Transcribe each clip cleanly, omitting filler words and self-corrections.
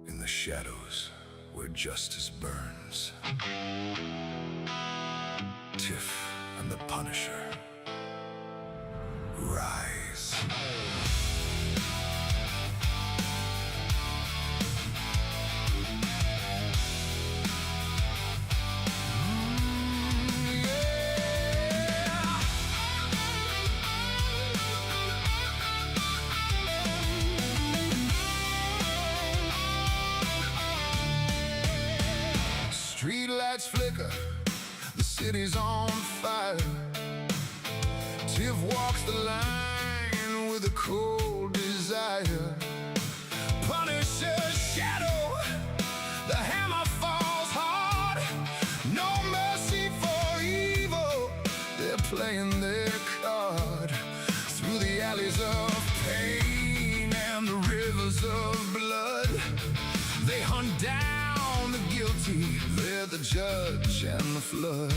in the shadows where justice burns. Tiff and the Punisher. Rise. Street lights flicker, the city's on fire. Tiff walks the line with a cold desire. Punisher's shadow, the hammer falls hard. No mercy for evil, they're playing their card. Through the alleys of pain and the rivers of blood, they hunt down the guilty, they're the judge and the flood.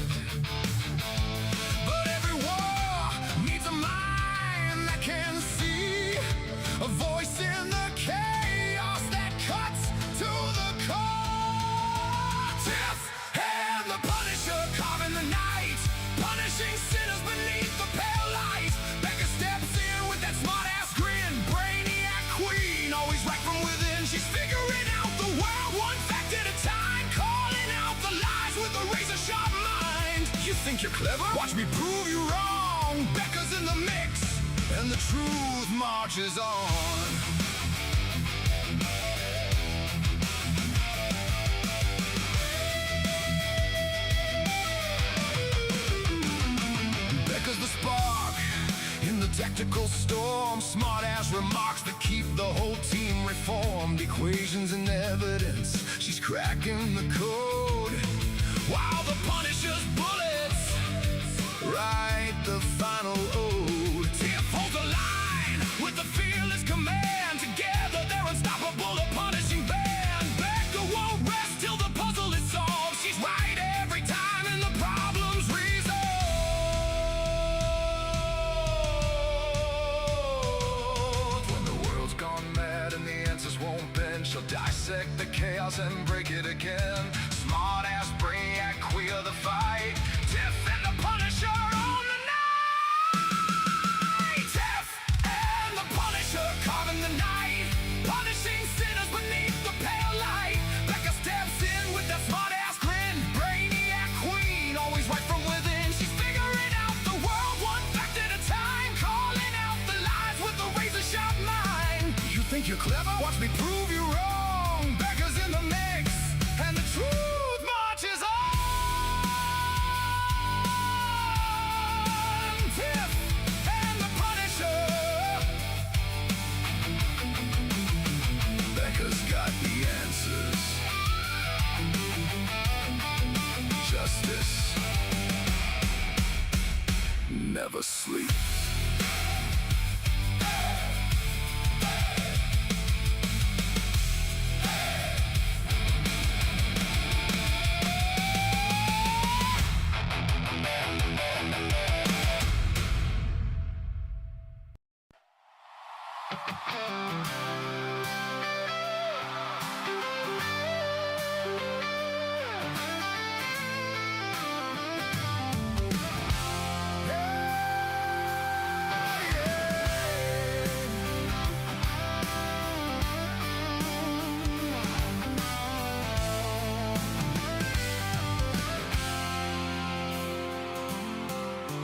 But every war needs a mind that can see, a voice in the chaos that cuts to the core. Tiff and the Punisher carving the night, punishing sinners beneath the pale light. Becka steps in with that smart-ass grin, brainiac queen, always right from within. She's figuring out the world one fact at a time, calling out the lies with a razor-sharp mind. You think you're clever? Watch me prove you wrong. Becka's in the mix, and the truth marches on. Becka's the spark in the tactical storm, smart-ass remarks that keep the whole team reformed. Equations and evidence, she's cracking the code, while the Punisher's bullets write the final ode. Tiff holds the line with the fearless command. Together they're unstoppable, a punishing band. Becka won't rest till the puzzle is solved. She's right every time and the problem's resolved. When the world's gone mad and the answers won't bend, she'll dissect the chaos and break it again. Smart-ass brainiac, queer the fight. Tiff and the Punisher on the night. Tiff and the Punisher carving the night, punishing sinners beneath the pale light. Becka steps in with that smart-ass grin, brainiac queen, always right from within. She's figuring out the world one fact at a time, calling out the lies with a razor-sharp mind. You think you're clever? Watch me prove you wrong. Becka's in the mix, and the truth marches on. Tiff and the Punisher. Becka's got the answers. Justice never sleeps.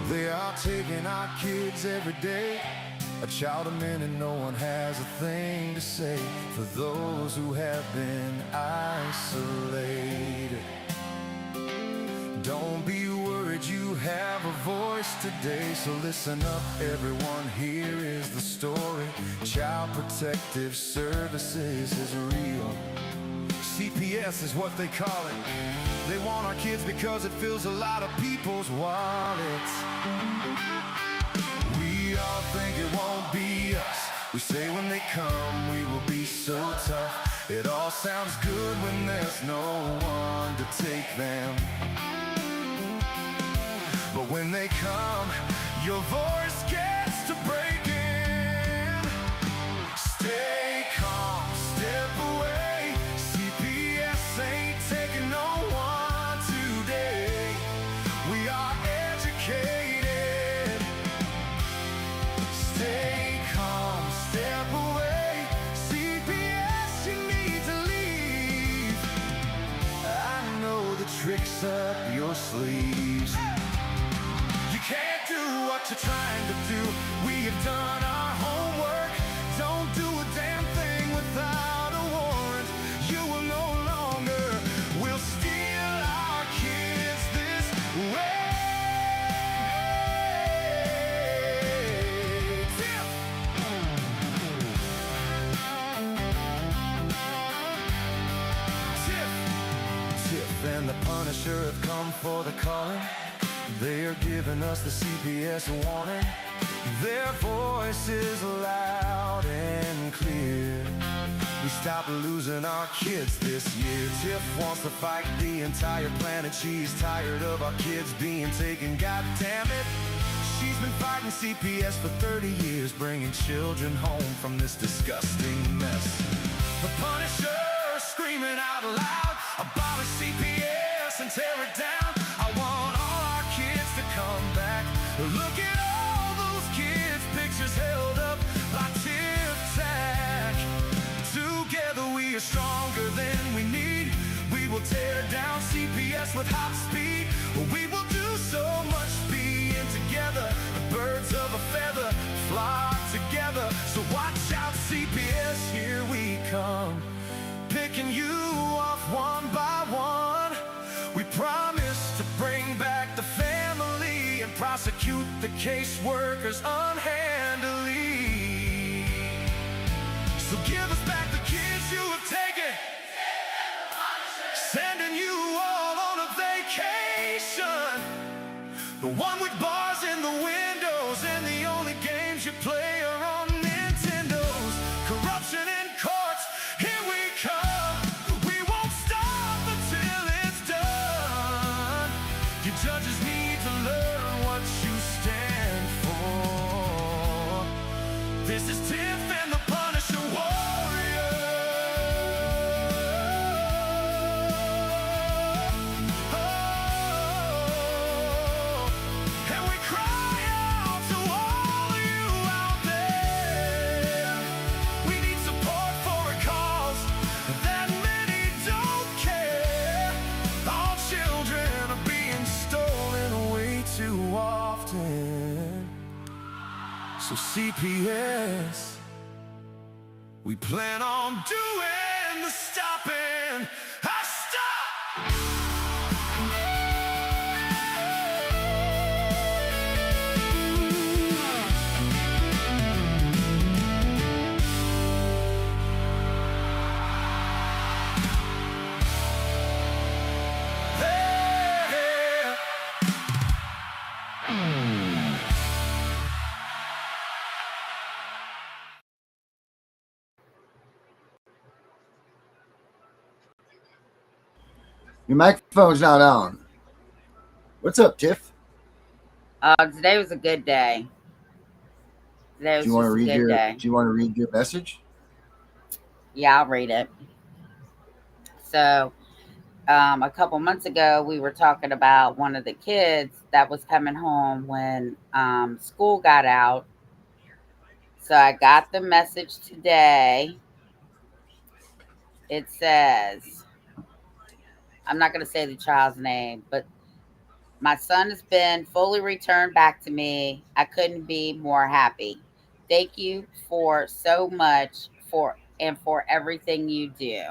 They are taking our kids every day, a child a minute, no one has a thing to say for those who have been isolated. Don't be worried, you have a voice today, so listen up everyone, here is the story. Child Protective Services is real. CPS is what they call it. They want our kids because it fills a lot of people's wallets. We all think it won't be us. We say when they come we will be so tough. It all sounds good when there's no one to take them. But when they come, your voice gets to breaking. Stay calm, step away, sleeves. You can't do what you're trying to do. We have done our homework. Don't do a damn thing without a warrant. You will no longer will steal our kids this way. Tiff and the Punisher have come for the calling. They are giving us the CPS warning. Their voice is loud and clear. We stop losing our kids this year. Tiff wants to fight the entire planet. She's tired of our kids being taken, god damn it. She's been fighting CPS for 30 years, bringing children home from this disgusting mess. The Punisher screaming out loud, abolish CPS and tear it down. I want all our kids to come back. Look at all those kids' pictures held up by Tiff Tack. Together we are stronger than we need. We will tear down CPS with hot speed. We will do so much being together. The birds of a feather flock together. So watch out CPS, here we come. Picking you off one by one. We promise to bring back the family and prosecute the caseworkers unhandily. So give us back the kids you have taken. Sending you all on a vacation. The one with bars in the windows and the only games you play are on Nintendos. Corruption in courts, here we come. We won't stop until it's done. Your judges need to learn what you stand for. This is Tiff and the Punisher Warrior. Oh, and we cry out to all you out there. We need support for a cause that many don't care. All children are being stolen way too often. So CPS, we plan on doing the stopping. I stop! Your microphone's not on. What's up, Tiff? Today was a good day. Today was Do you want to just a read good your day. Do you want to read your message? Yeah, I'll read it. So, a couple months ago, we were talking about one of the kids that was coming home when school got out. So I got the message today. It says, I'm not going to say the child's name, but my son has been fully returned back to me. I couldn't be more happy. Thank you for so much for everything you do.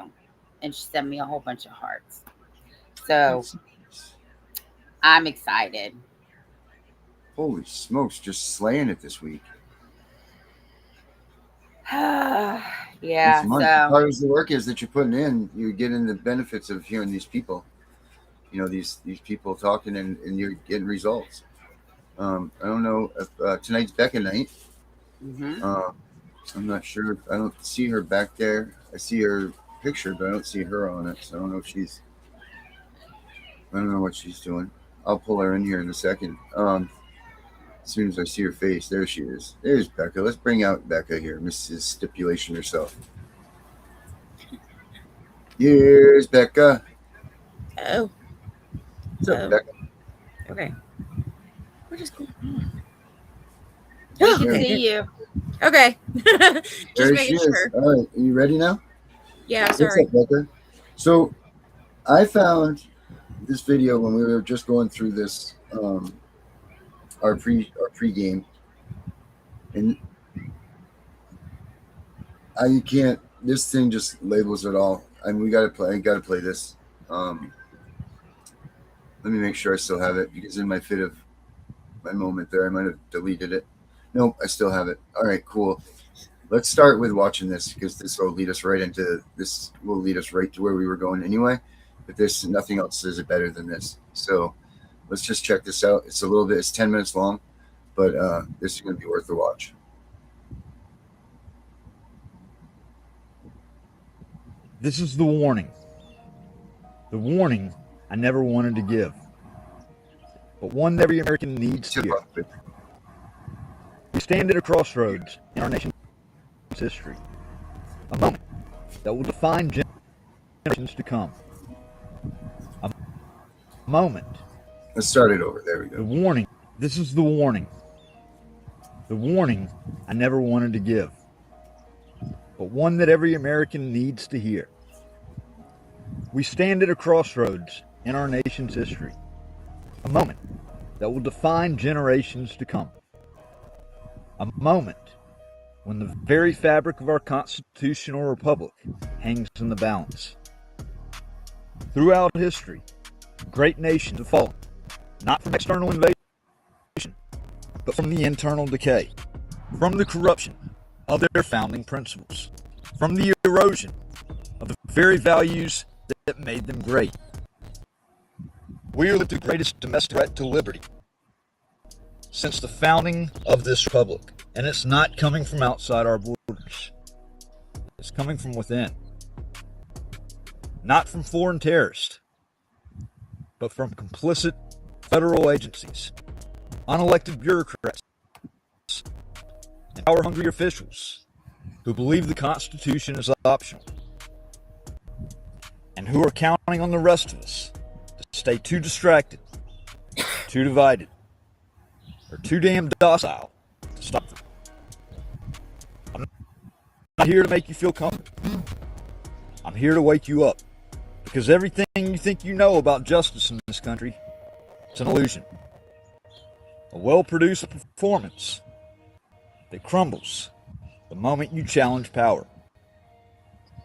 And she sent me a whole bunch of hearts. So I'm excited. Holy smokes, just slaying it this week. Yeah. This month, So part of the work is that you're putting in, you're getting the benefits of hearing these people. You know, these people talking and you're getting results. I don't know if tonight's Becka night. I'm not sure. I don't see her back there. I see her picture, but I don't see her on it. So I don't know if I don't know what she's doing. I'll pull her in here in a second. As soon as I see her face, there she is. There's Becka. Let's bring out Becka here, Mrs. Stipulation herself. Here's Becka. Oh. What's up, Becka? Okay. What is going on? we Oh, can okay. see you. Okay. There Just she making is. sure. All right, are you ready now? Yeah, What's sorry. up, Becka? So I found this video when we were just going through this our pre-game, and you can't. This thing just labels it all. I mean, we gotta play. I gotta play this. Let me make sure I still have it, because in my fit of my moment there, I might have deleted it. Nope, I still have it. All right, cool. Let's start with watching this, because this will lead us right into this. Will lead us right to where we were going anyway. But there's nothing else says it better than this. So let's just check this out. It's a little bit. It's 10 minutes long, but this is going to be worth the watch. This is the warning. The warning I never wanted to give, but one that every American needs to hear. We stand at a crossroads in our nation's history, a moment that will define generations to come. A moment. Let's start it over. There we go. The warning. This is the warning. The warning I never wanted to give, but one that every American needs to hear. We stand at a crossroads in our nation's history, a moment that will define generations to come. A moment when the very fabric of our constitutional republic hangs in the balance. Throughout history, great nations have fallen, not from external invasion, but from the internal decay, from the corruption of their founding principles, from the erosion of the very values that made them great. We are the greatest domestic threat to liberty since the founding of this republic, and it's not coming from outside our borders. It's coming from within. Not from foreign terrorists, but from complicit federal agencies, unelected bureaucrats, and power-hungry officials who believe the Constitution is optional, and who are counting on the rest of us to stay too distracted, too divided, or too damn docile to stop them. I'm not here to make you feel comfortable. I'm here to wake you up, because everything you think you know about justice in this country, it's an illusion. A well-produced performance that crumbles the moment you challenge power.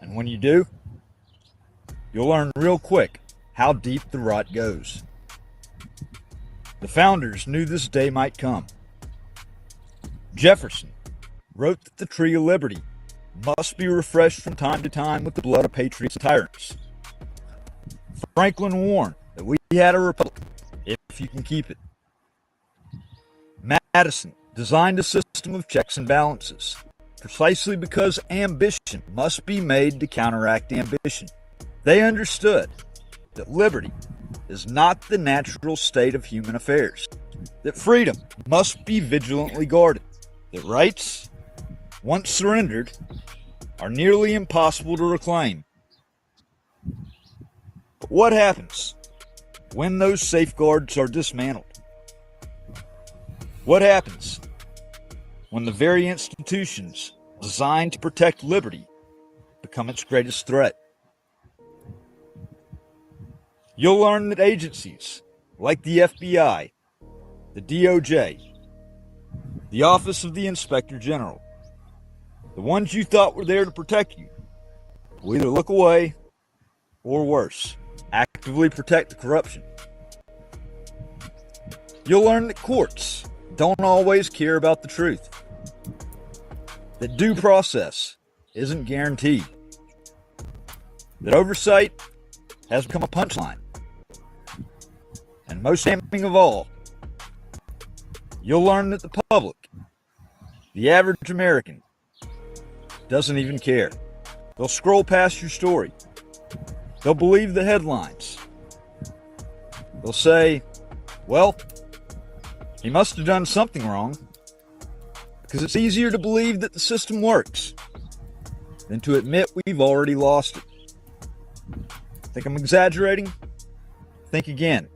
And when you do, you'll learn real quick how deep the rot goes. The founders knew this day might come. Jefferson wrote that the tree of liberty must be refreshed from time to time with the blood of patriots and tyrants. Franklin warned that we had a republic if you can keep it. Madison designed a system of checks and balances, precisely because ambition must be made to counteract ambition. They understood that liberty is not the natural state of human affairs, that freedom must be vigilantly guarded, that rights, once surrendered, are nearly impossible to reclaim. But what happens when those safeguards are dismantled? What happens when the very institutions designed to protect liberty become its greatest threat? You'll learn that agencies like the FBI, the DOJ, the Office of the Inspector General, the ones you thought were there to protect you, will either look away or worse, actively protect the corruption. You'll learn that courts don't always care about the truth, that due process isn't guaranteed, that oversight has become a punchline, and most damning of all, you'll learn that the public, the average American, doesn't even care. They'll scroll past your story. They'll believe the headlines. They'll say, well, he must have done something wrong, because it's easier to believe that the system works than to admit we've already lost it. Think I'm exaggerating? Think again.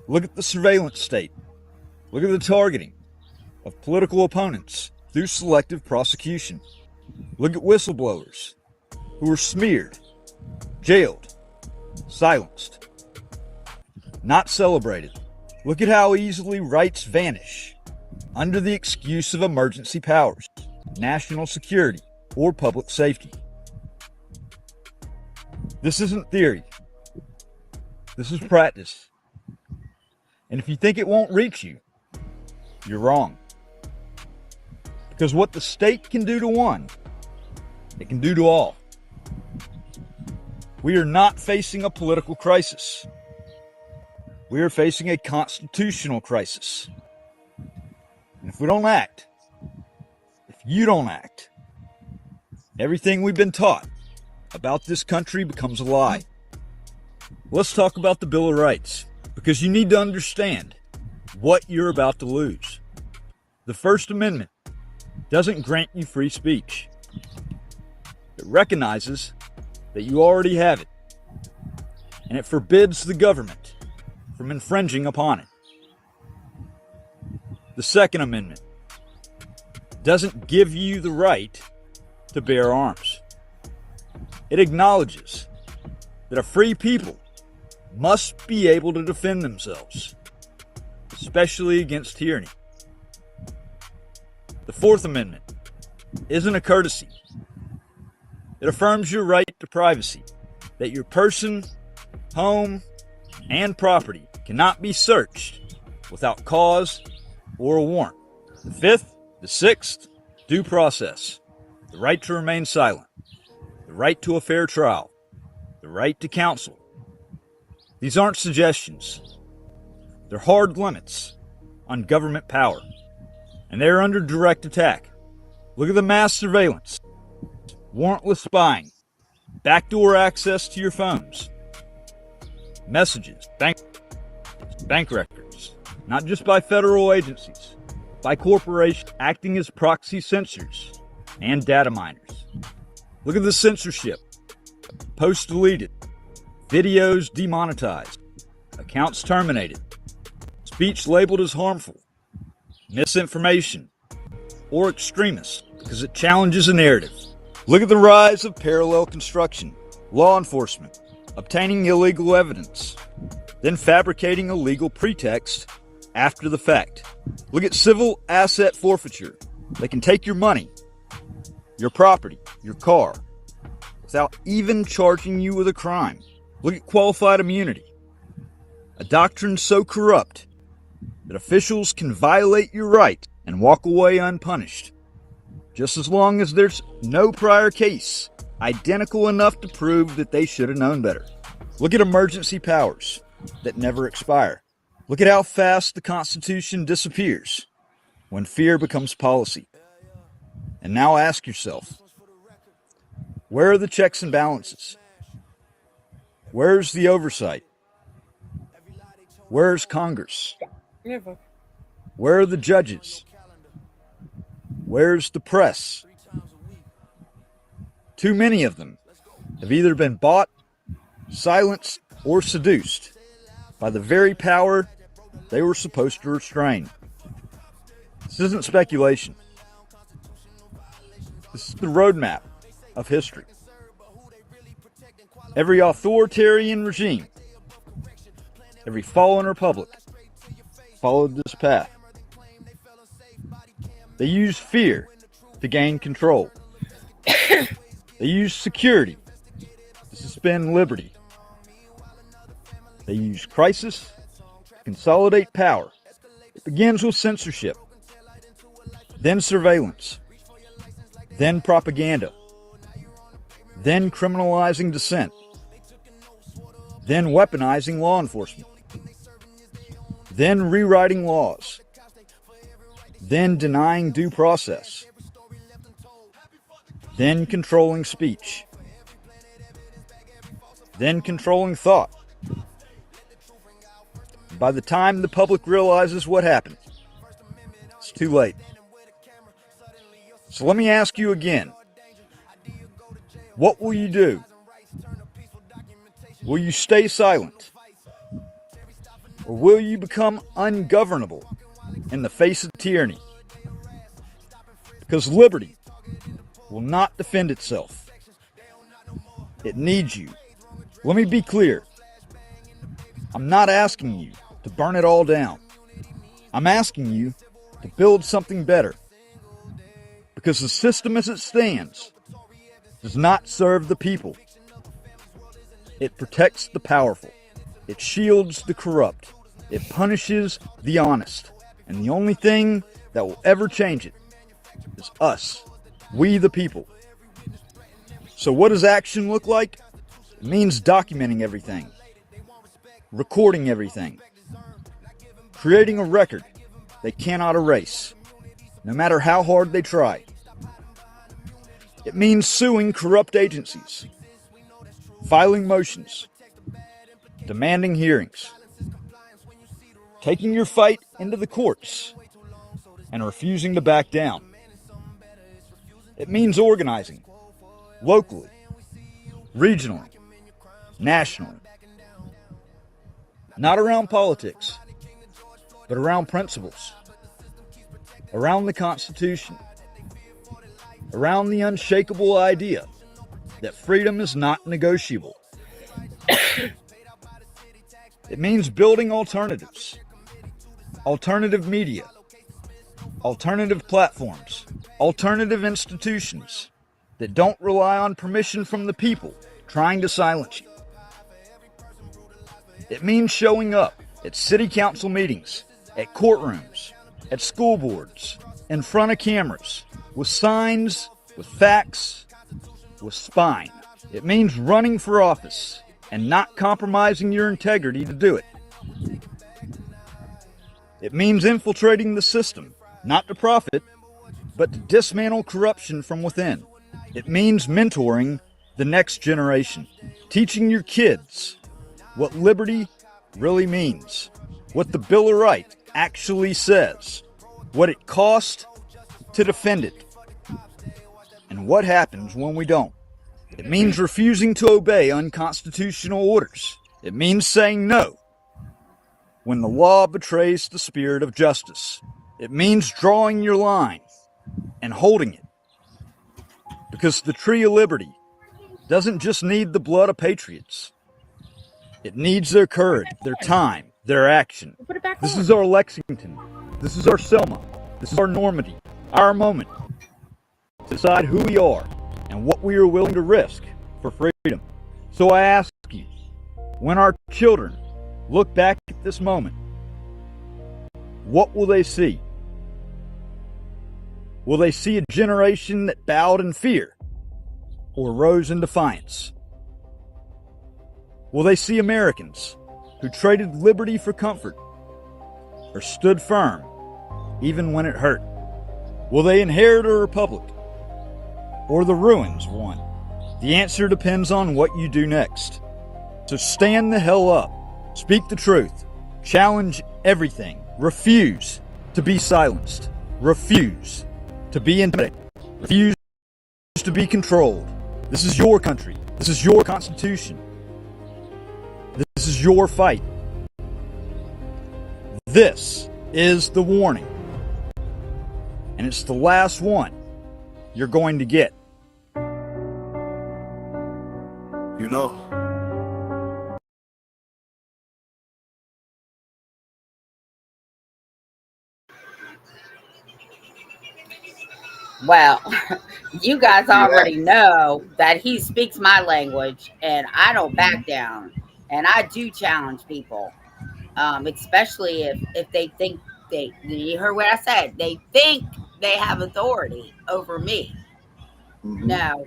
Look at the surveillance state. Look at the targeting of political opponents through selective prosecution. Look at whistleblowers who were smeared, jailed, silenced. not celebrated. Look at how easily rights vanish under the excuse of emergency powers, national security, or public safety. This isn't theory. This is practice. And if you think it won't reach you, you're wrong. Because what the state can do to one, it can do to all. We are not facing a political crisis. We are facing a constitutional crisis. And if we don't act, if you don't act, everything we've been taught about this country becomes a lie. Let's talk about the Bill of Rights, because you need to understand what you're about to lose. The First Amendment doesn't grant you free speech. It recognizes that you already have it, and it forbids the government from infringing upon it. The Second Amendment doesn't give you the right to bear arms. It acknowledges that a free people must be able to defend themselves, especially against tyranny. The Fourth Amendment isn't a courtesy. It affirms your right to privacy, that your person, home, and property cannot be searched without cause or a warrant. The Fifth, the Sixth, due process, the right to remain silent, the right to a fair trial, the right to counsel. These aren't suggestions. They're hard limits on government power, and they're under direct attack. Look at the mass surveillance, warrantless spying, backdoor access to your phones, messages, bank records, not just by federal agencies, by corporations acting as proxy censors and data miners. Look at the censorship, posts deleted, videos demonetized, accounts terminated, speech labeled as harmful, misinformation, or extremist because it challenges a narrative. Look at the rise of parallel construction, law enforcement, obtaining illegal evidence, then fabricating a legal pretext after the fact. Look at civil asset forfeiture. They can take your money, your property, your car, without even charging you with a crime. Look at qualified immunity, a doctrine so corrupt that officials can violate your right and walk away unpunished, just as long as there's no prior case identical enough to prove that they should have known better. Look at emergency powers that never expire. Look at how fast the Constitution disappears when fear becomes policy. And now ask yourself, where are the checks and balances? Where's the oversight? Where's Congress? Never. Where are the judges? Where's the press? Too many of them have either been bought, silenced, or seduced by the very power they were supposed to restrain. This isn't speculation. This is the roadmap of history. Every authoritarian regime, every fallen republic followed this path. They used fear to gain control. They used security to suspend liberty. They used crisis to consolidate power. It begins with censorship, then surveillance, then propaganda, then criminalizing dissent, then weaponizing law enforcement, then rewriting laws, then denying due process, then controlling speech, then controlling thought. By the time the public realizes what happened, it's too late. So let me ask you again, what will you do? Will you stay silent? Or will you become ungovernable in the face of tyranny? Because liberty will not defend itself. It needs you. Let me be clear. I'm not asking you to burn it all down. I'm asking you to build something better. Because the system as it stands does not serve the people. It protects the powerful. It shields the corrupt. It punishes the honest. And the only thing that will ever change it is us, we the people. So what does action look like? It means documenting everything, recording everything, creating a record they cannot erase, no matter how hard they try. It means suing corrupt agencies, filing motions, demanding hearings, taking your fight into the courts, and refusing to back down. It means organizing locally, regionally, nationally. Not around politics, but around principles, around the Constitution, around the unshakable idea that freedom is not negotiable. It means building alternatives, alternative media, alternative platforms, alternative institutions that don't rely on permission from the people trying to silence you. It means showing up at city council meetings, at courtrooms, at school boards, in front of cameras, with signs, with facts, with spine. It means running for office and not compromising your integrity to do it. It means infiltrating the system, not to profit, but to dismantle corruption from within. It means mentoring the next generation, teaching your kids what liberty really means, what the Bill of Rights actually says, what it costs to defend it, and what happens when we don't. It means refusing to obey unconstitutional orders. It means saying no when the law betrays the spirit of justice. It means drawing your line and holding it. Because the tree of liberty doesn't just need the blood of patriots. It needs their courage, their time, their action. This is our Lexington. This is our Selma. This is our Normandy. Our moment to decide who we are and what we are willing to risk for freedom. So I ask you, when our children look back at this moment, what will they see? Will they see a generation that bowed in fear or rose in defiance? Will they see Americans who traded liberty for comfort or stood firm even when it hurt? Will they inherit a republic or the ruins of one? The answer depends on what you do next. So stand the hell up, speak the truth, challenge everything, refuse to be silenced, refuse to be intimidated, refuse to be controlled. This is your country. This is your constitution. This is your fight. This is the warning. And it's the last one you're going to get. You know. Well, you guys already know that he speaks my language and I don't back down. And I do challenge people, especially if they think you heard what I said, they think they have authority over me. No.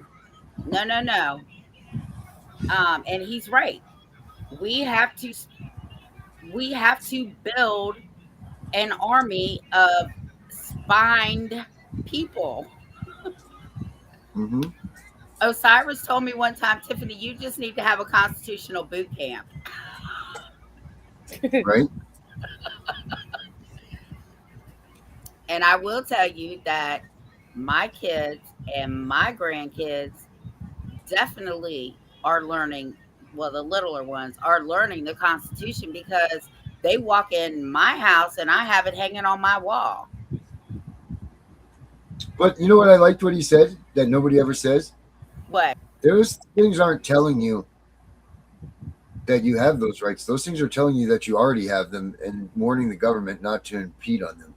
And he's right. We have to build an army of spined people. Osiris told me one time, Tiffany, you just need to have a constitutional boot camp. Right? And I will tell you that my kids and my grandkids definitely are learning, well, the littler ones are learning the Constitution because they walk in my house and I have it hanging on my wall. But you know what I liked what he said that nobody ever says? What? Those things aren't telling you that you have those rights. Those things are telling you that you already have them and warning the government not to impede on them.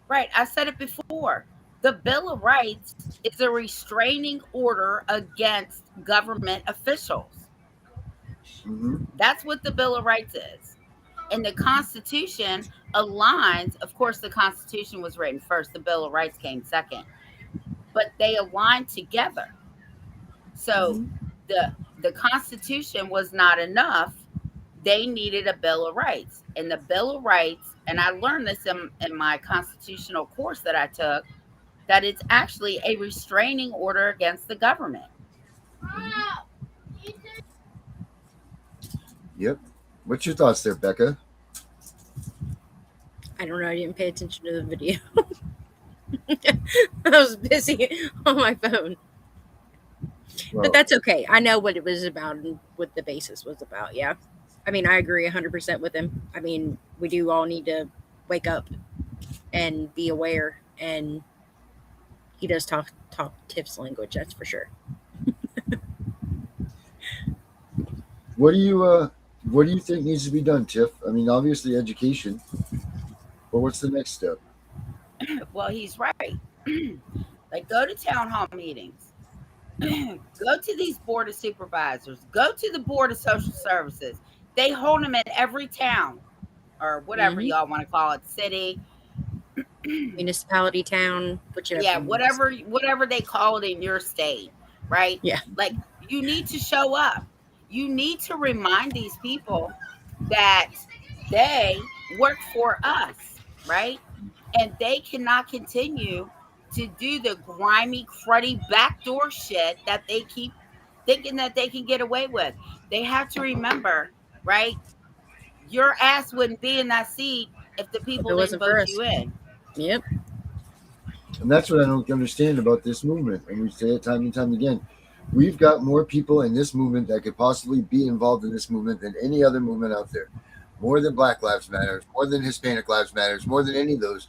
Right. I said it before. The Bill of Rights is a restraining order against government officials. Mm-hmm. That's what the Bill of Rights is. And the Constitution aligns, of course, the Constitution was written first, the Bill of Rights came second, but they align together. So Mhm. the Constitution was not enough. They needed a Bill of Rights. And the Bill of Rights, and I learned this in my constitutional course that I took, that it's actually a restraining order against the government. Yep. What's your thoughts there, Becca? I don't know. I didn't pay attention to the video. I was busy on my phone. Well, But that's okay. I know what it was about and what the basis was about. Yeah. I mean, I agree 100% with him. I mean, we do all need to wake up and be aware. And he does talk Tiff's language, that's for sure. what do you think needs to be done, Tiff? I mean, obviously education, but what's the next step? Well, he's right. Like, go to town hall meetings, go to these board of supervisors, go to the board of social services. They hold them in every town or whatever Hmm. y'all want to call it, city. Municipality, town, whichever. Yeah, one it is. whatever they call it in your state, right? Yeah. Like, you need to show up. You need to remind these people that they work for us, right? And they cannot continue to do the grimy, cruddy backdoor shit that they keep thinking that they can get away with. They have to remember, right? Your ass wouldn't be in that seat if the If people it didn't wasn't for vote us. you in. Yep. And that's what I don't understand about this movement. And we say it time and time again. We've got more people in this movement that could possibly be involved in this movement than any other movement out there. More than Black Lives Matter, more than Hispanic Lives Matters, more than any of those.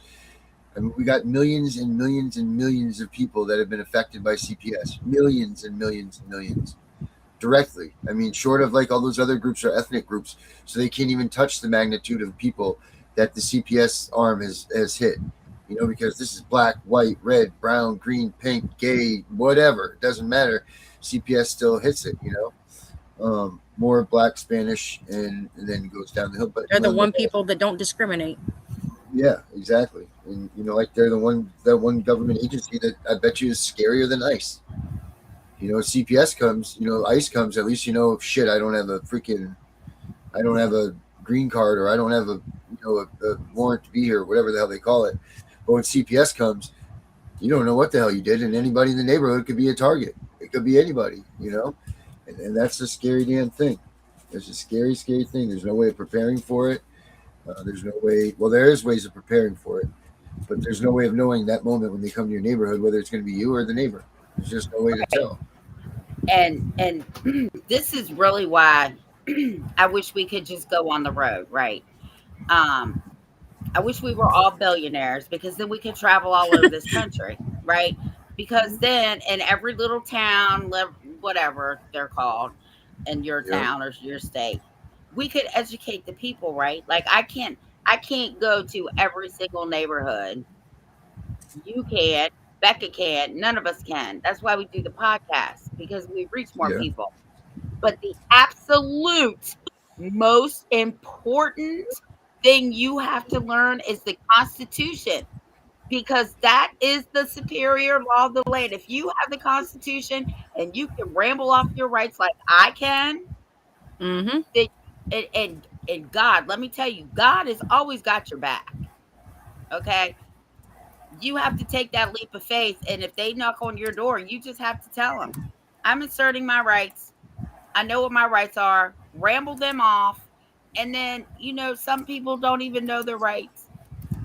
I mean, we got millions and millions and millions of people that have been affected by CPS. Millions and millions and millions directly. I mean, short of like all those other groups or ethnic groups, so they can't even touch the magnitude of people that the CPS arm has hit. You know, because this is black, white, red, brown, green, pink, gay, whatever. It doesn't matter. CPS still hits it. You know, more black, Spanish, and then goes down the hill. But They're the one people that don't discriminate. yeah, exactly. And you know, like they're that one government agency that I bet you is scarier than ICE. You know, CPS comes, you know, ICE comes, at least you know, shit, I don't have a green card or I don't have a warrant to be here, whatever the hell they call it. But when CPS comes, you don't know what the hell you did, and anybody in the neighborhood could be a target. It could be anybody, you know, and that's a scary damn thing. It's a scary, scary thing. There's no way of preparing for it. There's no way. Well, there is ways of preparing for it, but there's no way of knowing that moment when they come to your neighborhood whether it's going to be you or the neighbor. There's just no way to tell. And this is really why I wish we could just go on the road, right? Um, I wish we were all billionaires because then we could travel all over this country, right? Because then in every little town, whatever they're called, in your Yeah, town or your state, we could educate the people, right? Like, I can't go to every single neighborhood. You can't. Becca can't. None of us can. That's why we do the podcast, because we reach more yeah, people. But the absolute most important thing you have to learn is the Constitution, because that is the superior law of the land. If you have the Constitution and you can ramble off your rights like I can, Mm-hmm. then and God, let me tell you, God has always got your back. Okay, you have to take that leap of faith, and if they knock on your door, you just have to tell them, I'm asserting my rights. I know what my rights are. Ramble them off, and then some people don't even know their rights.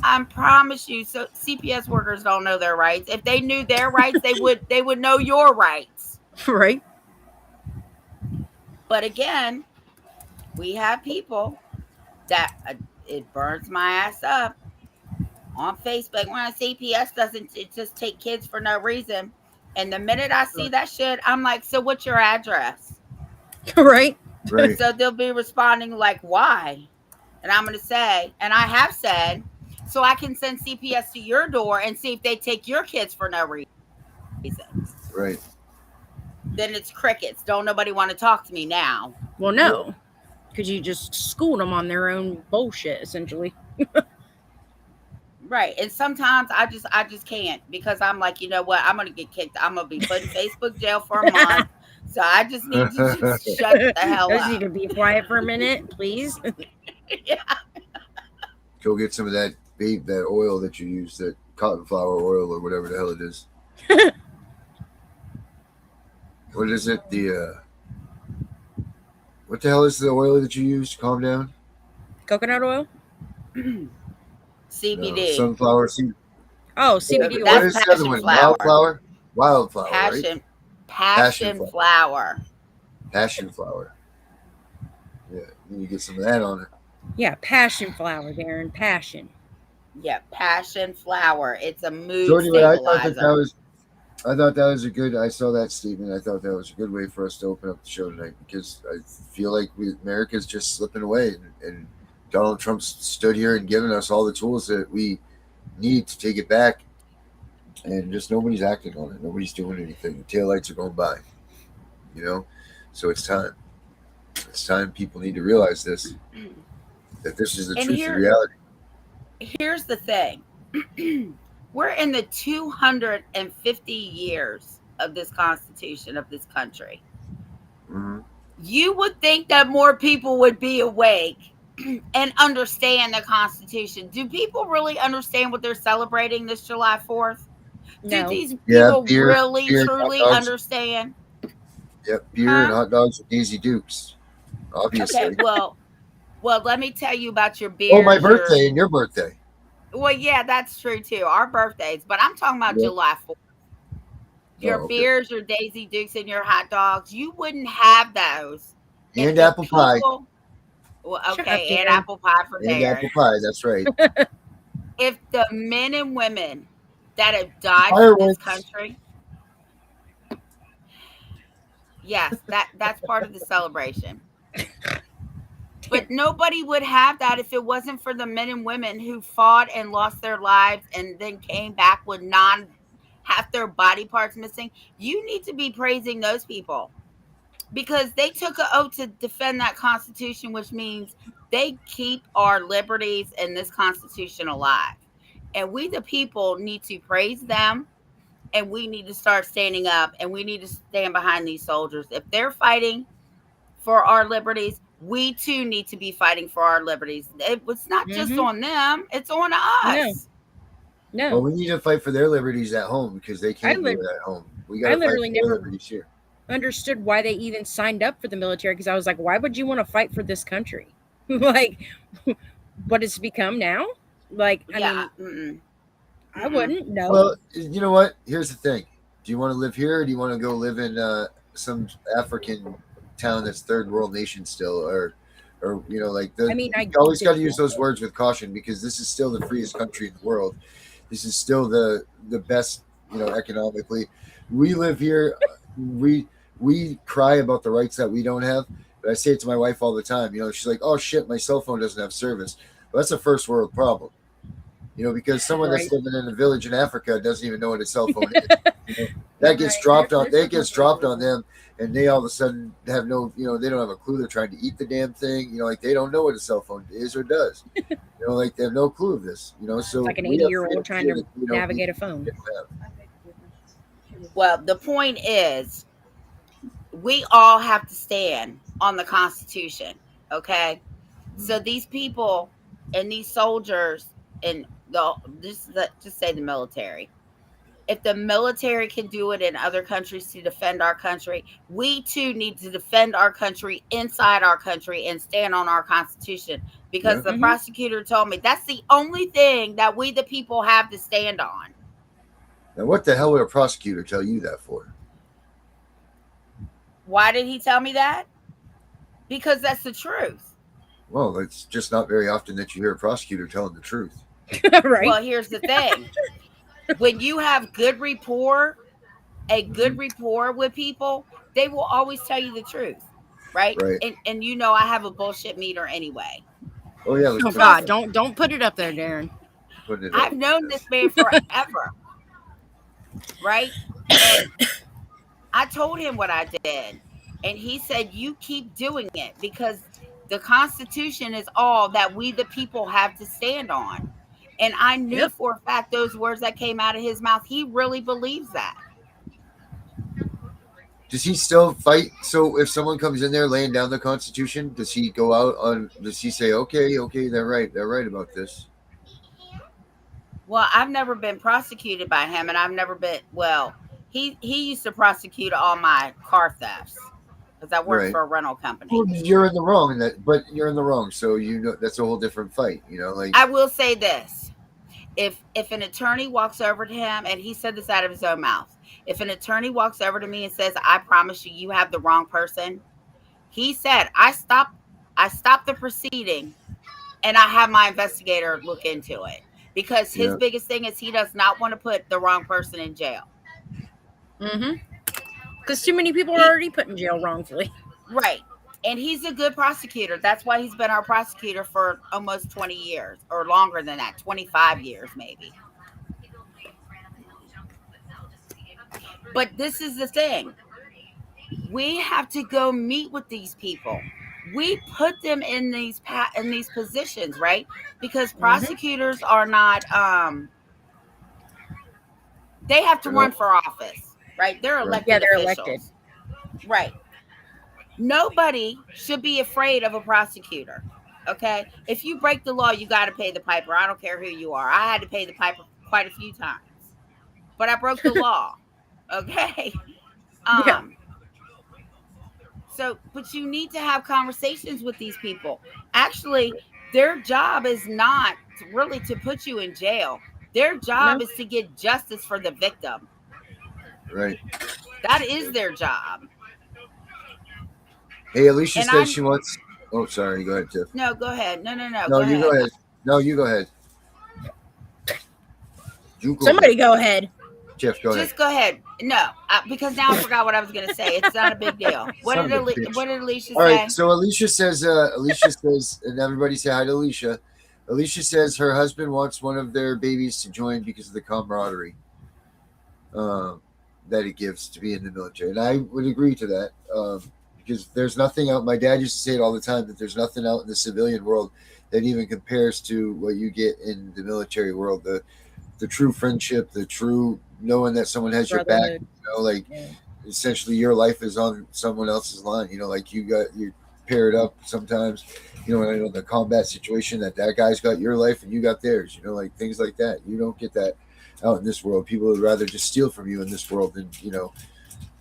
I promise you. So CPS workers don't know their rights. If they knew their rights, they would know your rights. Right. But again, we have people that it burns my ass up on Facebook when CPS doesn't it just take kids for no reason. And the minute I see that shit, I'm like, so what's your address? Right. Right. So they'll be responding like, why? And I'm going to say, and I have said, so I can send CPS to your door and see if they take your kids for no reason. Right. Then it's crickets. Don't nobody want to talk to me now. Well, no, because you just schooled them on their own bullshit, essentially. Right. And sometimes I just can't, because I'm like, you know what? I'm going to get kicked. I'm going to be put in Facebook jail for a month. So I just need to just shut the hell I just need up. to be quiet for a minute, please. Yeah. Go get some of that that oil that you use, that cotton flower oil or whatever the hell it is. What is it? What the hell is the oil that you use to calm down? Coconut oil? CBD. No, sunflower seed. Oh, CBD What oil. is the other one? Wildflower? Wildflower, right? Passion flower. Passion flower. Yeah, you get some of that on it. Yeah, passion flower, Darren. Passion. Yeah, passion flower. It's a mood So anyway, stabilizer. I thought that was a good. I saw that statement. I thought that was a good way for us to open up the show tonight, because I feel like America's just slipping away, and Donald Trump stood here and given us all the tools that we need to take it back, and just nobody's acting on it. Nobody's doing anything. The taillights are going by, So it's time. It's time people need to realize this, that this is the truth of reality. Here's the thing. We're in the 250 years of this Constitution of this country. Mm-hmm. You would think that more people would be awake and understand the Constitution. Do people really understand what they're celebrating this July 4th? No. Do these people beer, truly understand? Yep, beer and hot dogs and Daisy Dukes, obviously. Okay, well, let me tell you about your beer. Oh, my birthday and your birthday. Well, yeah, that's true too. Our birthdays, but I'm talking about July 4th. Your beers, your Daisy Dukes, and your hot dogs, you wouldn't have those. And apple pie. Well, okay, and apple pie for Darren. And apple pie, that's right. If the men and women that have died for this country, yes, that's part of the celebration. But nobody would have that if it wasn't for the men and women who fought and lost their lives and then came back with half their body parts missing. You need to be praising those people, because they took an oath to defend that Constitution, which means they keep our liberties and this Constitution alive. And we, the people, need to praise them, and we need to start standing up, and we need to stand behind these soldiers. If they're fighting for our liberties, we too need to be fighting for our liberties. It's not just on them, it's on us. No. Well, we need to fight for their liberties at home, because they can't do it at home. We got to fight for their liberties here. Understood why they even signed up for the military, because I was like, why would you want to fight for this country? Like, what it's become now? Like, I mean, I wouldn't. No. Well, you know what? Here's the thing. Do you want to live here, or do you want to go live in some African town that's third world nation still, or like the? You always got to use those words with caution, because this is still the freest country in the world. This is still the best, economically. We live here. We cry about the rights that we don't have, but I say it to my wife all the time. She's like, "Oh shit, my cell phone doesn't have service." Well, that's a first world problem. Because someone that's living in a village in Africa doesn't even know what a cell phone is. That gets dropped on. That gets dropped on them, and they all of a sudden have no. They don't have a clue. They're trying to eat the damn thing. Like they don't know what a cell phone is or does. Like they have no clue of this. So it's like an 80-year-old trying to navigate a phone. Well, the point is, we all have to stand on the Constitution. Okay, so these people and these soldiers and just say the military. If the military can do it in other countries to defend our country, we too need to defend our country inside our country and stand on our Constitution, because the prosecutor told me that's the only thing that we the people have to stand on. Now, what the hell would a prosecutor tell you that for? Why did he tell me that? Because that's the truth. Well, it's just not very often that you hear a prosecutor telling the truth. Right. Well, here's the thing. When you have good rapport with people, they will always tell you the truth. right? Right. And you know I have a bullshit meter anyway. Oh yeah, let's Oh put God, it, don't put it up there, Darren. put it up. I've known this man forever, right? And I told him what I did, and he said, "You keep doing it because the Constitution is all that we, the people, have to stand on." And I knew Yep. for a fact those words that came out of his mouth, he really believes that. Does he still fight? So if someone comes in there laying down the Constitution, does he go out on? Does he say, "Okay, they're right about this"? Well, I've never been prosecuted by him, and I've never been. Well, he used to prosecute all my car thefts because I worked Right. for a rental company. Well, you're in the wrong in that, but you're in the wrong. So you know that's a whole different fight. You know, like I will say this: if an attorney walks over to him, and he said this out of his own mouth, if an attorney walks over to me and says, "I promise you, you have the wrong person," he said, I stopped the proceeding, and I have my investigator look into it because his Yeah. biggest thing is he does not want to put the wrong person in jail. Mm-hmm. Because too many people are already put in jail wrongfully. Right. And he's a good prosecutor. That's why he's been our prosecutor for almost 20 years or longer than that, 25 years maybe. But this is the thing. We have to go meet with these people. We put them in these positions, right? Because prosecutors are not they have to run for office, right? They're elected Yeah, they're officials. elected. Right. Nobody should be afraid of a prosecutor. Okay? If you break the law, you got to pay the piper. I don't care who you are. I had to pay the piper quite a few times. But I broke the law. Okay? Yeah. So, but you need to have conversations with these people. Actually, their job is not really to put you in jail. Their job No. is to get justice for the victim. right. That is their job. Hey, Alicia And says she wants. Oh, sorry. Go ahead, Tiff. no, go ahead. No, No, go you ahead. go ahead. No, you go ahead. You go Somebody ahead. go ahead. Tiff, go ahead. Just go ahead. No, because now I forgot what I was going to say. It's not a big deal. What Son did of a bitch. Alicia All say? right, so Alicia says, and everybody say hi to Alicia. Alicia says her husband wants one of their babies to join because of the camaraderie that it gives to be in the military. And I would agree to that because there's nothing out. My dad used to say it all the time that there's nothing out in the civilian world that even compares to what you get in the military world. The true friendship, the true knowing that someone has your back, like essentially your life is on someone else's line, like you pair it up sometimes, in the combat situation that guy's got your life and you got theirs, like things like that. You don't get that out in this world. People would rather just steal from you in this world than,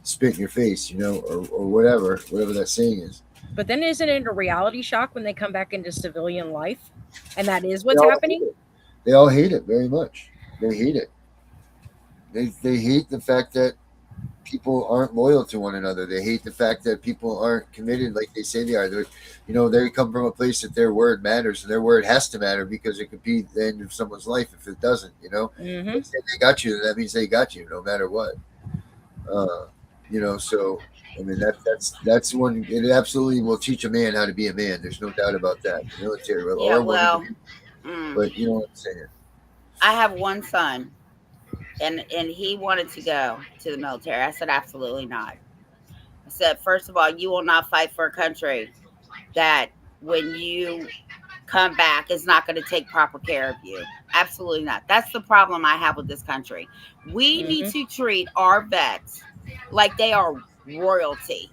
spit in your face, or whatever that saying is. But then isn't it a reality shock when they come back into civilian life? And that is what's happening? They all hate it very much. They hate it. They hate the fact that people aren't loyal to one another. They hate the fact that people aren't committed like they say they are. They come from a place that their word matters, and their word has to matter because it could be the end of someone's life if it doesn't. Mm-hmm. If they got you, that means they got you, no matter what. So I mean that's one. It absolutely will teach a man how to be a man. There's no doubt about that. The military, Yeah, or well, but you know what I'm saying. I have one son, and he wanted to go to the military. I said, absolutely not. I said, first of all, you will not fight for a country that when you come back is not going to take proper care of you. Absolutely not. That's the problem I have with this country. We need to treat our vets like they are royalty.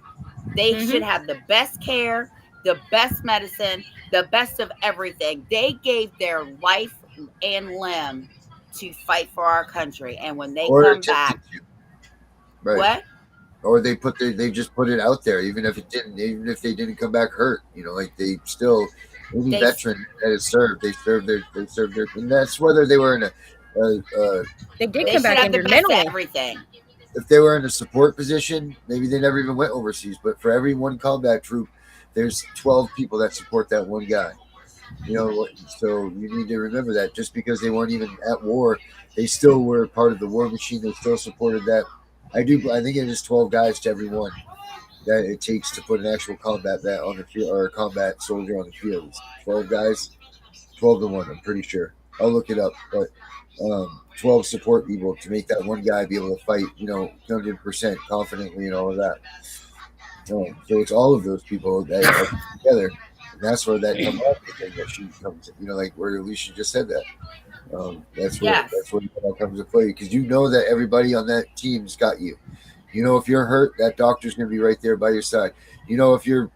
They should have the best care, the best medicine, the best of everything. They gave their life and limb to fight for our country, and when they come back, right? What? Or they just put it out there, even if they didn't come back hurt, like they still, any veteran that has served, they served their, and that's whether they were in they did come back intermittently. Everything. If they were in a support position, maybe they never even went overseas. But for every one combat troop, there's 12 people that support that one guy. So you need to remember that just because they weren't even at war, they still were part of the war machine. They still supported that. I think it is 12 guys to every one. that it takes to put an actual combat vet on the field or a combat soldier on the field. It's 12 guys, 12 to 1, I'm pretty sure. I'll look it up. But 12 support people to make that one guy be able to fight, 100% confidently and all of that. So it's all of those people that are together. And that's where that camaraderie thing that she comes, like where Alicia just said that. That's where Yes. that comes to play because you know that everybody on that team's got you. If you're hurt, that doctor's gonna be right there by your side. If your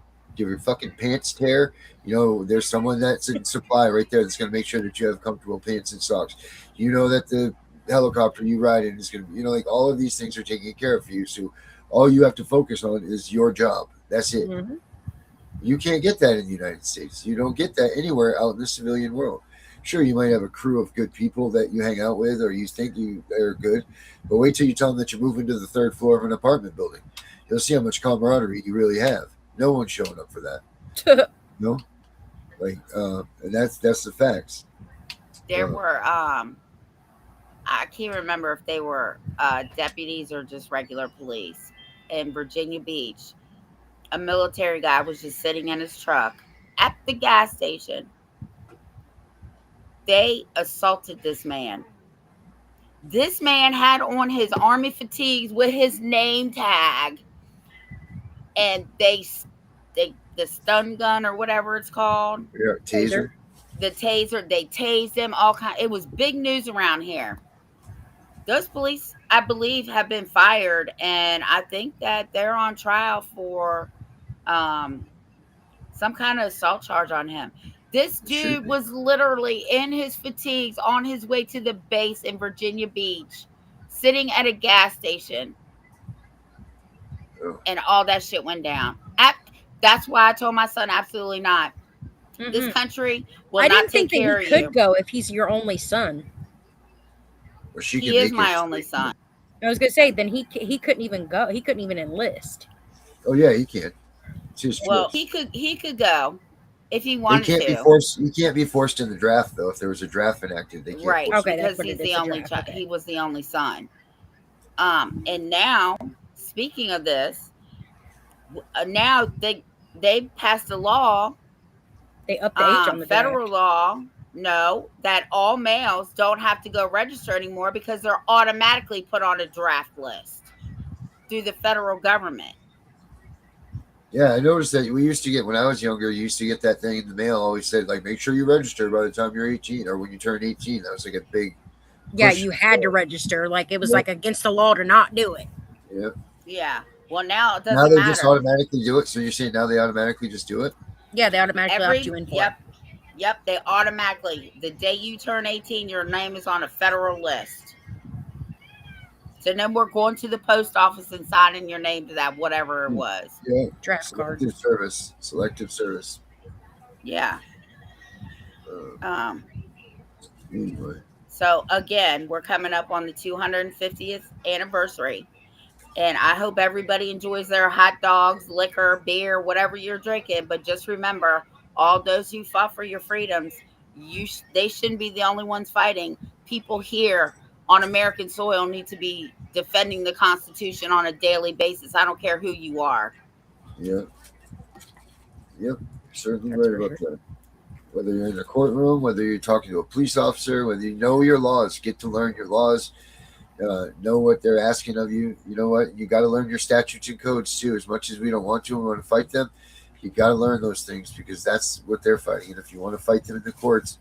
fucking pants tear, there's someone that's in supply right there that's gonna make sure that you have comfortable pants and socks. That the helicopter you ride in is gonna, like all of these things are taken care of for you. So all you have to focus on is your job. That's it. Mm-hmm. You can't get that in the United States. You don't get that anywhere out in the civilian world. Sure, you might have a crew of good people that you hang out with or you think you are good, but wait till you tell them that you're moving to the third floor of an apartment building. You'll see how much camaraderie you really have. No one's showing up for that. No, and that's the facts. There were I can't remember if they were deputies or just regular police in Virginia Beach. A military guy was just sitting in his truck at the gas station. They assaulted this man. This man had on his army fatigues with his name tag, and the stun gun or whatever it's called, Yeah, taser. the taser. They tased him. All kind. It was big news around here. Those police, I believe, have been fired, and I think that they're on trial for some kind of assault charge on him. This dude was literally in his fatigues on his way to the base in Virginia Beach, sitting at a gas station, and all that shit went down. That's why I told my son, absolutely not. Mm-hmm. This country will I not didn't think take care that of he you. could go if he's your only son. Well, He is my only son. I was gonna say then he couldn't even go. He couldn't even enlist. Oh yeah, he can. It's his Well, choice. he could go if he They wanted can't be to. forced. You can't be forced in the draft though. If there was a draft enacted, they can't. Right, Force Okay, that's because what he's it is, the a only draft, child. okay. He was the only son. And now, speaking of this, now they passed a law, They upped the age on the federal draft. law, no, that all males don't have to go register anymore because they're automatically put on a draft list through the federal government. Yeah, I noticed that we used to get when I was younger. You used to get that thing in the mail. Always said like, make sure you register by the time you're 18 or when you turn 18. That was like a big. Yeah, push. you had to register. Like it was Yeah. like against the law to not do it. Yeah. Yeah. Well, now it Now doesn't they matter. just automatically do it. So you're saying now they automatically just do it? Yeah, they automatically opt you in for it. Yep. They automatically, the day you turn 18, your name is on a federal list. So no more going to the post office and signing your name to that whatever it was. Yeah. Draft card. Selective service. Yeah. Anyway. So again, we're coming up on the 250th anniversary. And I hope everybody enjoys their hot dogs, liquor, beer, whatever you're drinking. But just remember, all those who fought for your freedoms, they shouldn't be the only ones fighting. People here on American soil need to be defending the Constitution on a daily basis. I don't care who you are. Yeah. Yep. Certainly That's right for about that. Whether you're in a courtroom, whether you're talking to a police officer, whether you know your laws, get to learn your laws. Know what they're asking of you. You know what? You got to learn your statutes and codes too. As much as we don't want to and want to fight them, you got to learn those things because that's what they're fighting. And if you want to fight them in the courts,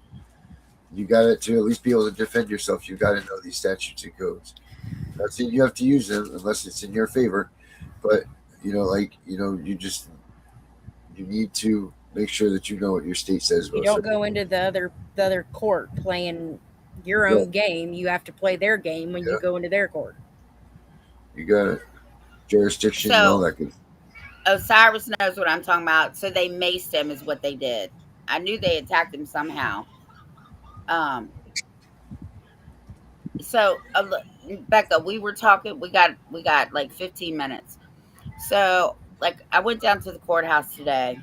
you got to at least be able to defend yourself. You got to know these statutes and codes. Not saying you have to use them unless it's in your favor, but you need to make sure that you know what your state says. You don't go into the other court playing your own game. You have to play their game when you go into their court. You got it. Jurisdiction and all that good. Osiris knows what I'm talking about. So they maced him is what they did. I knew they attacked him somehow. So Becka, we were talking, we got like 15 minutes. So like I went down to the courthouse today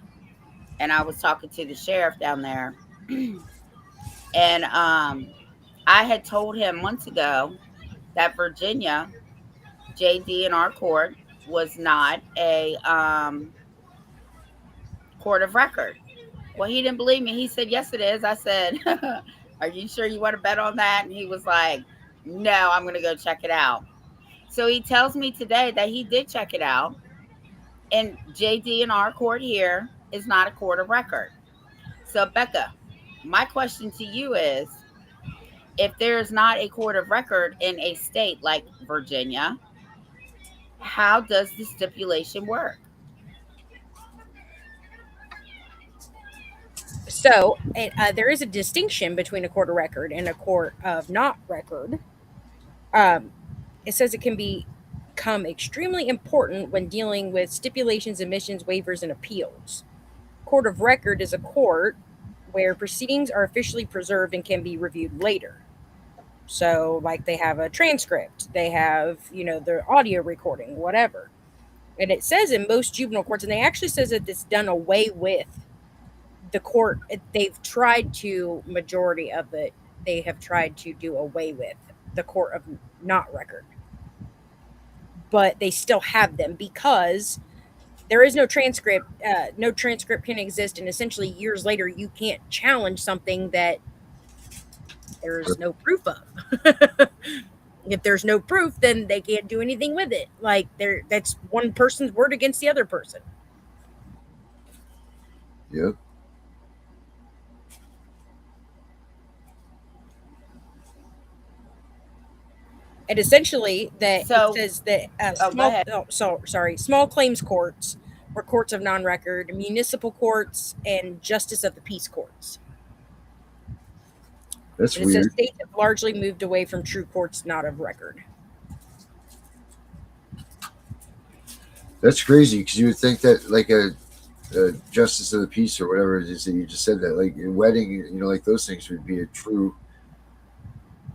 and I was talking to the sheriff down there. And I had told him months ago that Virginia, JD in our court, was not a court of record. Well, he didn't believe me. He said, yes, it is. I said, are you sure you want to bet on that? And he was like, no, I'm going to go check it out. So he tells me today that he did check it out. And JD in our court here is not a court of record. So, Becca, my question to you is, if there's not a court of record in a state like Virginia, how does the stipulation work? So there is a distinction between a court of record and a court of not record. Um, it says it can become extremely important when dealing with stipulations, admissions, waivers, and appeals. Court of record is a court where proceedings are officially preserved and can be reviewed later. So, like, they have a transcript, they have, their audio recording, whatever. And it says in most juvenile courts, and they actually says that it's done away with the court. They've tried to, majority of it, they have tried to do away with the court of not record. But they still have them because there is no transcript. No transcript can exist, and essentially years later, you can't challenge something that there's no proof of. If there's no proof, then they can't do anything with it. Like, that's one person's word against the other person. Yep. And essentially, it says that small claims courts or courts of non-record, municipal courts, and justice of the peace courts. That's and it weird. says states have largely moved away from true courts not of record. That's crazy because you would think that like a justice of the peace or whatever it is that you just said, that like a wedding, like those things would be a true.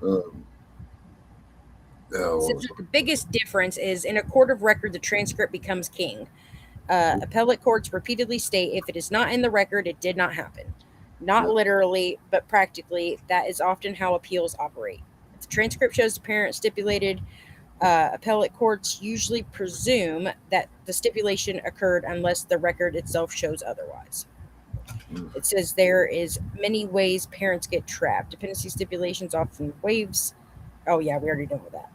The biggest difference is in a court of record, the transcript becomes king. Appellate courts repeatedly state if it is not in the record, it did not happen. Not literally, but practically, that is often how appeals operate. If the transcript shows the parent stipulated, appellate courts usually presume that the stipulation occurred unless the record itself shows otherwise. It says there is many ways parents get trapped. Dependency stipulations often waives. Oh yeah, we already done with that.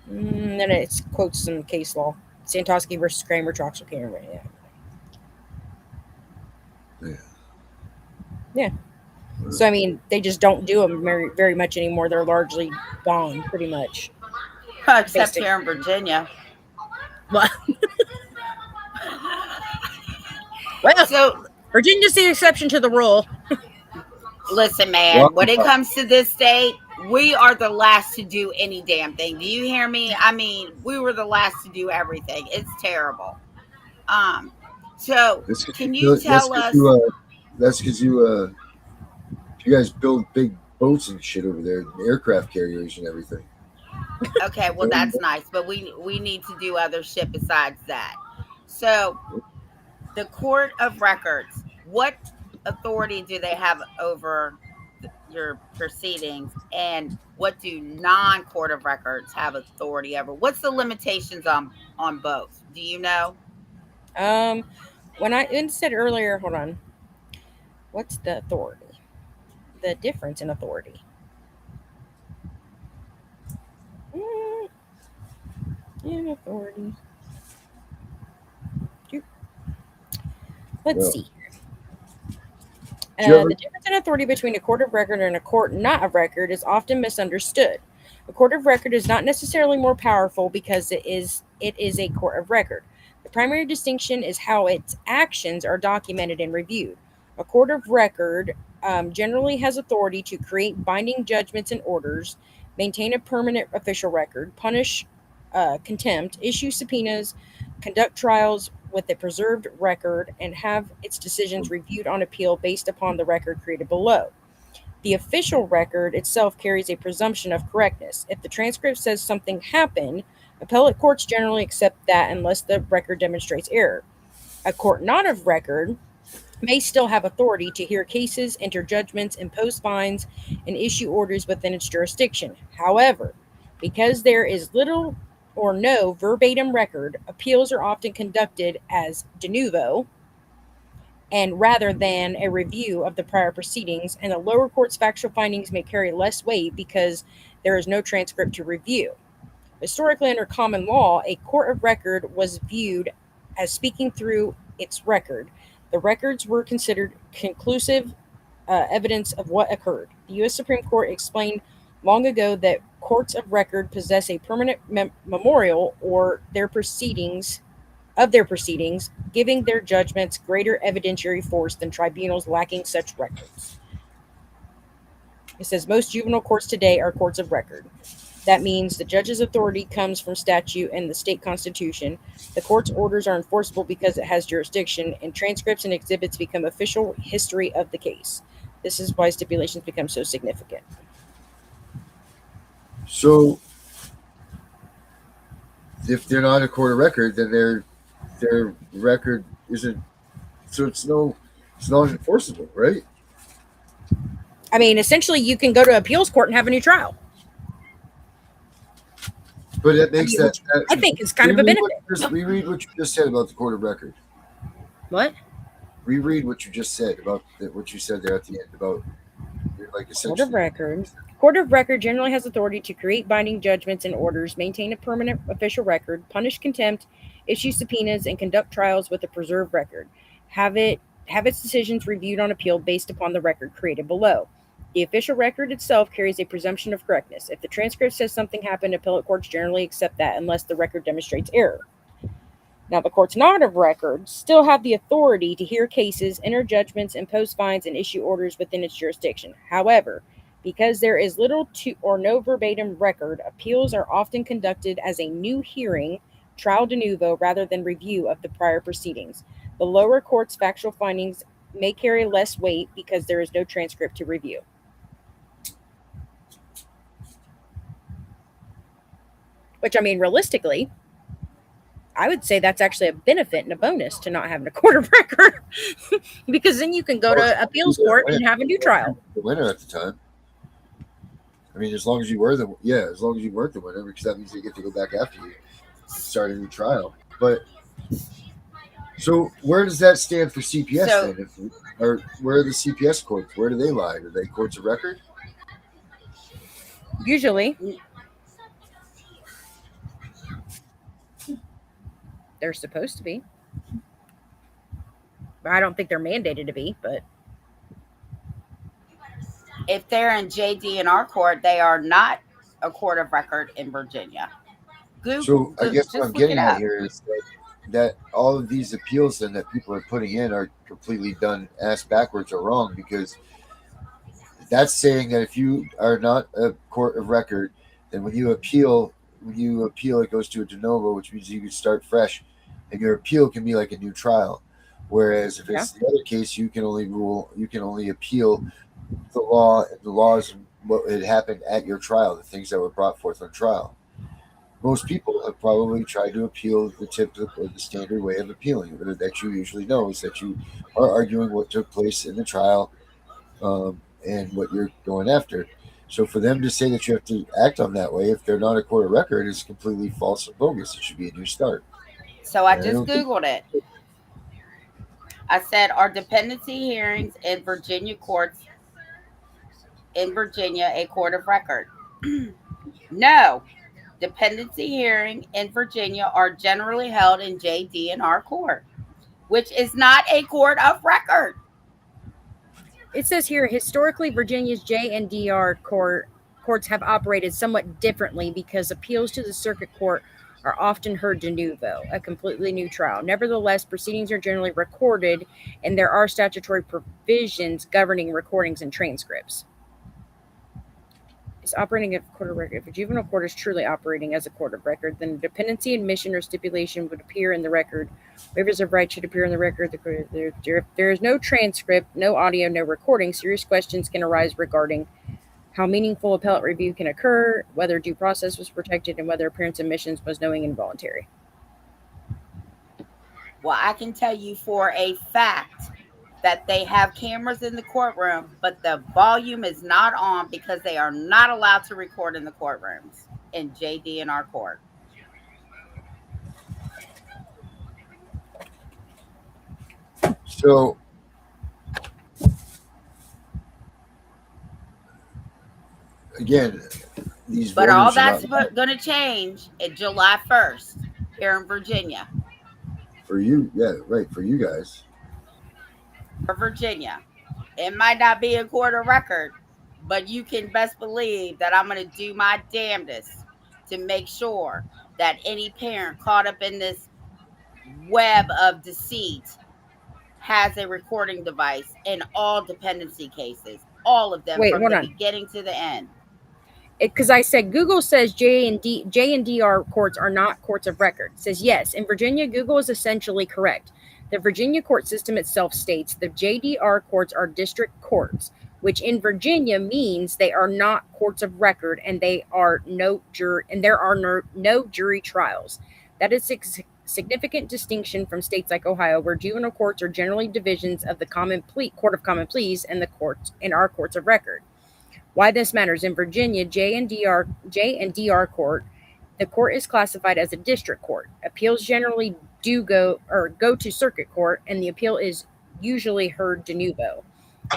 Then it quotes some case law. Santosky versus Kramer, Troxel, Cameron. Yeah. So, I mean, they just don't do them very much anymore. They're largely gone, pretty much. Except here in Virginia. Well, so Virginia's the exception to the rule. Listen, man, when it comes to this state, we are the last to do any damn thing. Do you hear me? I mean, we were the last to do everything. It's terrible. So can you tell us? That's because you guys build big boats and shit over there, aircraft carriers and everything. Okay, well that's nice, but we need to do other shit besides that. So the court of records, what authority do they have over your proceedings, and what do non-court of records have authority over? What's the limitations on both? Do you know? When I said earlier, hold on. What's the authority? The difference in authority. In authority. Let's see. The difference in authority between a court of record and a court not of record is often misunderstood. A court of record is not necessarily more powerful because it is a court of record. The primary distinction is how its actions are documented and reviewed. A court of record generally has authority to create binding judgments and orders, maintain a permanent official record, punish contempt, issue subpoenas, conduct trials with a preserved record, and have its decisions reviewed on appeal based upon the record created below. The official record itself carries a presumption of correctness. If the transcript says something happened, appellate courts generally accept that unless the record demonstrates error. A court not of record may still have authority to hear cases, enter judgments, impose fines, and issue orders within its jurisdiction. However, because there is little or no verbatim record, appeals are often conducted as de novo and rather than a review of the prior proceedings, and the lower court's factual findings may carry less weight because there is no transcript to review. Historically, under common law, a court of record was viewed as speaking through its record. The records were considered conclusive evidence of what occurred. The U.S. Supreme Court explained long ago that courts of record possess a permanent memorial or their proceedings, giving their judgments greater evidentiary force than tribunals lacking such records. It says most juvenile courts today are courts of record. That means the judge's authority comes from statute and the state constitution. The court's orders are enforceable because it has jurisdiction, and transcripts and exhibits become official history of the case. This is why stipulations become so significant. So, if they're not a court of record, then their record isn't. So it's not enforceable, right? I mean, essentially, you can go to appeals court and have a new trial. But it makes that. I think it's kind of a benefit. Reread what you just said about the court of record. What? Reread what you just said about what you said there at the end about like essentially. Court of record. Court of record generally has authority to create binding judgments and orders, maintain a permanent official record, punish contempt, issue subpoenas, and conduct trials with a preserved record. Have its decisions reviewed on appeal based upon the record created below. The official record itself carries a presumption of correctness. If the transcript says something happened, appellate courts generally accept that unless the record demonstrates error. Now, the courts not of record still have the authority to hear cases, enter judgments, impose fines, and issue orders within its jurisdiction. However, because there is little to or no verbatim record, appeals are often conducted as a new hearing, trial de novo, rather than review of the prior proceedings. The lower court's factual findings may carry less weight because there is no transcript to review. Which, I mean, realistically, I would say that's actually a benefit and a bonus to not having a court of record. Because then you can go to appeals court and have a new trial. The winner at the time. I mean, as long as you weren't the winner, because that means they get to go back after you, start a new trial. But so where does that stand for CPS then? Or where are the CPS courts? Where do they lie? Are they courts of record? Usually. They're supposed to be. I don't think they're mandated to be, but if they're in JD&R court, they are not a court of record in Virginia. So I guess what I'm getting at here is that all of these appeals then that people are putting in are completely done ass backwards or wrong, because that's saying that if you are not a court of record, then when you appeal, it goes to a de novo, which means you can start fresh, and your appeal can be like a new trial. Whereas if it's the other case, you can only appeal the laws and what had happened at your trial, the things that were brought forth on trial. Most people have probably tried to appeal the standard way of appealing that you usually know is that you are arguing what took place in the trial and what you're going after. So for them to say that you have to act on that way, if they're not a court of record, is completely false and bogus. It should be a new start. So I just Googled it. I said, are dependency hearings in Virginia courts a court of record? No. Dependency hearing in Virginia are generally held in JD&R court, which is not a court of record. It says here, historically, Virginia's J&DR courts have operated somewhat differently because appeals to the circuit court are often heard de novo, a completely new trial. Nevertheless, proceedings are generally recorded, and there are statutory provisions governing recordings and transcripts. Is operating a court of record. If a juvenile court is truly operating as a court of record, then dependency, admission, or stipulation would appear in the record. Waivers of right should appear in the record. If there is no transcript, no audio, no recording, serious questions can arise regarding how meaningful appellate review can occur, whether due process was protected, and whether appearance admissions was knowing and voluntary. Well, I can tell you for a fact that they have cameras in the courtroom, but the volume is not on because they are not allowed to record in the courtrooms in JD&R court. So again, these But all voters are that's not going to change in July 1st here in Virginia. for you. Yeah, right, for you guys. For Virginia. It might not be a court of record, but you can best believe that I'm going to do my damnedest to make sure that any parent caught up in this web of deceit has a recording device in all dependency cases, all of them Wait, from hold the on. beginning to the end. Because I said Google says J and DR courts are not courts of record. It says yes. In Virginia, Google is essentially correct. The Virginia court system itself states the JDR courts are district courts, which in Virginia means they are not courts of record and there are no jury trials. That is a significant distinction from states like Ohio, where juvenile courts are generally divisions of the Court of Common Pleas and our courts of record. Why this matters: in Virginia, J and DR court, the court is classified as a district court. Appeals generally go to circuit court, and the appeal is usually heard de novo.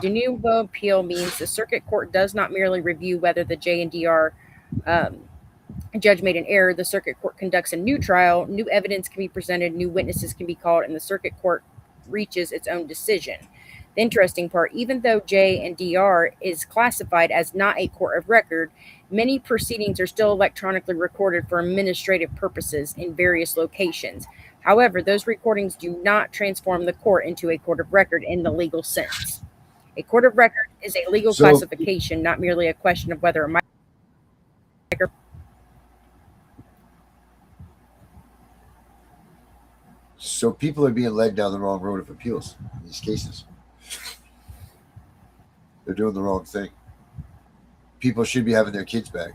De novo appeal means the circuit court does not merely review whether the J and DR judge made an error. The circuit court conducts a new trial, new evidence can be presented, new witnesses can be called, and the circuit court reaches its own decision. The interesting part, even though J and DR is classified as not a court of record, many proceedings are still electronically recorded for administrative purposes in various locations. However, those recordings do not transform the court into a court of record in the legal sense. A court of record is a legal classification, not merely a question of whether a So people are being led down the wrong road of appeals in these cases. They're doing the wrong thing. People should be having their kids back.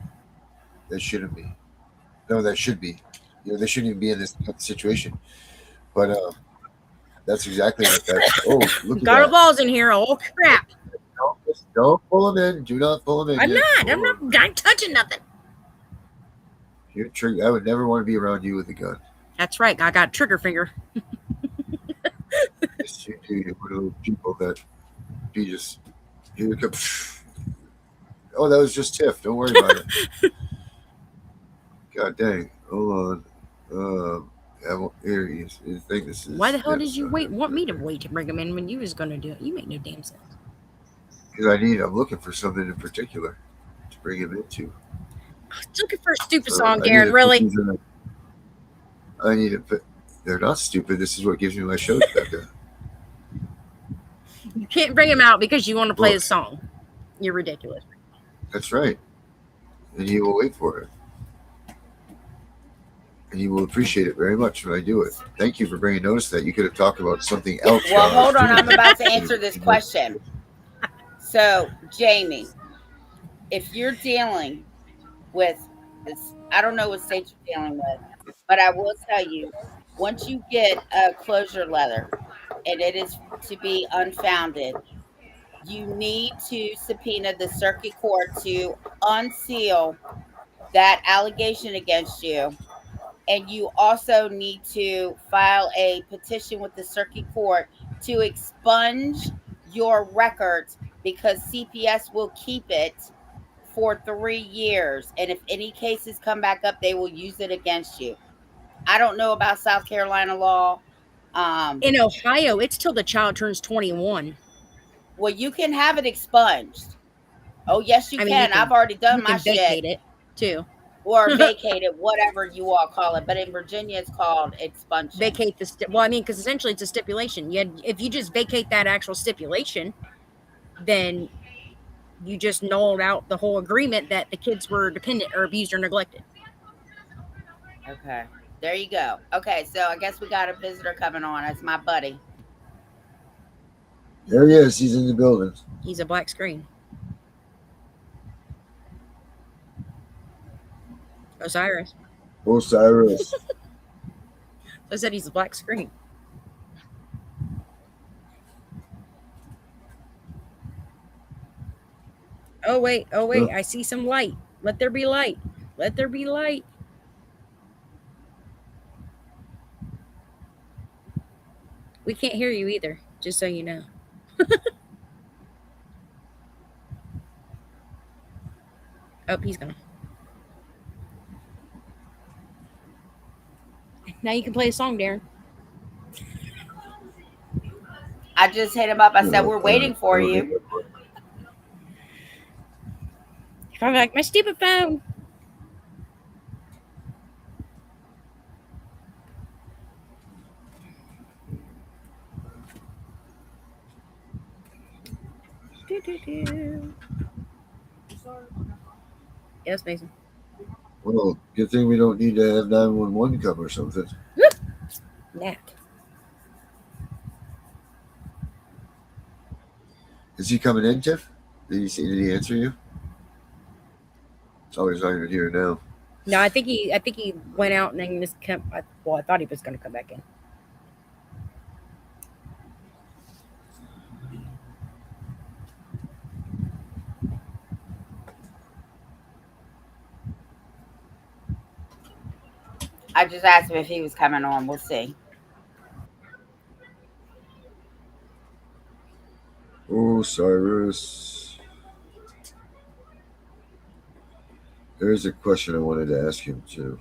They shouldn't be. No, that should be. They shouldn't even be in this situation. But that's exactly what that. Oh, look at got that. a balls in here. Oh crap! Don't pull them in. Do not pull them in. I'm not touching nothing. You're I would never want to be around you with a gun. That's right. I got a trigger finger. Yes, you do. You're one of those people that you just here comes. Oh, that was just Tiff. Don't worry about it. God dang. Hold on. Here he is. I think this is. Why the hell did you want me to wait to bring him in when you was going to do it? You make no damn sense. Because I'm looking for something in particular to bring him into. Looking for a stupid song, Garen. Really? I need to put. They're not stupid. This is what gives me my shows, Becka. You can't bring him out because you want to play his song. You're ridiculous. That's right. And he will wait for it. And he will appreciate it very much when I do it. Thank you for bringing notice that. You could have talked about something else. Well, hold on. I'm about to answer this question. So, Jamie, if you're dealing with this, I don't know what state you're dealing with, but I will tell you, once you get a closure letter and it is to be unfounded, you need to subpoena the circuit court to unseal that allegation against you. And you also need to file a petition with the circuit court to expunge your records, because CPS will keep it for 3 years. And if any cases come back up, they will use it against you. I don't know about South Carolina law. In Ohio, it's till the child turns 21. Well, you can have it expunged. Oh, yes, you can. I've already done my shit. Vacate it too. Or vacate it, whatever you all call it. But in Virginia, it's called expungement. Vacate the because essentially it's a stipulation. If you just vacate that actual stipulation, then you just nulled out the whole agreement that the kids were dependent or abused or neglected. Okay, there you go. Okay, so I guess we got a visitor coming on. It's my buddy. There he is. He's in the building. He's a black screen. Osiris. I said he's a black screen. Oh wait, I see some light. Let there be light. Let there be light. We can't hear you either. Just so you know. Oh, he's gone. Now you can play a song, Darren. I just hit him up. I said, we're waiting for you. I'm like, my stupid phone. Yes, Mason. Well, good thing we don't need to have 911 come or something. Nat. Is he coming in, Tiff? Did he answer you? Oh, he's not even here now. No, I think he went out and then just kept. Well, I thought he was going to come back in. I just asked him if he was coming on. We'll see. Oh, Cyrus. There's a question I wanted to ask him, too.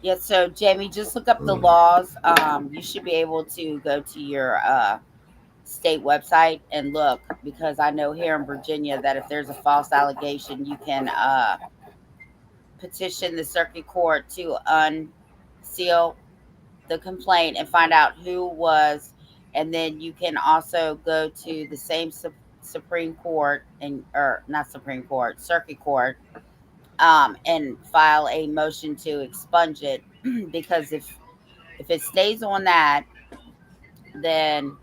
Yeah, so Jamie, just look up the laws. You should be able to go to your state website and look, because I know here in Virginia that if there's a false allegation, you can petition the circuit court to unseal the complaint and find out who was, and then you can also go to the same Supreme Court or not Supreme Court, Circuit Court, and file a motion to expunge it because if it stays on that, then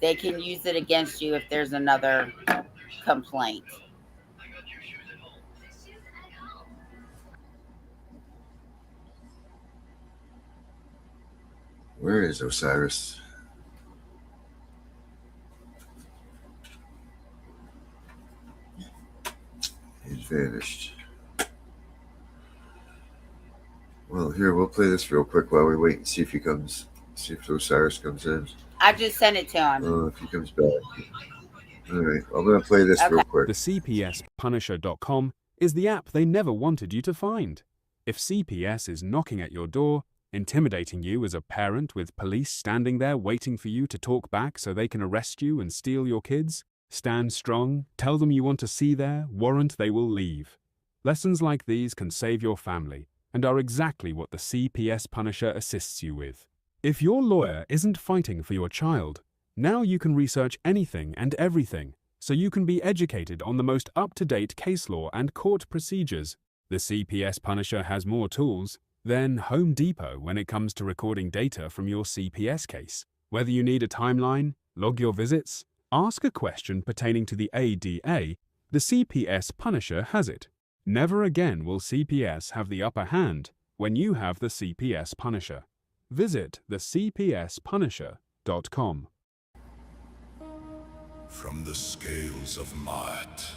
they can use it against you if there's another complaint. Where is Osiris? He's vanished. Well, here, we'll play this real quick while we wait and see if he comes. See if Osiris comes in. I just sent it to him. If he comes back. All right, I'm going to play this real quick. The CPSpunisher.com is the app they never wanted you to find. If CPS is knocking at your door, intimidating you as a parent with police standing there waiting for you to talk back so they can arrest you and steal your kids, stand strong, tell them you want to see their warrant, they will leave. Lessons like these can save your family and are exactly what the CPS Punisher assists you with. If your lawyer isn't fighting for your child, now you can research anything and everything so you can be educated on the most up-to-date case law and court procedures. The CPS Punisher has more tools than Home Depot when it comes to recording data from your CPS case. Whether you need a timeline, log your visits, ask a question pertaining to the ADA, the CPS Punisher has it. Never again will CPS have the upper hand when you have the CPS Punisher. Visit thecpspunisher.com. From the scales of Mart,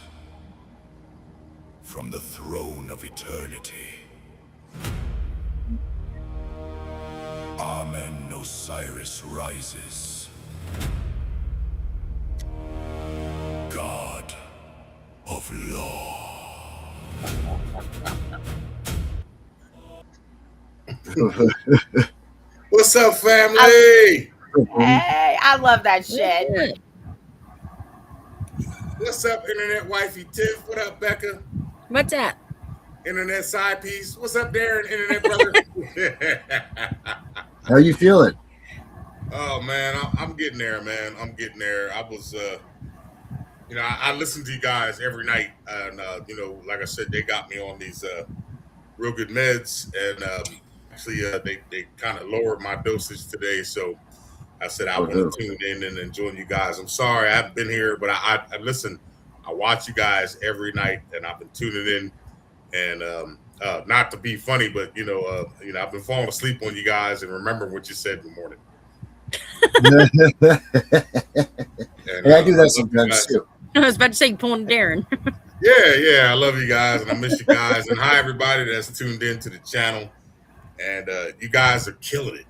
from the throne of eternity, Amen Osiris rises. God of law. What's up, family? Hey, I love that shit. What's up, internet wifey Tiff? What up, Becka? What's that? Internet side piece. What's up, Darren? Internet brother. How you feeling? Oh man, I'm getting there, man. I'm getting there. I was, I listen to you guys every night, and like I said, they got me on these real good meds, and actually, they kind of lowered my dosage today, so I said I want to tune in and join you guys. I'm sorry I haven't been here, but I listen. I watch you guys every night, and I've been tuning in. And not to be funny, but I've been falling asleep on you guys and remembering what you said in the morning. And, I do that sometimes too. I was about to say pulling Darren. Yeah, I love you guys, and I miss you guys. And hi everybody that's tuned in to the channel. And you guys are killing it.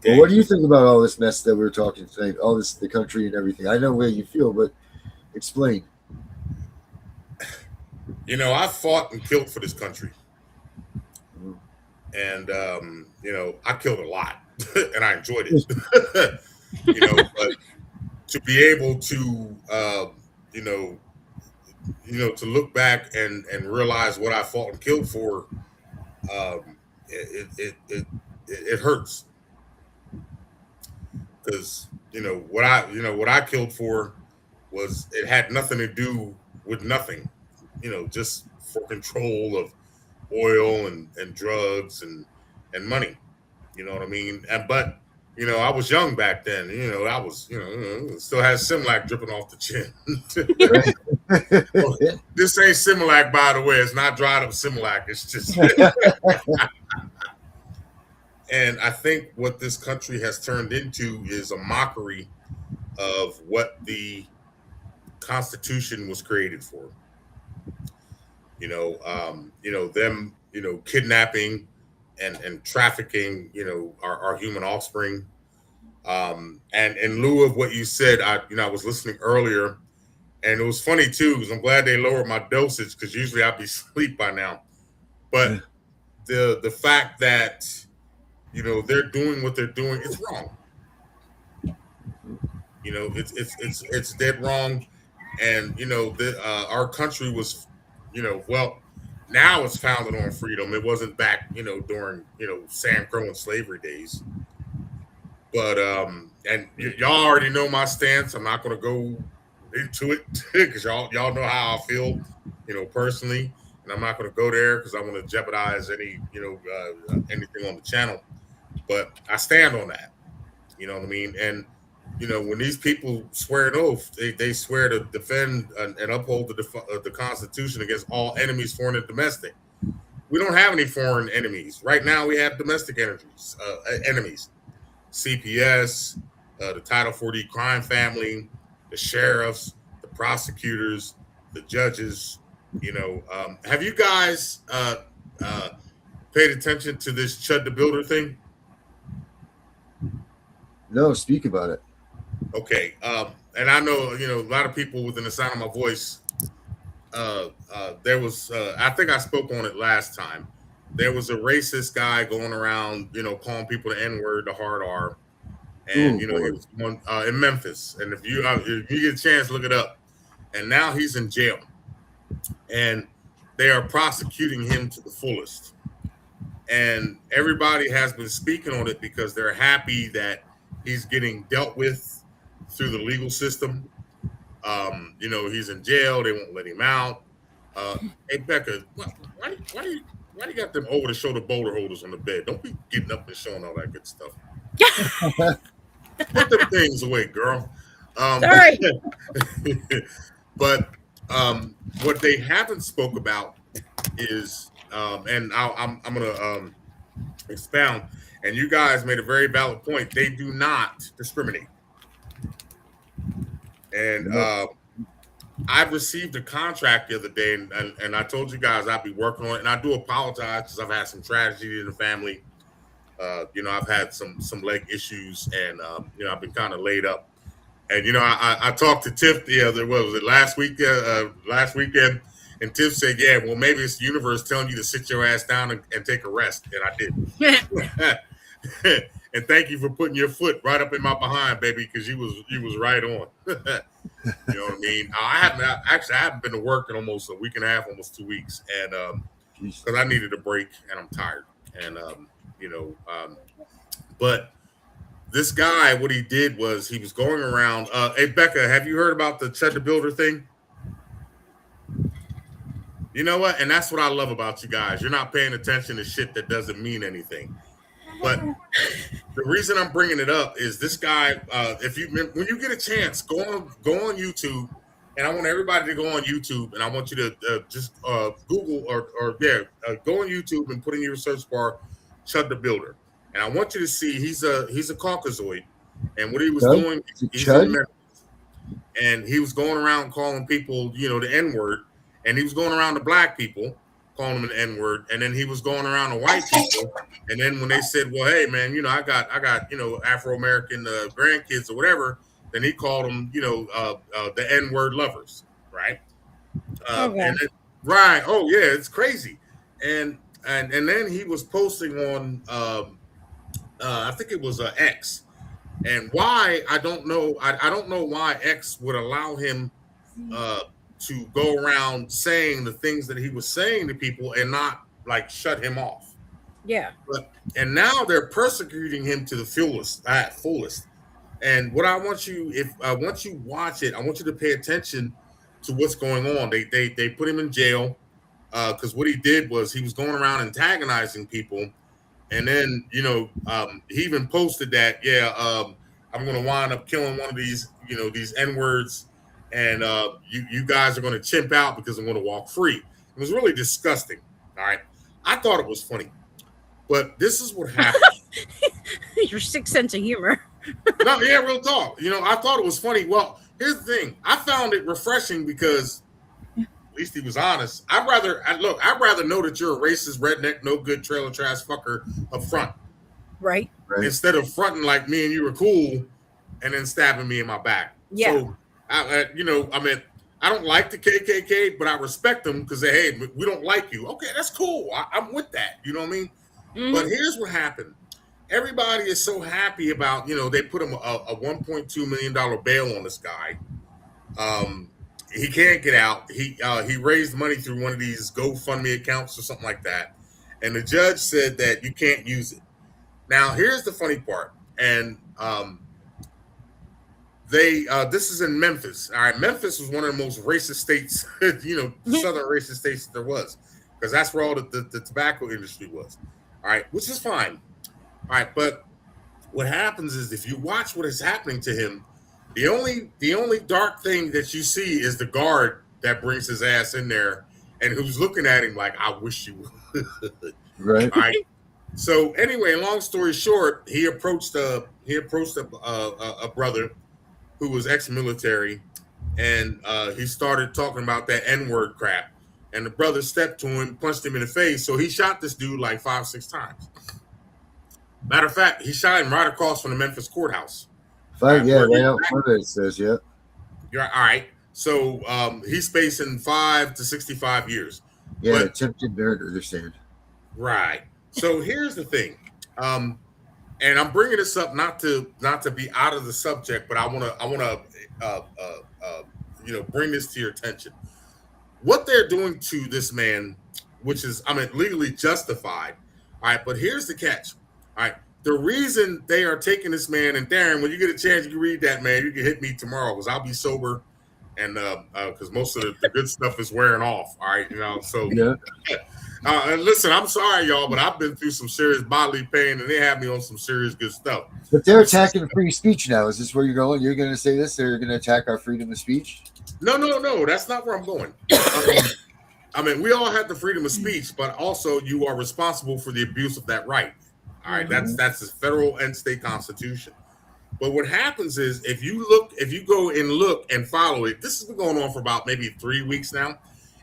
Well, what do you think about all this mess that we're talking tonight? All this, the country and everything. I know where you feel, but explain. You know, I fought and killed for this country, Mhm. and you know, I killed a lot, and I enjoyed it. You know, but to be able to, you know, to look back and realize what I fought and killed for, it hurts because what I killed for was it had nothing to do with nothing, you know, just for control of oil and drugs and money. You know what I mean? But you know, I was young back then. You know, I was still had Similac dripping off the chin. Well, this ain't Similac, by the way. It's not dried up Similac. It's just. And I think what this country has turned into is a mockery of what the Constitution was created for. Them, kidnapping and trafficking, our human offspring. And in lieu of what you said, I was listening earlier, and it was funny too because I'm glad they lowered my dosage because usually I'd be asleep by now. But the fact that they're doing what they're doing, it's wrong. It's dead wrong, and our country was, well, now it's founded on freedom. It wasn't back, during Sam Crow and slavery days. But y'all already know my stance. I'm not going to go into it because y'all know how I feel, personally, and I'm not going to go there because I want to jeopardize any anything on the channel. But I stand on that. You know what I mean? And when these people swear an oath, they swear to defend and uphold the Constitution against all enemies, foreign and domestic. We don't have any foreign enemies right now. We have domestic enemies. CPS, the Title 40 crime family, the sheriffs, the prosecutors, the judges. Have you guys paid attention to this Chud the Builder thing? No, speak about it. Okay, and I know a lot of people within the sound of my voice. There was I think I spoke on it last time. There was a racist guy going around, calling people the N-word, the hard R, and he was one in Memphis. And if you get a chance, look it up. And now he's in jail, and they are prosecuting him to the fullest. And everybody has been speaking on it because they're happy that he's getting dealt with through the legal system. He's in jail. They won't let him out. Hey, Becka, why do you got them over the shoulder boulder holders on the bed? Don't be getting up and showing all that good stuff. Put them things away, girl. Sorry. But what they haven't spoke about is, and I'm gonna expound. And you guys made a very valid point. They do not discriminate. And I received a contract the other day, and I told you guys I'd be working on it. And I do apologize because I've had some tragedy in the family. I've had some leg issues, and I've been kind of laid up. And I talked to Tiff last weekend, and Tiff said, "Yeah, well, maybe it's the universe telling you to sit your ass down and take a rest," and I did. And thank you for putting your foot right up in my behind, baby, because you was right on. You know what I mean? I haven't been to work in almost a week and a half, almost 2 weeks, and because I needed a break and I'm tired, and but this guy, what he did was he was going around. Hey, Becka, have you heard about the Chud the Builder thing? You know what? And that's what I love about you guys. You're not paying attention to shit that doesn't mean anything. But the reason I'm bringing it up is this guy. When you get a chance, go on YouTube, and I want everybody to go on YouTube, and I want you to just Google go on YouTube and put in your search bar Chud the Builder, and I want you to see he's a Caucasoid, and what he was doing, he's in Memphis, and he was going around calling people the N-word, and he was going around to black people calling him an N-word, and then he was going around to white people, and then when they said, "Well, hey man, I got Afro-American grandkids or whatever," then he called them the N-word lovers, right? Okay. And then, right, oh yeah, it's crazy, and then he was posting on I think it was X, and why I don't know. I don't know why X would allow him to go around saying the things that he was saying to people and not like shut him off. Yeah. And now they're persecuting him to the fullest. And what I want you, once you watch it, I want you to pay attention to what's going on. They put him in jail because what he did was he was going around antagonizing people. And then, he even posted that, I'm going to wind up killing one of these, these N-words. And you guys are going to chimp out because I'm going to walk free. It was really disgusting. All right. I thought it was funny. But this is what happened. Your sick sense of humor. No, yeah, real talk. I thought it was funny. Well, here's the thing. I found it refreshing because at least he was honest. I'd rather know that you're a racist, redneck, no good trailer trash fucker up front. Right. Instead of fronting like me and you were cool and then stabbing me in my back. Yeah. So, I don't like the KKK, but I respect them because hey, we don't like you. Okay, that's cool. I'm with that. You know what I mean? Mm-hmm. But here's what happened. Everybody is so happy about, they put him a $1.2 million bail on this guy. He can't get out. He raised money through one of these GoFundMe accounts or something like that. And the judge said that you can't use it. Now, here's the funny part. And this is in Memphis. All right, Memphis was one of the most racist states, southern racist states that there was, because that's where all the tobacco industry was. All right, which is fine. All right, but what happens is if you watch what is happening to him, the only dark thing that you see is the guard that brings his ass in there and who's looking at him like, I wish you would. Right. All right. So anyway, long story short, he approached a brother who was ex-military, and he started talking about that N-word crap. And the brother stepped to him, punched him in the face. So he shot this dude like 5-6 times. Matter of fact, he shot him right across from the Memphis courthourse. Right out front of it says, yeah. You're all right. So he's facing 5 to 65 years. Yeah, attempted murder, they're saying. Right. So here's the thing. And I'm bringing this up not to be out of the subject, but I want to bring this to your attention. What they're doing to this man, which is legally justified. All right, but here's the catch. All right, the reason they are taking this man, and Darren, when you get a chance, you can read that, man. You can hit me tomorrow because I'll be sober, and because most of the good stuff is wearing off. All right, so. Yeah. Listen, I'm sorry, y'all, but I've been through some serious bodily pain, and they have me on some serious good stuff. But they're attacking free speech now. Is this where you're going? You're going to say this? They're going to attack our freedom of speech? No. That's not where I'm going. We all have the freedom of speech, but also you are responsible for the abuse of that right. All right, that's the federal and state constitution. But what happens is if you go and look and follow it, this has been going on for about maybe 3 weeks now.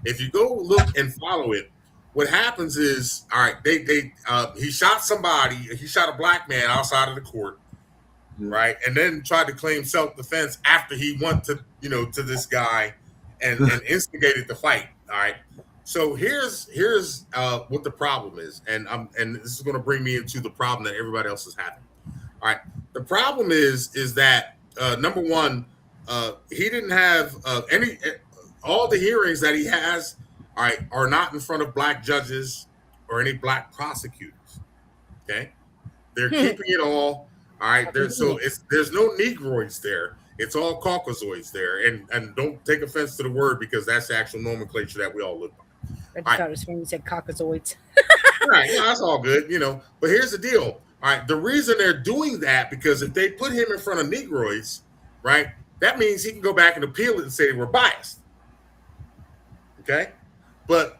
If you go look and follow it, what happens is, all right, he shot somebody. He shot a black man outside of the court, right, and then tried to claim self-defense after he went to this guy and instigated the fight. All right, so here's what the problem is, and this is going to bring me into the problem that everybody else is having. All right, the problem is that number one, he didn't have all the hearings that he has. All right, are not in front of black judges or any black prosecutors. Okay, they're keeping it all. All right, there's no Negroids there. It's all Caucasoids there, and don't take offense to the word because that's the actual nomenclature that we all live by. I just thought it was when you said Caucasoids. Right, that's all good, But here's the deal. All right, the reason they're doing that because if they put him in front of Negroids, right, that means he can go back and appeal it and say we're biased. Okay. But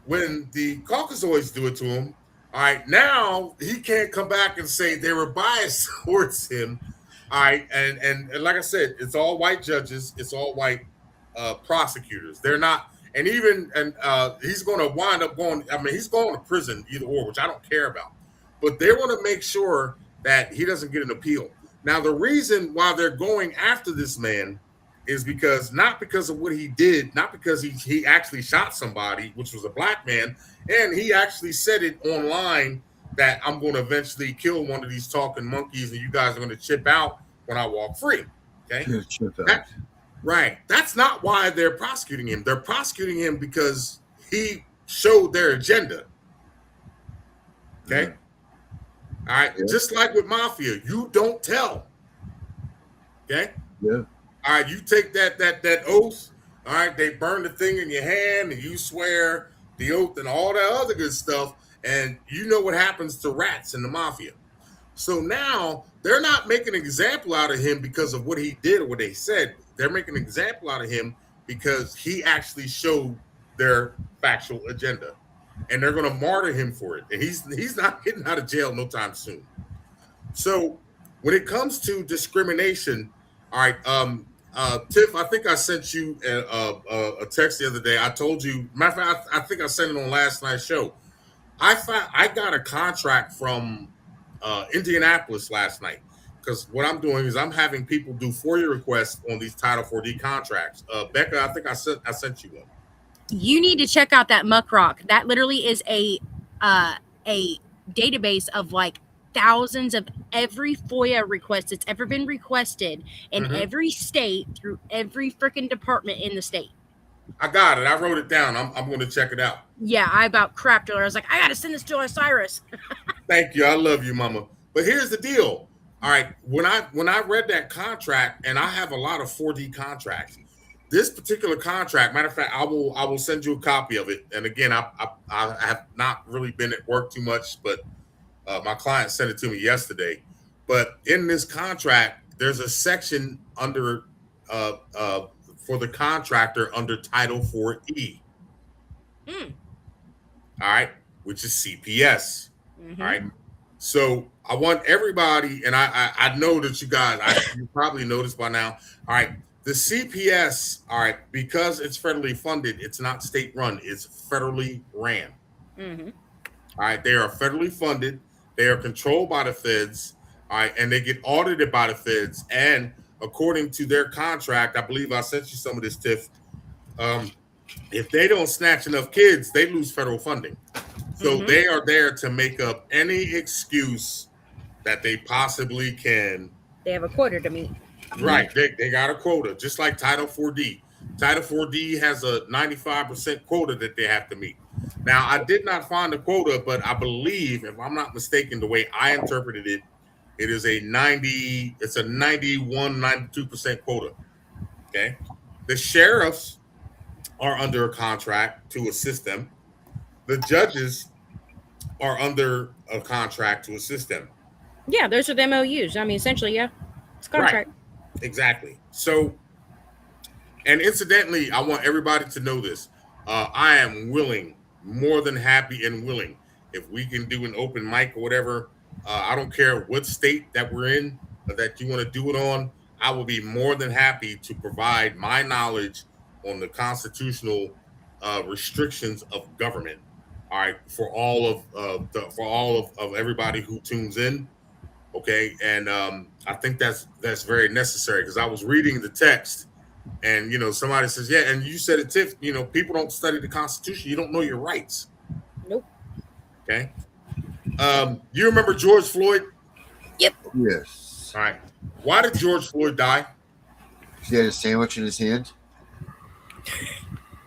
when the Caucasoids do it to him, all right, now he can't come back and say they were biased towards him. All right, and like I said, it's all white judges, it's all white prosecutors. They're not, and he's going to wind up going. I mean, he's going to prison either or, which I don't care about. But they want to make sure that he doesn't get an appeal. Now, the reason why they're going after this man is not because of what he did, not because he actually shot somebody, which was a black man, and he actually said it online that I'm going to eventually kill one of these talking monkeys, and you guys are going to chip out when I walk free. Okay, right. That's not why they're prosecuting him. They're prosecuting him because he showed their agenda. Okay. All right. Yeah. Just like with mafia, you don't tell. Okay. Yeah. All right. You take that oath. All right. They burn the thing in your hand, and you swear the oath and all that other good stuff. And you know what happens to rats in the mafia. So now they're not making an example out of him because of what he did or what they said. They're making an example out of him because he actually showed their factual agenda. And they're going to martyr him for it. And he's not getting out of jail no time soon. So when it comes to discrimination, all right, Tiff, I think I sent you a text the other day. I told you, matter of fact, I think I sent it on last night's show. I got a contract from Indianapolis last night, because what I'm doing is I'm having people do FOIA requests on these Title 4D contracts. Becka, I think I sent you one. You need to check out that Muck Rock. That literally is a database of like thousands of every FOIA request that's ever been requested in every state through every freaking department in the state. I got it. I wrote it down. I'm going to check it out. Yeah, I about crapped her. I was like, I got to send this to Osiris. Thank you. I love you, Mama. But here's the deal. All right, when I read that contract, and I have a lot of 4D contracts. This particular contract, matter of fact, I will send you a copy of it. And again, I have not really been at work too much, but my client sent it to me yesterday. But in this contract, there's a section under for the contractor under Title 4E. All right, which is CPS. All right. So I want everybody, and I know that you guys, you probably noticed by now. All right. The CPS, all right, because it's federally funded, it's not state run, it's federally ran. All right, they are federally funded, they are controlled by the feds, all right, and they get audited by the feds. And according to their contract, I believe I sent you some of this, Tiff. If they don't snatch enough kids, they lose federal funding. So they are there to make up any excuse that they possibly can. They have a quota to meet. Right, they got a quota, just like Title 4D. Title 4D has a 95% quota that they have to meet. Now, I did not find the quota, but I believe, if I'm not mistaken, the way I interpreted it, it's a 91, 92% quota. Okay. The sheriffs are under a contract to assist them. The judges are under a contract to assist them. Yeah, those are the MOUs. I mean, essentially, yeah, it's a contract. Right. Exactly. So, and incidentally, I want everybody to know this. I am willing, more than happy and willing, if we can do an open mic or whatever. I don't care what state that we're in, that you want to do it on. I will be more than happy to provide my knowledge on the constitutional restrictions of government. All right, for all of everybody who tunes in. Okay, and I think that's very necessary, because I was reading the text, and somebody says, yeah, and you said it, Tiff, people don't study the Constitution, you don't know your rights. Nope. Okay. You remember George Floyd? Yep. Yes. All right. Why did George Floyd die? He had a sandwich in his hand.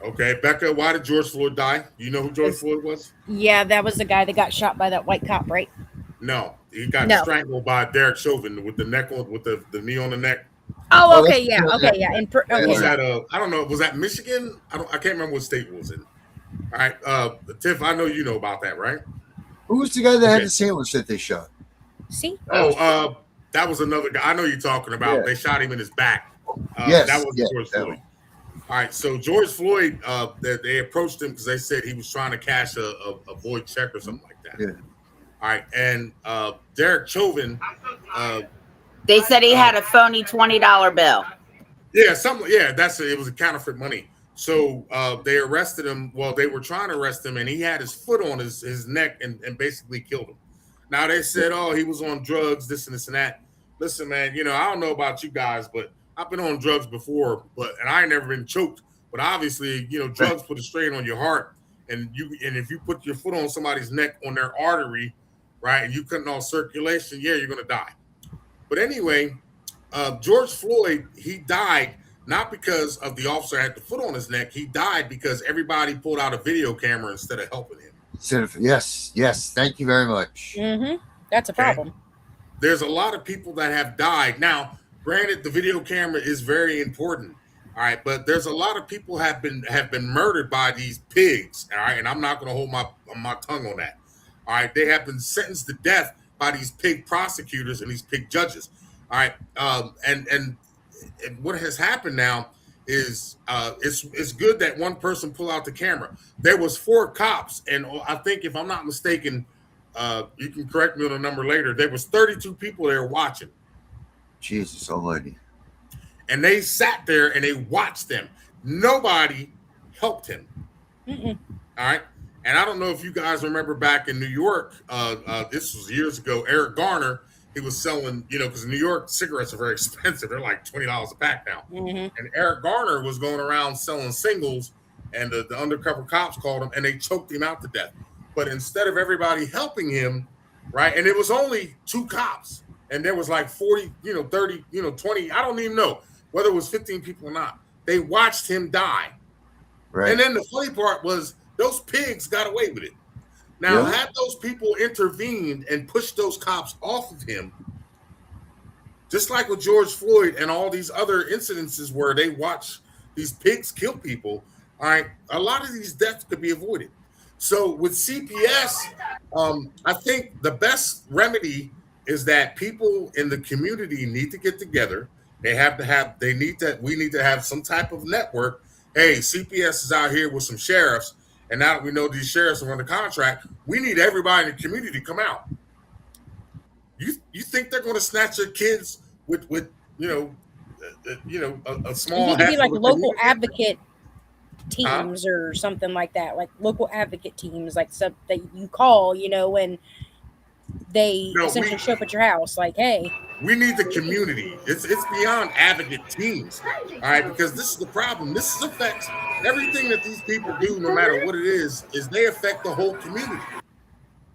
Okay, Becka, why did George Floyd die? You know who George Floyd was? Yeah, that was the guy that got shot by that white cop, right? No, he got strangled by Derek Chauvin with the neck on, with the knee on the neck. Oh, okay, yeah, okay, yeah. Was that I don't know, was that Michigan? I can't remember what state it was in. All right, Tiff, I know you know about that, right? Who was the guy that had the sandwich that they shot? See? Oh, that was another guy. I know you're talking about. Yeah. They shot him in his back. Yes, that was George Floyd. All right, so George Floyd, they approached him because they said he was trying to cash a void check or something like that. Yeah. All right, and Derek Chauvin. They said he had a phony $20 bill. Yeah, it was a counterfeit money. So they arrested him. Well, they were trying to arrest him, and he had his foot on his neck and basically killed him. Now they said, oh, he was on drugs, this and this and that. Listen, man, I don't know about you guys, but I've been on drugs before, and I ain't never been choked. But obviously, drugs put a strain on your heart, and if you put your foot on somebody's neck on their artery, right, and you cutting off circulation, yeah, you're gonna die. But anyway, George Floyd, he died not because of the officer had the foot on his neck. He died because everybody pulled out a video camera instead of helping him. Yes. Thank you very much. That's a problem. There's a lot of people that have died. Now, granted, the video camera is very important. All right, but there's a lot of people have been murdered by these pigs. All right, and I'm not going to hold my tongue on that. All right, they have been sentenced to death by these pig prosecutors and these pig judges. All right, and what has happened now is it's good that one person pulled out the camera. There was 4 cops, and I think if I'm not mistaken, you can correct me on the number later. There was 32 people there watching. Jesus Almighty! And they sat there and they watched them. Nobody helped him. All right. And I don't know if you guys remember back in New York. This was years ago. Eric Garner. He was selling, because in New York, cigarettes are very expensive. They're like $20 a pack now. And Eric Garner was going around selling singles, and the undercover cops called him, and they choked him out to death. But instead of everybody helping him, right, and it was only 2 cops, and there was like 40, 30, 20, I don't even know whether it was 15 people or not. They watched him die. Right. And then the funny part was those pigs got away with it. Now, had those people intervened and pushed those cops off of him, just like with George Floyd and all these other incidences where they watch these pigs kill people, all right, a lot of these deaths could be avoided. So with CPS, I think the best remedy is that people in the community need to get together. We need to have some type of network. Hey, CPS is out here with some sheriffs. And now that we know these sheriffs are under contract, we need everybody in the community to come out. You think they're going to snatch your kids with a small? It need to be like local advocate teams or something like that, like local advocate teams, like stuff that you call, when they essentially show up at your house. Like, hey, we need the community. It's beyond advocate teams, all right? Because this is the problem. This affects everything that these people do, no matter what it is they affect the whole community.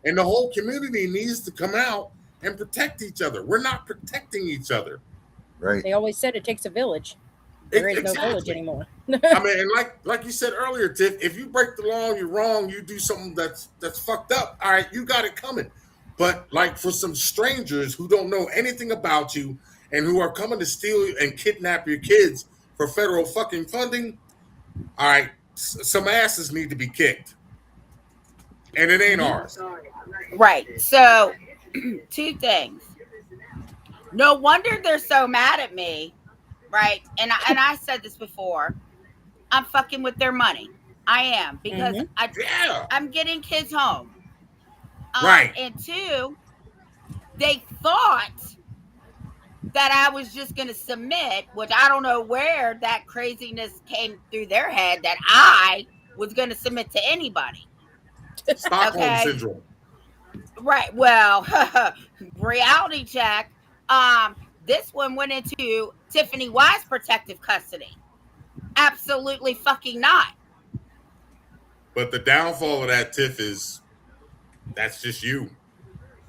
And the whole community needs to come out and protect each other. We're not protecting each other. Right. They always said it takes a village. There is no village anymore. I mean, and like you said earlier, Tiff, if you break the law, you're wrong, you do something that's fucked up, all right, you got it coming. But like for some strangers who don't know anything about you and who are coming to steal and kidnap your kids for federal fucking funding, all right, some asses need to be kicked. And it ain't ours. Right. So, 2 things. No wonder they're so mad at me, right? And I said this before. I'm fucking with their money. I am, because I'm getting kids home. Right. And 2, they thought that I was just going to submit, which I don't know where that craziness came through their head, that I was going to submit to anybody. Stockholm syndrome. Right. Well, reality check. This one went into Tiffany Wise protective custody. Absolutely fucking not. But the downfall of that, Tiff, is that's just you.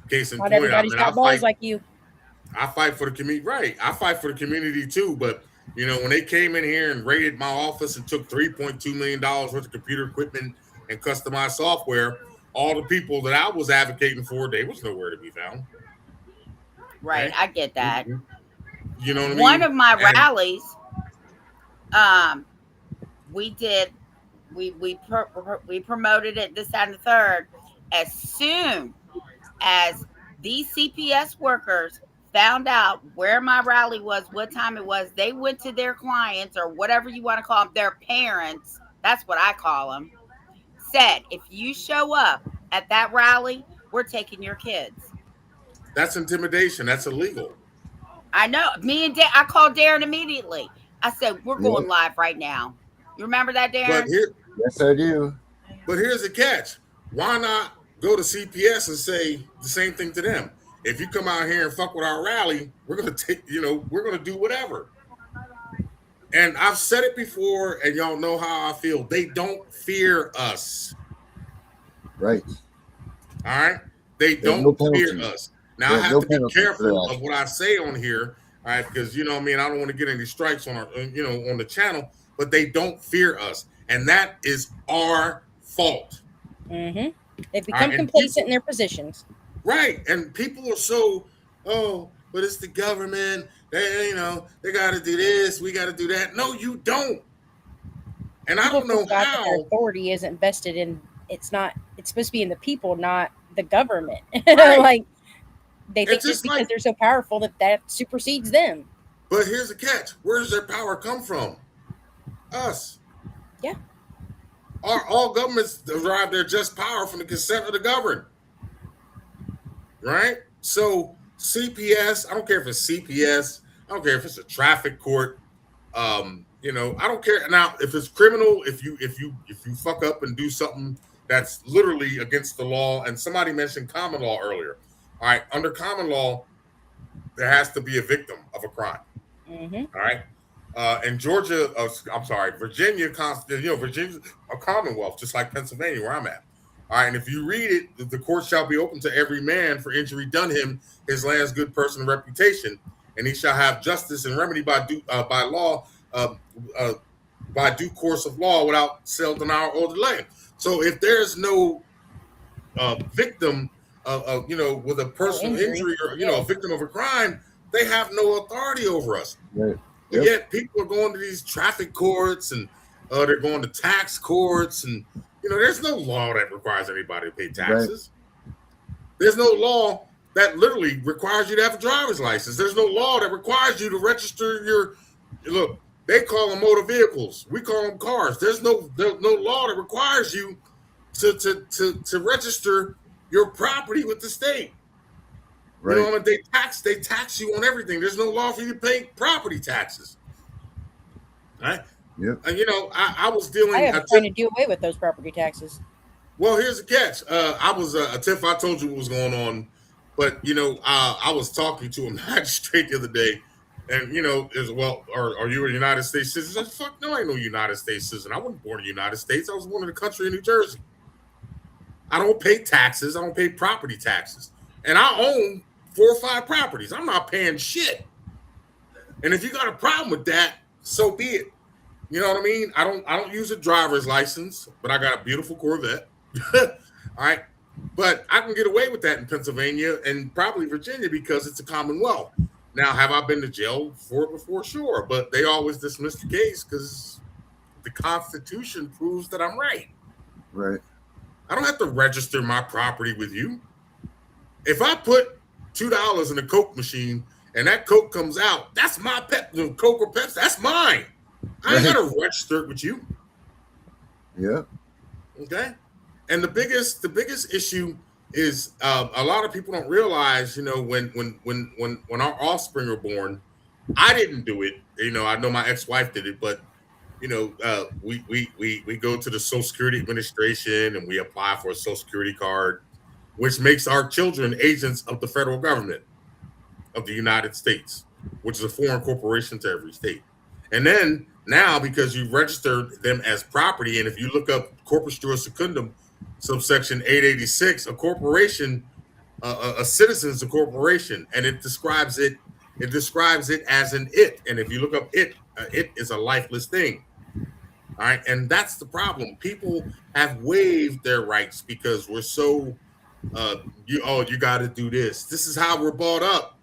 Case in Not point, everybody's got balls like you. I fight for the community, right? I fight for the community too. But when they came in here and raided my office and took $3.2 million worth of computer equipment and customized software, all the people that I was advocating for, they was nowhere to be found. Right, okay? I get that. You know what I mean? One of my rallies, we promoted it, this, that, and the third. As soon as these CPS workers found out where my rally was, what time it was, they went to their clients, or whatever you want to call them, their parents, that's what I call them, said, if you show up at that rally, we're taking your kids. That's intimidation. That's illegal. I know. Me and I called Darren immediately. I said, we're going live right now. You remember that, Darren? But here, Yes, I do. but here's the catch. Why not go to CPS and say the same thing to them? If you come out here and fuck with our rally, we're gonna take, we're gonna do whatever. And I've said it before, and y'all know how I feel. They don't fear us. Right. All right? They There's don't no fear penalty. us. Now, I There's have no to be penalty for careful that. of what I say on here, all right? Because, I don't want to get any strikes on our, on the channel, but they don't fear us. And that is our fault. Mm-hmm. They've become Right, and complacent in their positions. Right. And people are so, oh, but it's the government. They got to do this. We got to do that. No, you don't. And I don't know forgot that how. their authority isn't vested in. It's supposed to be in the people, not the government. Right. Like they think It's just just because like- they're so powerful that supersedes them. But here's the catch. Where does their power come from? Us. Yeah. All governments derive their just power from the consent of the governed. Right? So CPS, I don't care if it's CPS, I don't care if it's a traffic court. I don't care. Now, if it's criminal, if you fuck up and do something that's literally against the law, and somebody mentioned common law earlier. All right, under common law, there has to be a victim of a crime. Mm-hmm. All right. In Georgia, Virginia, Virginia's a commonwealth, just like Pennsylvania, where I'm at. All right, and if you read it, the court shall be open to every man for injury done him, his land's good person and reputation, and he shall have justice and remedy by due course of law without sale, denial, or delay. So if there's no victim, with a personal injury or a victim of a crime, they have no authority over us. Right. But Yep. yet people are going to these traffic courts and they're going to tax courts, and there's no law that requires anybody to pay taxes. Right. There's no law that literally requires you to have a driver's license. There's no law that requires you to register your look. They call them motor vehicles. We call them cars. There's no law that requires you to register your property with the state. Right. They tax you on everything. There's no law for you to pay property taxes. Right? Yep. And I was dealing. I am trying to do away with those property taxes. Well, here's the catch. I was Tiff. I told you what was going on, but I was talking to a magistrate the other day, and as well, are you a United States citizen? I said, fuck no, I ain't no United States citizen. I wasn't born in the United States. I was born in the country of New Jersey. I don't pay taxes. I don't pay property taxes, and I own 4 or 5 properties. I'm not paying shit. And if you got a problem with that, so be it. You know what I mean? I don't use a driver's license, but I got a beautiful Corvette. All right. But I can get away with that in Pennsylvania and probably Virginia because it's a commonwealth. Now, have I been to jail for it before? Sure. But they always dismiss the case because the Constitution proves that I'm right. Right. I don't have to register my property with you. If I put $2 in a Coke machine and that Coke comes out, that's my Coke or Pepsi. That's mine. I ain't got to register it with you. Yeah. Okay. And the biggest issue is a lot of people don't realize, when our offspring were born, I didn't do it. I know my ex-wife did it, but we go to the Social Security Administration and we apply for a Social Security card, which makes our children agents of the federal government of the United States, which is a foreign corporation to every state. And then now, because you registered them as property, and if you look up Corpus Juris Secundum, subsection 886, a corporation, a citizen is a corporation, and it describes it as an it. And if you look up it is a lifeless thing. All right, and that's the problem. People have waived their rights because we're so you got to do this. This is how we're brought up.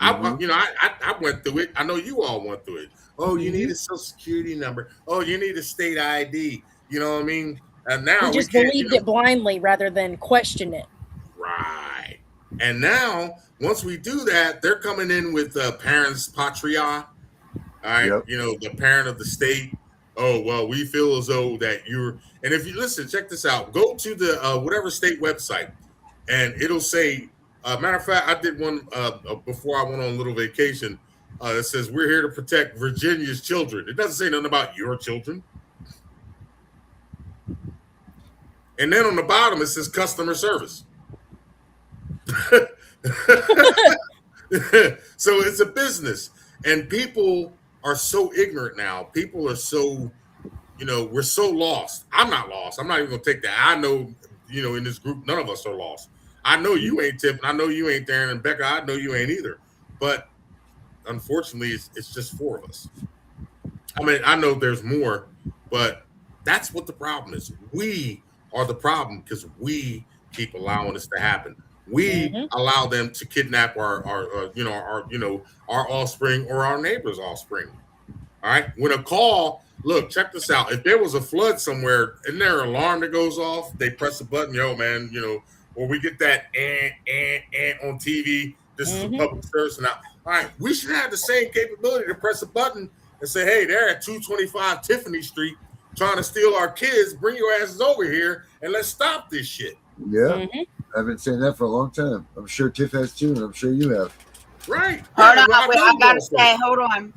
Mm-hmm. I went through it. I know you all went through it. Oh, you need a Social Security number. Oh, you need a state ID. You know what I mean? And now We just believed it blindly rather than question it. Right. And now, once we do that, they're coming in with parents patria. All right. Yep. The parent of the state. Oh, well, we feel as though that you're. And if you listen, check this out. Go to the whatever state website, and it'll say. Matter of fact, I did one before I went on a little vacation. It says we're here to protect Virginia's children. It doesn't say nothing about your children. And then on the bottom it says customer service. So it's a business, and people are so ignorant now. People are so, we're so lost. I'm not lost. I'm not even gonna take that. I know, in this group, none of us are lost. I know you ain't Tiff, and I know you ain't Darren and Becca. I know you ain't either. But unfortunately, it's just four of us. I mean, I know there's more, but that's what the problem is. We are the problem because we keep allowing this to happen. We allow them to kidnap our offspring or our neighbor's offspring. All right. When a call, look, check this out. If there was a flood somewhere, isn't there an alarm that goes off? They press a button, yo, man, or we get that on TV. This is a public service now. All right, we should have the same capability to press a button and say, hey, they're at 225 Tiffany Street trying to steal our kids. Bring your asses over here and let's stop this shit. Yeah. I've been saying that for a long time. I'm sure Tiff has too, and I'm sure you have. Right. Hold on. I got to say, hold on.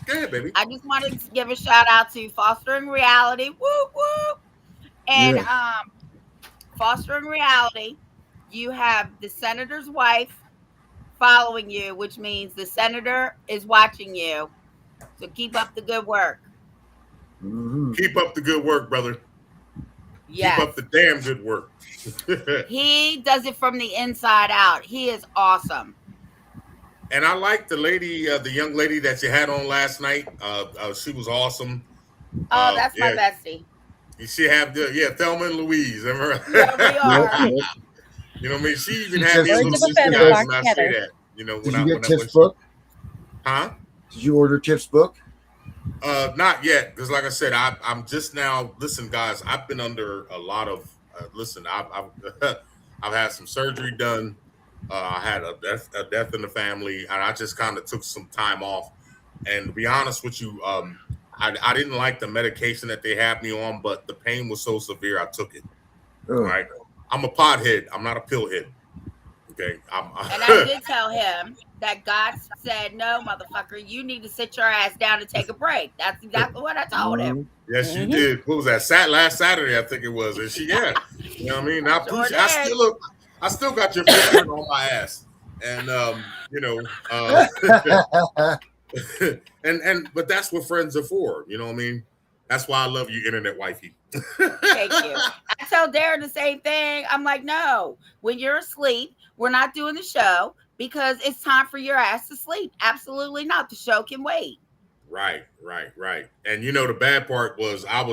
Go ahead, baby. I just wanted to give a shout out to Fostering Reality. Whoop, whoop. And Fostering Reality, you have the senator's wife following you, which means the senator is watching you. So keep up the good work. Keep up the good work, brother. Yes. Keep up the damn good work. He does it from the inside out. He is awesome. And I like the lady, the young lady that you had on last night. She was awesome. Oh, that's my bestie. She have Thelma and Louise. Remember? Yeah, we are. You know what I mean? She even had me a little sister when I say that. Did you get Tiff's book? Huh? Did you order Tiff's book? Not yet, because like I said, I'm just now. Listen, guys, I've been under a lot of. I've had some surgery done. I had a death in the family, and I just kind of took some time off. And to be honest with you, I didn't like the medication that they had me on, but the pain was so severe, I took it. Oh. Right? I'm a pothead. I'm not a pillhead. Okay. And I did tell him that God said, "No, motherfucker, you need to sit your ass down and take a break." That's exactly what I told him. Yes, you did. What was that? Last Saturday, I think it was. And you know what I mean? I still got your footprint on my ass, and but that's what friends are for. You know what I mean? That's why I love you, internet wifey. Thank you. I tell Darren the same thing. I'm like, no, when you're asleep, we're not doing the show because it's time for your ass to sleep. Absolutely not. The show can wait. Right. And the bad part was I've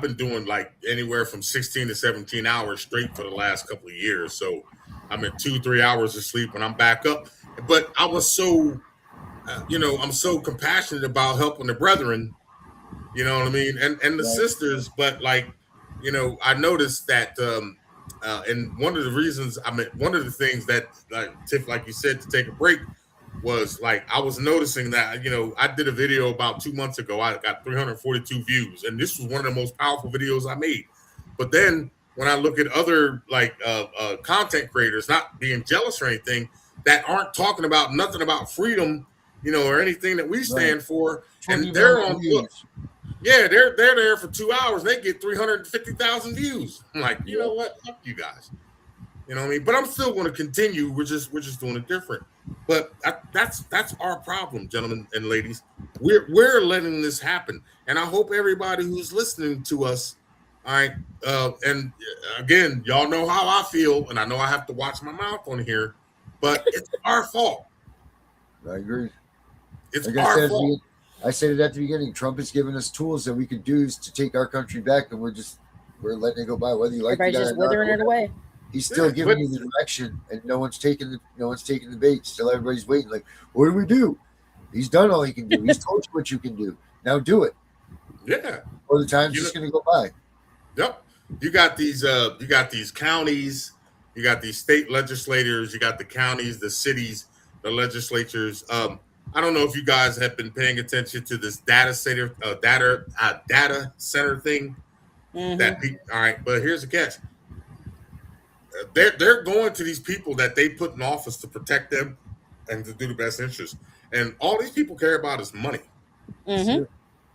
been doing like anywhere from 16 to 17 hours straight for the last couple of years. So I'm at 2-3 hours of sleep when I'm back up. But I was so, I'm so compassionate about helping the brethren, you know what I mean? And the sisters. But I noticed that, and one of the things that, Tiff, like you said, to take a break was I was noticing that, I did a video about 2 months ago. I got 342 views, and this was one of the most powerful videos I made. But then when I look at other content creators, not being jealous or anything, that aren't talking about nothing about freedom, or anything that we stand for, and they're on views. Yeah, they're there for 2 hours. They get 350,000 views. I'm like, you know what? Fuck you guys. You know what I mean? But I'm still going to continue. We're just doing it different. But that's our problem, gentlemen and ladies. We're letting this happen, and I hope everybody who's listening to us, all right. And again, y'all know how I feel, and I know I have to watch my mouth on here, but it's our fault. I agree. It's our fault. I said it at the beginning. Trump has given us tools that we could use to take our country back, and we're letting it go by. Whether you like everybody's just withering it away. He's still giving you the direction, and no one's taking the bait. Still, everybody's waiting. Like, what do we do? He's done all he can do. He's told you what you can do. Now do it. Yeah. Or the time's just going to go by. Yep. You got these counties. You got these state legislators. You got the counties, the cities, the legislatures. I don't know if you guys have been paying attention to this data center thing. All right, but here's the catch. They're going to these people that they put in office to protect them and to do the best interest. And all these people care about is money.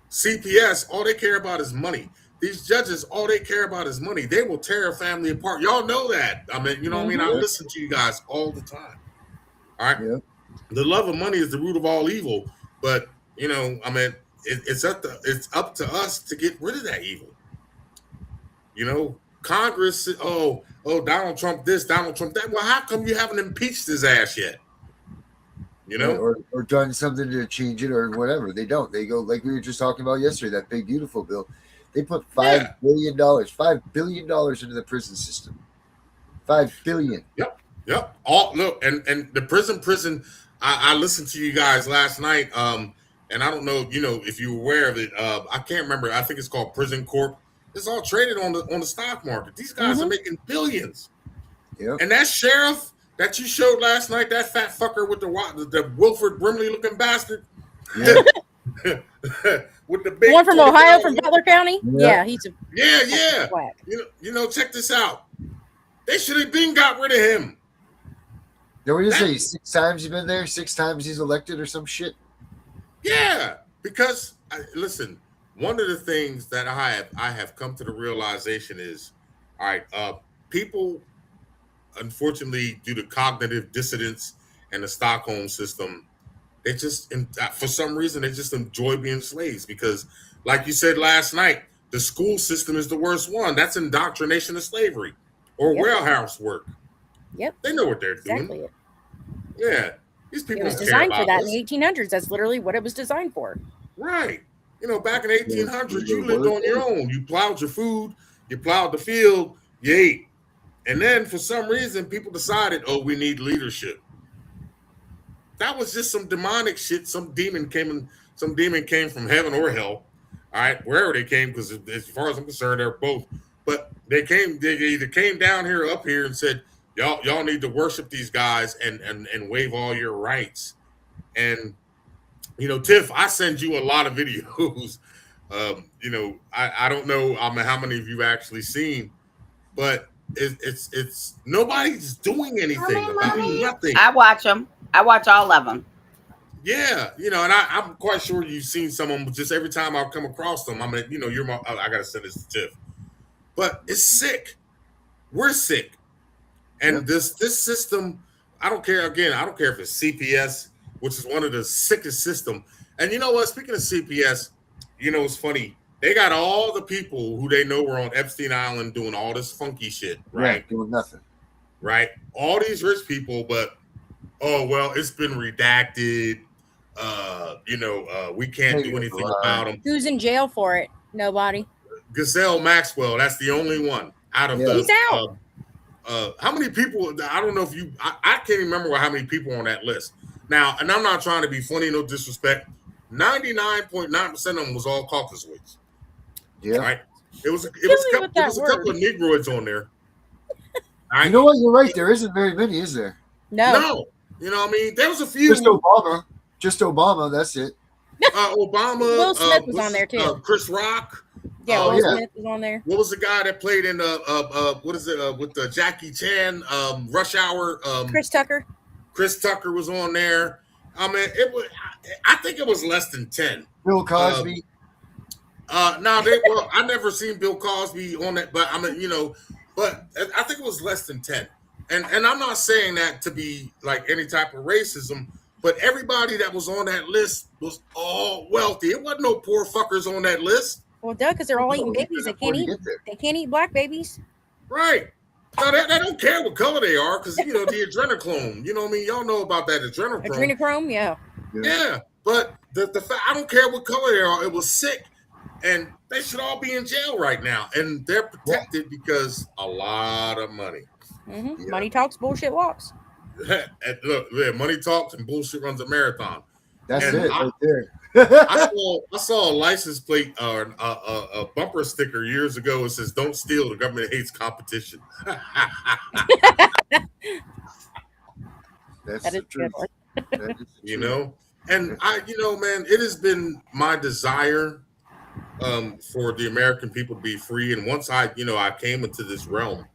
CPS, all they care about is money. these judges, all they care about is money. They will tear a family apart. Y'all know that. I mean, you know what I mean? I listen to you guys all the time. All right. Yeah. The love of money is the root of all evil. But, you know, I mean, it's up to us to get rid of that evil. You know, Congress, Donald Trump this, Donald Trump that. Well, how come you haven't impeached his ass yet? You know, or done something to change it or whatever. They don't. They go like we were just talking about yesterday. That big beautiful bill. They put $5 billion into the prison system. $5 billion. Yep. All look and the prison. I listened to you guys last night. And I don't know, you know, if you're aware of it. I can't remember. I think it's called Prison Corp. It's all traded on the stock market. These guys are making billions. Yep. And that sheriff that you showed last night, that fat fucker with the Wilford Brimley looking bastard. Yeah. With the big one from Ohio, from Butler County. Yeah, he's a yeah. whack. You know, check this out. They should have been got rid of him. What do you say? 6 times he's been there. 6 times he's elected or some shit. Yeah, because listen, one of the things that I have come to the realization is, all right, people, unfortunately, due to cognitive dissonance and the Stockholm system, they just, for some reason, they just enjoy being slaves because, like you said last night, the school system is the worst one. That's indoctrination of slavery or warehouse work. Yep. They know what they're Exactly doing. Yeah. These people it was don't designed care for about that in the 1800s. That's literally what it was designed for. Right. You know, back in the 1800s, you lived on your own. You plowed your food, you plowed the field, you ate. And then for some reason, people decided, oh, we need leadership. That was just some demonic shit. Some demon came from heaven or hell. All right, wherever they came, because as far as I'm concerned, they're both. But they either came down here, up here, and said, y'all need to worship these guys and waive all your rights. And you know, Tiff, I send you a lot of videos. You know, I don't know how many of you actually seen, but it's nobody's doing anything about nothing. I watch them. I watch all of them. Yeah, you know, and I'm quite sure you've seen some of them. Just every time I come across them, I mean, you know, I gotta send this to Tiff, but it's sick. We're sick, and this system. I don't care. Again, I don't care if it's CPS, which is one of the sickest system. And you know what? Speaking of CPS, you know, it's funny. They got all the people who they know were on Epstein Island doing all this funky shit, right? Yeah, doing nothing. Right? All these rich people, but, oh, well, it's been redacted. You know, we can't do anything about them. Who's in jail for it? Nobody. Gazelle Maxwell, that's the only one out of He's out. How many people? I don't know if you. I can't remember how many people on that list now. And I'm not trying to be funny, no disrespect. 99.9% of them was all Caucasoids. Yeah, right. It was a couple of Negroids on there. You know what? You're right. There isn't very many, is there? No. You know what I mean? There was a few. Just Obama. That's it. Obama. Will Smith was on there too. Chris Rock. Yeah, Will Smith was on there. What was the guy that played in what is it with the Jackie Chan Rush Hour? Chris Tucker. Chris Tucker was on there. I mean, it was. I think it was less than 10. Bill Cosby. I never seen Bill Cosby on that, but I mean, you know, but I think it was less than 10. And I'm not saying that to be like any type of racism, but everybody that was on that list was all wealthy. It wasn't no poor fuckers on that list. Well, duh, because they're all eating babies. They can't eat black babies. Right. No, they don't care what color they are, because you know the adrenochrome. You know what I mean? Y'all know about that adrenochrome. Adrenochrome, yeah. Yeah, but the fact, I don't care what color they are. It was sick, and they should all be in jail right now, and they're protected because a lot of money. Mm-hmm. Yeah. Money talks, bullshit walks. Look, money talks and bullshit runs a marathon. That's it right there. I saw a license plate or a bumper sticker years ago. It says, "Don't steal. The government hates competition." That is true. You know, and you know, man, it has been my desire for the American people to be free. And once I came into this realm,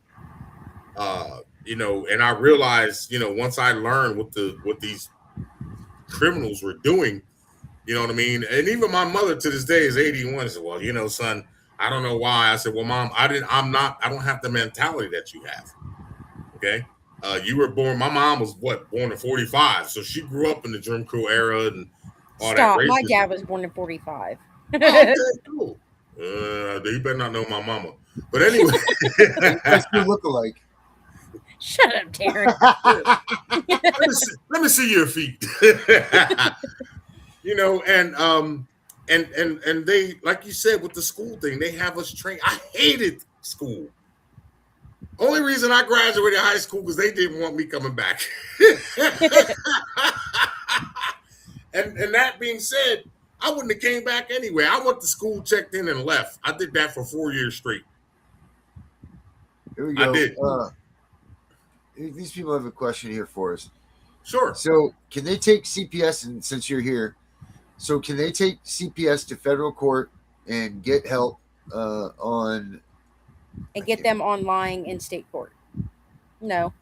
you know, and I realized, you know, once I learned what these criminals were doing. You know what I mean? And even my mother to this day is 81. Said, well, you know, son, I don't know why. I said, well, Mom, I don't have the mentality that you have. Okay. You were born, my mom was born in 45. So she grew up in the Jim Crow era and all Stop. that racism. My dad was born in 45. Oh, okay, cool. You better not know my mama. But anyway. That's your look-alike. Shut up, Darren. let me see your feet. You know, and they, like you said, with the school thing, they have us trained. I hated school. Only reason I graduated high school because they didn't want me coming back. and that being said, I wouldn't have came back anyway. I went to school, checked in, and left. I did that for 4 years straight. Here we go. I did. These people have a question here for us. Sure. So can they take CPS, and since you're here, so can they take CPS to federal court and get help on And get them on lying in state court. No.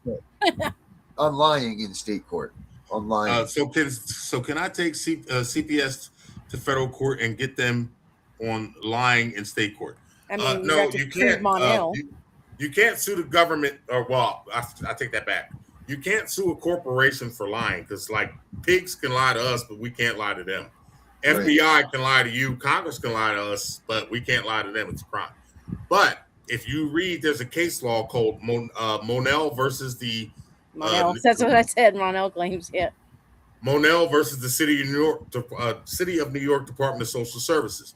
on lying in state court? On lying. So can I take CPS to federal court and get them on lying in state court? I mean, No, have to you prove can't. Monel. You can't sue the government, or well, I take that back. You can't sue a corporation for lying because, like, pigs can lie to us, but we can't lie to them. Right. FBI can lie to you. Congress can lie to us, but we can't lie to them. It's a crime. But if you read, there's a case law called Monell versus the Monel. That's what I said. Monel claims, yeah. Monell versus the City of New York Department of Social Services.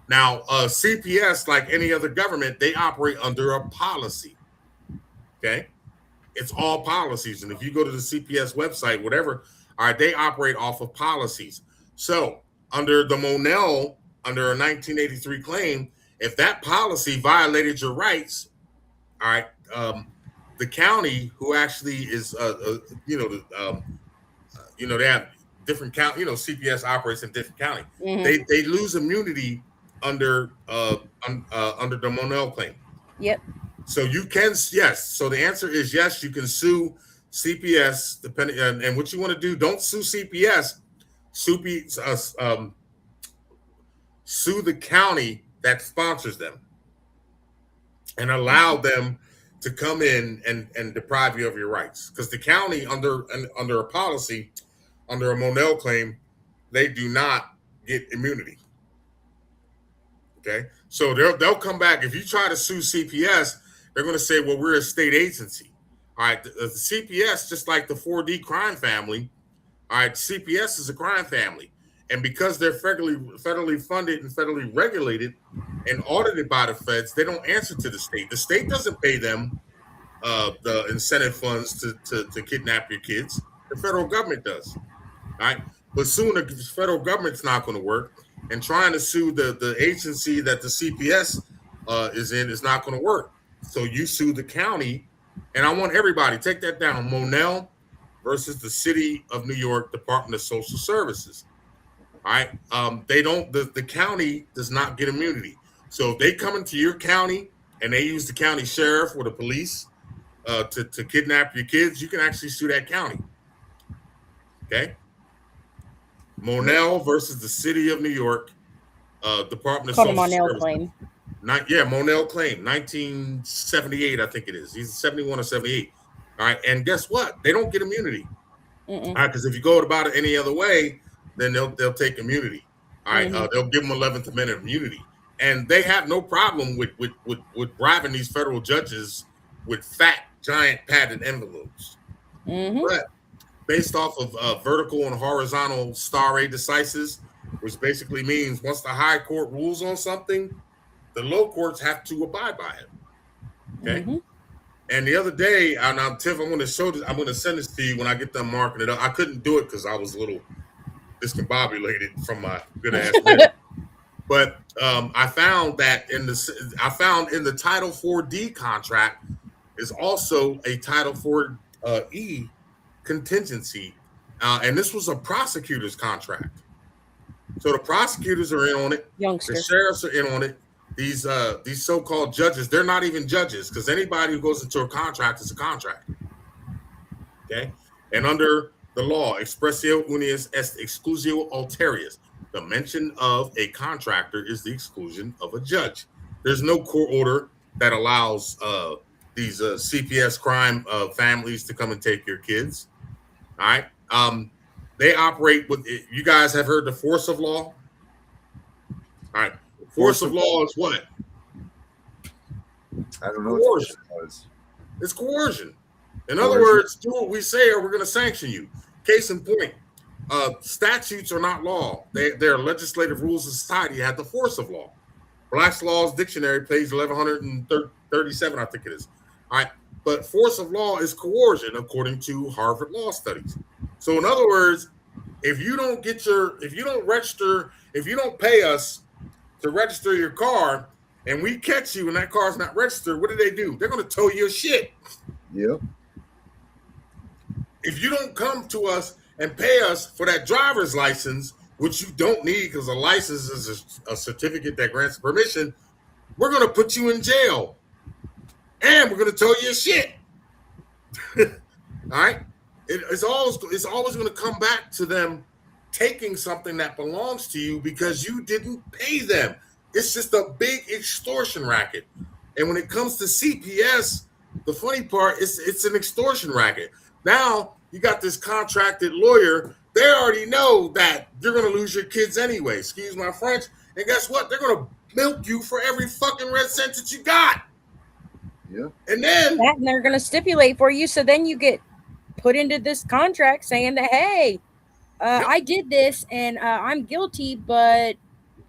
Now, CPS, like any other government, they operate under a policy. Okay, it's all policies, and if you go to the CPS website, whatever, all right, they operate off of policies. So, under the Monell, under a 1983 claim, if that policy violated your rights, all right, the county, who actually is, they have different county. CPS operates in different county. Mm-hmm. They lose immunity under the Monell claim. Yep. So you can, yes. So the answer is yes. You can sue CPS, depending, and what you want to do. Don't sue CPS. Sue the county that sponsors them, and allow them to come in and deprive you of your rights. Because the county, under a policy, under a Monell claim, they do not get immunity. Okay, so they'll come back. If you try to sue CPS, they're going to say, well, we're a state agency. All right, the CPS, just like the 4D crime family, all right, CPS is a crime family. And because they're federally funded and federally regulated and audited by the feds, they don't answer to the state. The state doesn't pay them the incentive funds to kidnap your kids. The federal government does. All right, but soon the federal government's not going to work. And trying to sue the agency that the CPS is in is not going to work. So you sue the county, and I want everybody, take that down, Monell versus the City of New York Department of Social Services. All right, the county does not get immunity. So if they come into your county and they use the county sheriff or the police to kidnap your kids, you can actually sue that county. Okay. Monell versus the City of New York Department of Social Services. Claim. Monell claim, 1978, I think it is. He's 71 or 78. All right, and guess what? They don't get immunity. All right, because if you go about it any other way, then they'll take immunity. All right, they'll give them 11th Amendment immunity, and they have no problem with bribing these federal judges with fat, giant padded envelopes. But based off of vertical and horizontal stare decisis, which basically means once the high court rules on something, the low courts have to abide by it. Okay. And the other day, now Tiff, I'm going to show this. I'm going to send this to you when I get done marking it up. I couldn't do it because I was a little discombobulated from my good ass minute. But I found that in the Title 4D contract is also a Title 4E contingency, and this was a prosecutor's contract. So the prosecutors are in on it. Youngsters. The sheriffs are in on it. These so-called judges, they're not even judges, because anybody who goes into a contract is a contract. Okay, and under the law, expressio unius est exclusio alterius, the mention of a contractor is the exclusion of a judge. There's no court order that allows these CPS crime families to come and take your kids. All right. They operate with. You guys have heard the force of law. All right. Force of law is what? I don't know Coercion. what was. It's coercion. In other words, do what we say or we're going to sanction you. Case in point, statutes are not law. They're legislative rules of society. You have the force of law. Black's Laws Dictionary, page 1137, I think it is. All right. But force of law is coercion, according to Harvard Law Studies. So in other words, if you don't pay us to register your car, and we catch you and that car's not registered, what do? They're going to tow your shit. Yep. If you don't come to us and pay us for that driver's license, which you don't need because a license is a certificate that grants permission, we're going to put you in jail. And we're going to tow your shit. All right? It's always going to come back to them taking something that belongs to you because you didn't pay them. It's just a big extortion racket. And when it comes to CPS, the funny part is it's an extortion racket. Now you got this contracted lawyer. They already know that you're going to lose your kids anyway. Excuse my French. And guess what? They're going to milk you for every fucking red cent that you got. Yeah. And then they're going to stipulate for you. So then you get put into this contract saying that, hey, I did this and I'm guilty, but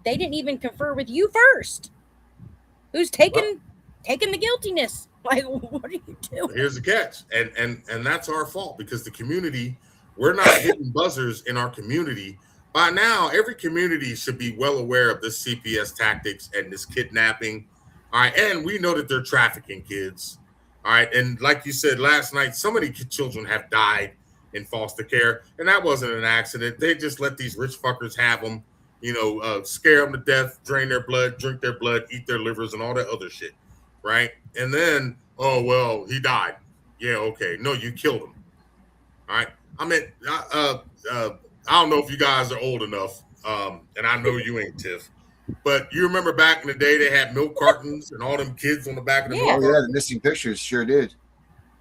they didn't even confer with you first. Who's taking the guiltiness? Like, what are you doing? Here's the catch. And that's our fault because the community, we're not hitting buzzers in our community. By now, every community should be well aware of this CPS tactics and this kidnapping. All right. And we know that they're trafficking kids. All right. And like you said last night, so many children have died in foster care. And that wasn't an accident. They just let these rich fuckers have them. Scare them to death, drain their blood, drink their blood, eat their livers, and all that other shit, right? And then, oh, well, he died. Yeah, okay. No, you killed him. All right? I mean, I don't know if you guys are old enough, and I know you ain't, Tiff, but you remember back in the day they had milk cartons and all them kids on the back of the milk Oh, yeah, the missing pictures sure did.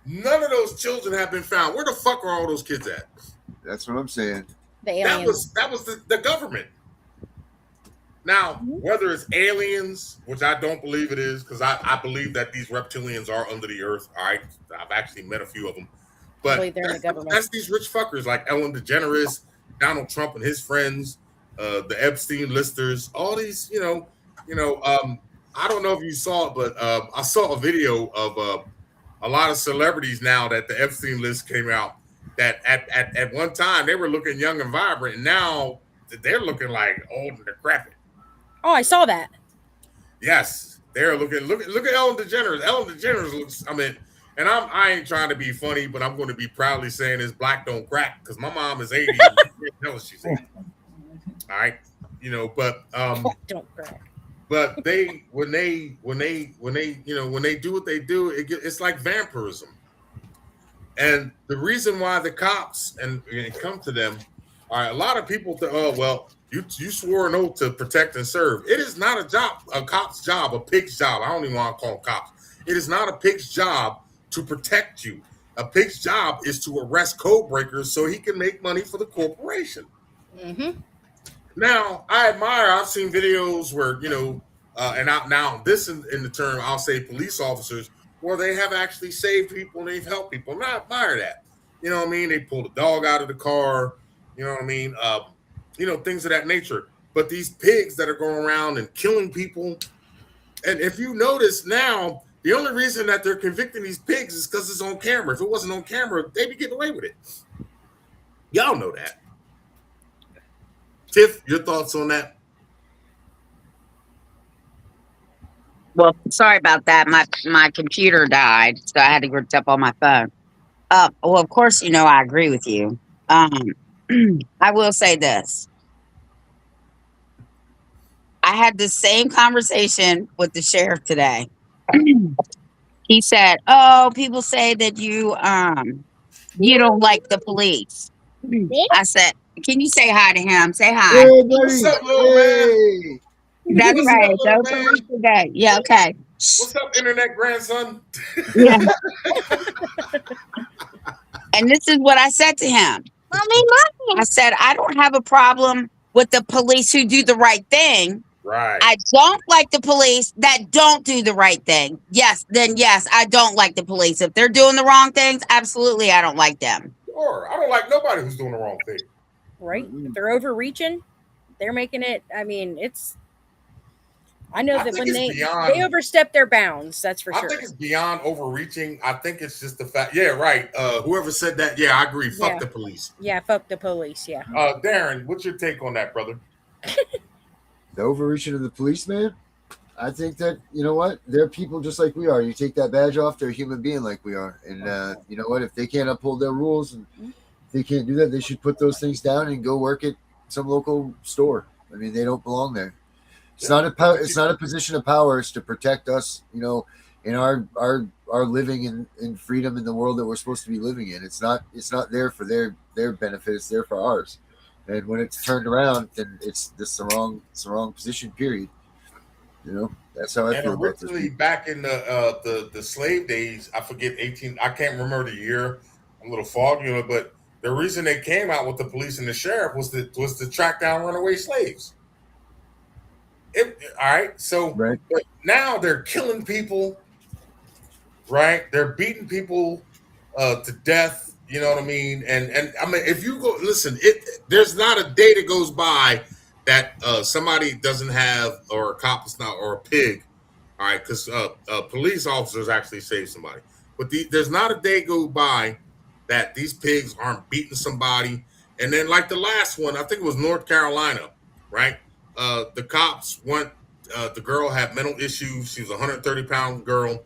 None of those children have been found. Where the fuck are all those kids at? That's what I'm saying. The aliens. That was the government. Now, whether it's aliens, which I don't believe it is, because I believe that these reptilians are under the earth. All right, I've actually met a few of them, but that's these rich fuckers like Ellen DeGeneres, Donald Trump and his friends, the Epstein listers, all these. I don't know if you saw it, but I saw a video of a lot of celebrities now that the Epstein list came out. That at one time they were looking young and vibrant, and now they're looking like old and decrepit. Oh, I saw that. Yes, they're looking. Look at Ellen DeGeneres. Ellen DeGeneres looks. I mean, and I ain't trying to be funny, but I'm going to be proudly saying this: black don't crack, because my mom is 80. Tell us she's 80. All right, but don't crack. But when they do what they do, it's like vampirism. And the reason why the cops and come to them, all right, a lot of people think, oh well. You swore an oath to protect and serve. It is not a cop's job, a pig's job. I don't even want to call them cops. It is not a pig's job to protect you. A pig's job is to arrest code breakers so he can make money for the corporation. Mm-hmm. Now, I've seen videos where, now this in the term, I'll say police officers, where they have actually saved people and they've helped people. And I admire that. You know what I mean? They pulled a dog out of the car. You know what I mean? Things of that nature. But these pigs that are going around and killing people, and if you notice now, the only reason that they're convicting these pigs is because it's on camera. If it wasn't on camera, they'd be getting away with it. Y'all know that. Tiff, your thoughts on that? Well, sorry about that. My computer died, so I had to go up on my phone. Well, of course, I agree with you. I will say this. I had the same conversation with the sheriff today. He said, "Oh, people say that you don't like the police." I said, "Can you say hi to him? Say hi." Hey, buddy. What's up, little man? That's What's right. up, little Don't man? forget. Yeah, okay. What's up, internet grandson? Yeah. And this is what I said to him. I said, I don't have a problem with the police who do the right thing. Right. I don't like the police that don't do the right thing. Yes, then yes, I don't like the police. If they're doing the wrong things, absolutely, I don't like them. Sure. I don't like nobody who's doing the wrong thing. Right? If they're overreaching, they're making it. I mean, it's. I know that when they overstep their bounds, that's for I sure. think it's beyond overreaching. I think it's just the fact. Yeah, right. Whoever said that, yeah, I agree. Fuck the police. Yeah, fuck the police. Yeah. Darren, what's your take on that, brother? The overreaching of the policeman. I think that, you know what, they're people just like we are. You take that badge off, they're a human being like we are. And you know what, if they can't uphold their rules and if they can't do that, they should put those things down and go work at some local store. I mean, they don't belong there. It's not a position of power. It's to protect us, you know, in our living in freedom in the world that we're supposed to be living in. It's not there for their benefit. It's there for ours. And when it's turned around, then it's the wrong position. Period. You know, that's how I feel about this. Originally, back in the slave days, I forget 18. I can't remember the year. I'm a little foggy, you know, but the reason they came out with the police and the sheriff was to track down runaway slaves. All right, so Right. But now they're killing people, right? They're beating people to death. You know what I mean? And I mean, if you go listen, there's not a day that goes by that somebody doesn't have, or a cop is not, or a pig. All right, because police officers actually save somebody, but there's not a day go by that these pigs aren't beating somebody. And then, like the last one, I think it was North Carolina, right? The cops went. The girl had mental issues. She was a 130-pound girl,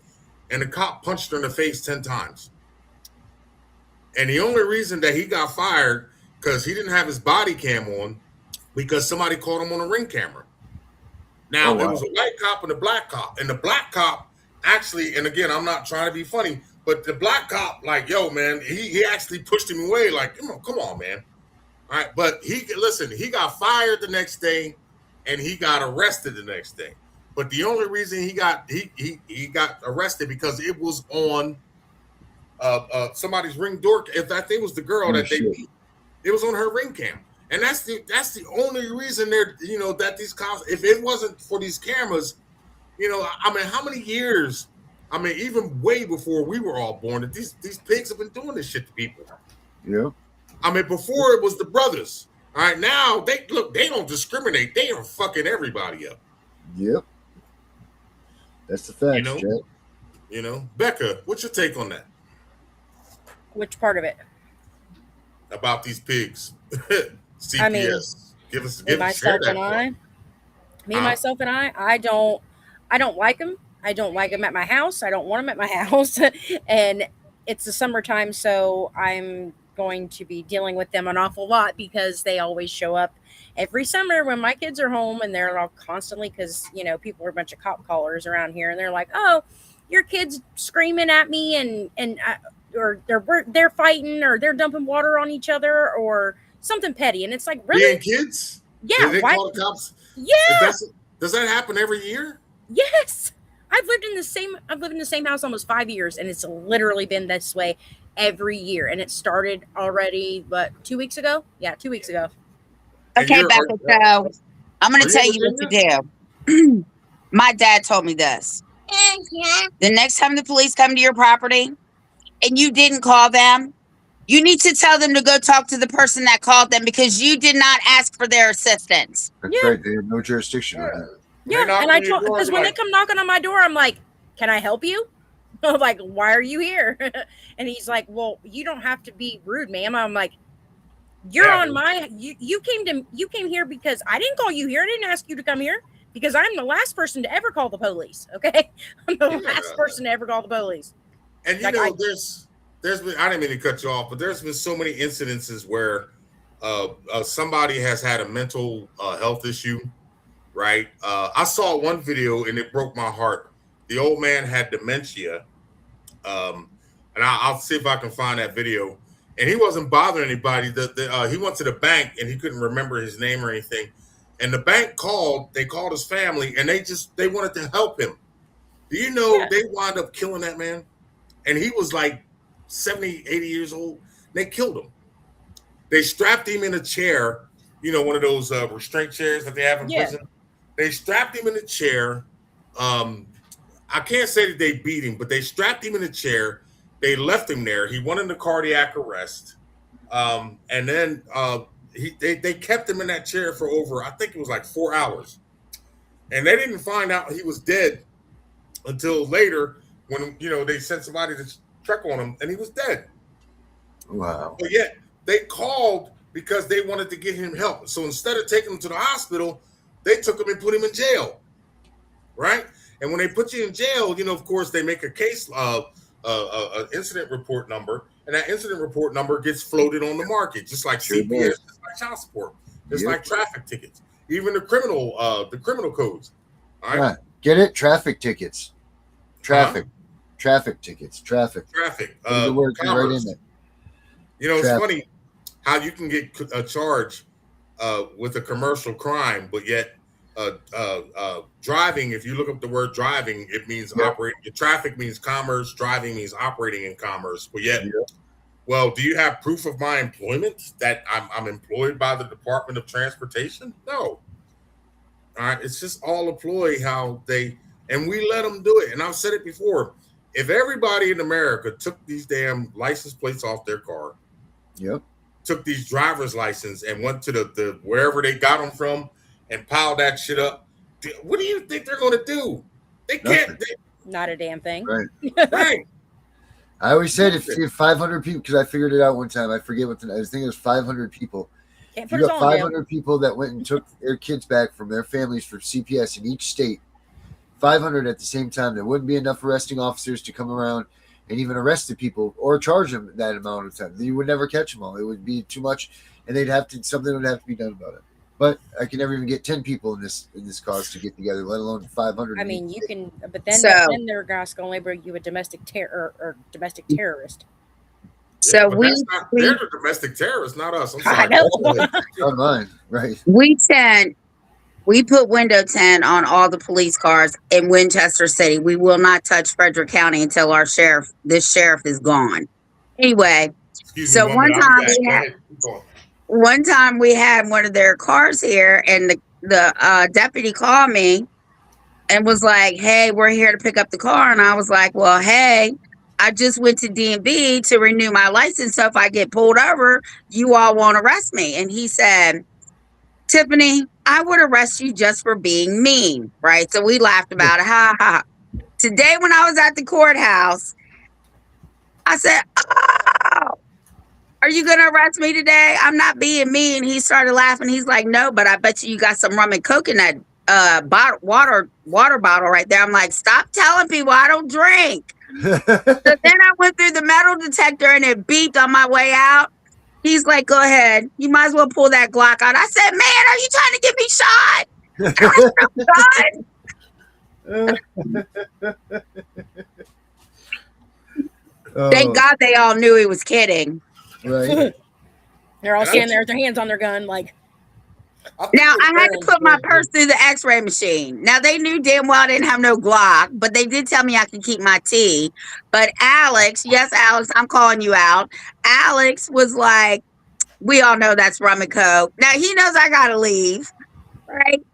and the cop punched her in the face 10 times. And the only reason that he got fired because he didn't have his body cam on, because somebody caught him on a ring camera. Now, It was a white cop and a black cop. And the black cop actually, and again, I'm not trying to be funny, but the black cop, like, yo, man, he actually pushed him away, like, come on, man. All right, but he got fired the next day, and he got arrested the next day. But the only reason he got arrested because it was on somebody's ring door. If I think it was the girl that they beat, it was on her ring cam. And that's the only reason that these cops, if it wasn't for these cameras, I mean, how many years, I mean, even way before we were all born, that these pigs have been doing this shit to people. Yeah. I mean, before it was the brothers. All right, now they don't discriminate. They are fucking everybody up. Yep. That's the fact, Jack. Becka, what's your take on that? Which part of it? About these pigs. CPS. I mean, give us myself and I don't like them. I don't like them at my house. I don't want them at my house. And it's the summertime, so I'm going to be dealing with them an awful lot because they always show up every summer when my kids are home, and they're all constantly, because people are a bunch of cop callers around here, and they're like, oh, your kid's screaming at me, and or they're fighting, or they're dumping water on each other, or something petty. And it's like, really? Being kids? Yeah. They call the cops? Yeah. Does that happen every year? Yes. I've lived in the same house almost 5 years, and it's literally been this way every year. And it started already, 2 weeks ago? Yeah, 2 weeks ago. Okay, Becka, so I'm going to tell you what to do. My dad told me this. The next time the police come to your property and you didn't call them, you need to tell them to go talk to the person that called them, because you did not ask for their assistance. That's right. They have no jurisdiction on that. Yeah, and I told, because when they come knocking on my door, I'm like, can I help you? I'm like, why are you here? And he's like, well, you don't have to be rude, ma'am. I'm like, you're on my, you came here because I didn't call you here. I didn't ask you to come here, because I'm the last person to ever call the police. Okay. I'm the last person to ever call the police. And there's been, I didn't mean to cut you off, but there's been so many incidences where somebody has had a mental health issue, right? I saw one video and it broke my heart. The old man had dementia, and I'll see if I can find that video. And he wasn't bothering anybody. He went to the bank and he couldn't remember his name or anything. And the bank called. They called his family, and they wanted to help him. Do you know they wound up killing that man? And he was like 70, 80 years old. They killed him. They strapped him in a chair, one of those restraint chairs that they have in prison. They strapped him in a chair. I can't say that they beat him, but they strapped him in a chair. They left him there. He went into cardiac arrest. And then they kept him in that chair for over, I think it was like 4 hours. And they didn't find out he was dead until later when, they sent somebody to check on him and he was dead. Wow. But yet they called because they wanted to get him help. So instead of taking him to the hospital, they took him and put him in jail. Right? And when they put you in jail, of course, they make a case incident report number, and that incident report number gets floated on the market, just like CPS, just like child support, just like traffic tickets, even the criminal codes. All right? Get it? Traffic tickets. Traffic tickets. Traffic. The word right in there. It's funny how you can get a charge with a commercial crime, but yet driving, if you look up the word driving, it means operating. Traffic means commerce. Driving means operating in commerce. But yet, well, do you have proof of my employment that I'm employed by the Department of Transportation? No. All right. It's just all a ploy and we let them do it. And I've said it before. If everybody in America took these damn license plates off their car, took these driver's license and went to the wherever they got them from and piled that shit up, what do you think they're going to do? They can't. Not a damn thing. Right. Right. I always said if 500 people, because I figured it out one time. I forget I was thinking it was 500 people. Can't you got 500 people that went and took their kids back from their families for CPS in each state. 500 at the same time. There wouldn't be enough arresting officers to come around and even arrest the people or charge them that amount of time. You would never catch them all. It would be too much, and something would have to be done about it. But I can never even get 10 people in this cause to get together, let alone 500. I mean, you can, but then they're going to label you a domestic domestic terrorist. So they're the domestic terrorists, not us. I'm sorry. I know. Not mine, right? We put window tint on all the police cars in Winchester City. We will not touch Frederick County until this sheriff is gone. Anyway, one time we had one of their cars here, and the deputy called me and was like, "Hey, we're here to pick up the car." And I was like, "Well, hey, I just went to DMV to renew my license, so if I get pulled over, you all won't arrest me." And he said, "Tiffany, I would arrest you just for being mean," right? So we laughed about it. Ha ha. Today, when I was at the courthouse, I said, "Oh, are you going to arrest me today? I'm not being mean." He started laughing. He's like, "No, but I bet you got some rum and coke in that water bottle right there." I'm like, "Stop telling people I don't drink." So then I went through the metal detector and it beeped on my way out. He's like, "Go ahead. You might as well pull that Glock out." I said, "Man, are you trying to get me shot?" Thank God they all knew he was kidding. Right. They're all standing there with their hands on their gun, like. Now, I had to put my purse through the x-ray machine. Now, they knew damn well I didn't have no Glock, but they did tell me I could keep my tea. But Alex, yes, Alex, I'm calling you out. Alex was like, "We all know that's rum and coke." Now, he knows I got to leave, right?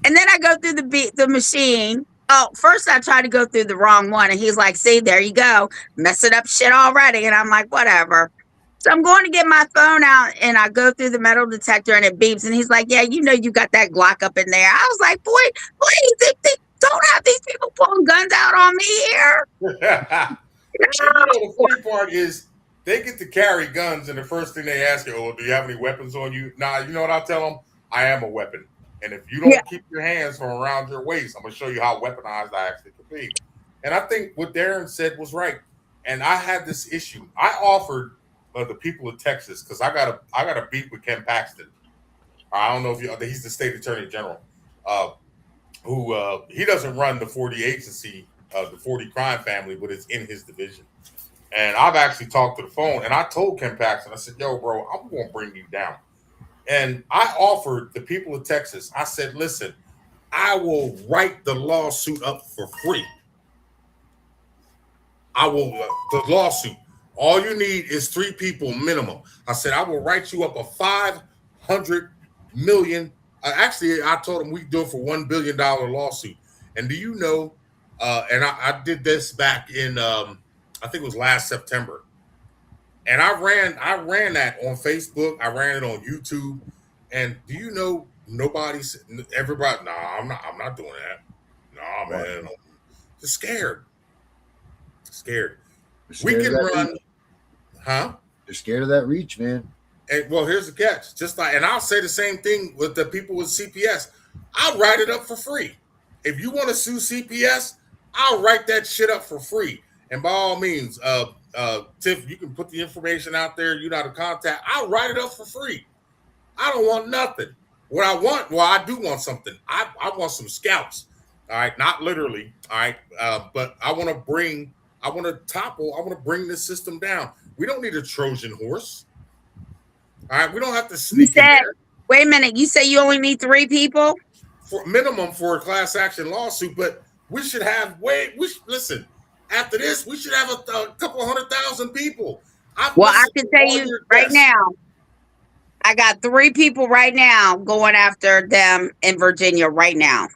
And then I go through the machine. Oh, first I tried to go through the wrong one, and he's like, "See, there you go. Messing up shit already." And I'm like, whatever. So I'm going to get my phone out, and I go through the metal detector, and it beeps. And he's like, "Yeah, you know you got that Glock up in there." I was like, "Boy, please, don't have these people pulling guns out on me here." The funny part is they get to carry guns, and the first thing they ask you, "Oh, do you have any weapons on you?" Nah, you know what I'll tell them? I am a weapon. And if you don't keep your hands from around your waist, I'm going to show you how weaponized I actually could be. And I think what Darren said was right. And I had this issue. I offered the people of Texas, because I got a beef with Ken Paxton. I don't know if he's the state attorney general, who he doesn't run the 40 agency, the 40 crime family, but it's in his division. And I've actually talked to the phone, and I told Ken Paxton, I said, "Yo, bro, I'm going to bring you down." And I offered the people of Texas, I said, listen, I will write the lawsuit up for free. I will, the lawsuit. All you need is 3 people minimum. I said, I will write you up a 500 million. Actually, I told them we do it for $1 billion lawsuit. And do you know, and I did this back in, I think it was last September. And I ran that on Facebook. I ran it on YouTube. And do you know, everybody, nah, I'm not doing that. Nah, man, I'm just scared. Scared. We can run, huh? They're scared of that reach, man. And well, here's the catch. Just like, and I'll say the same thing with the people with CPS. I'll write it up for free. If you want to sue CPS, I'll write that shit up for free. And by all means, Tiff, you can put the information out there. You know how to contact. I'll write it up for free. I don't want nothing. What I want, well, I do want something. I want some scalps. All right, not literally. All right, but I want to bring this system down. We don't need a Trojan horse. All right, we don't have to sneak in there. Wait a minute, you say you only need 3 people? For minimum for a class action lawsuit, but we should have listen, after this, we should have a couple 100,000 people. Well, I can tell you right now, I got 3 people right now going after them in Virginia right now.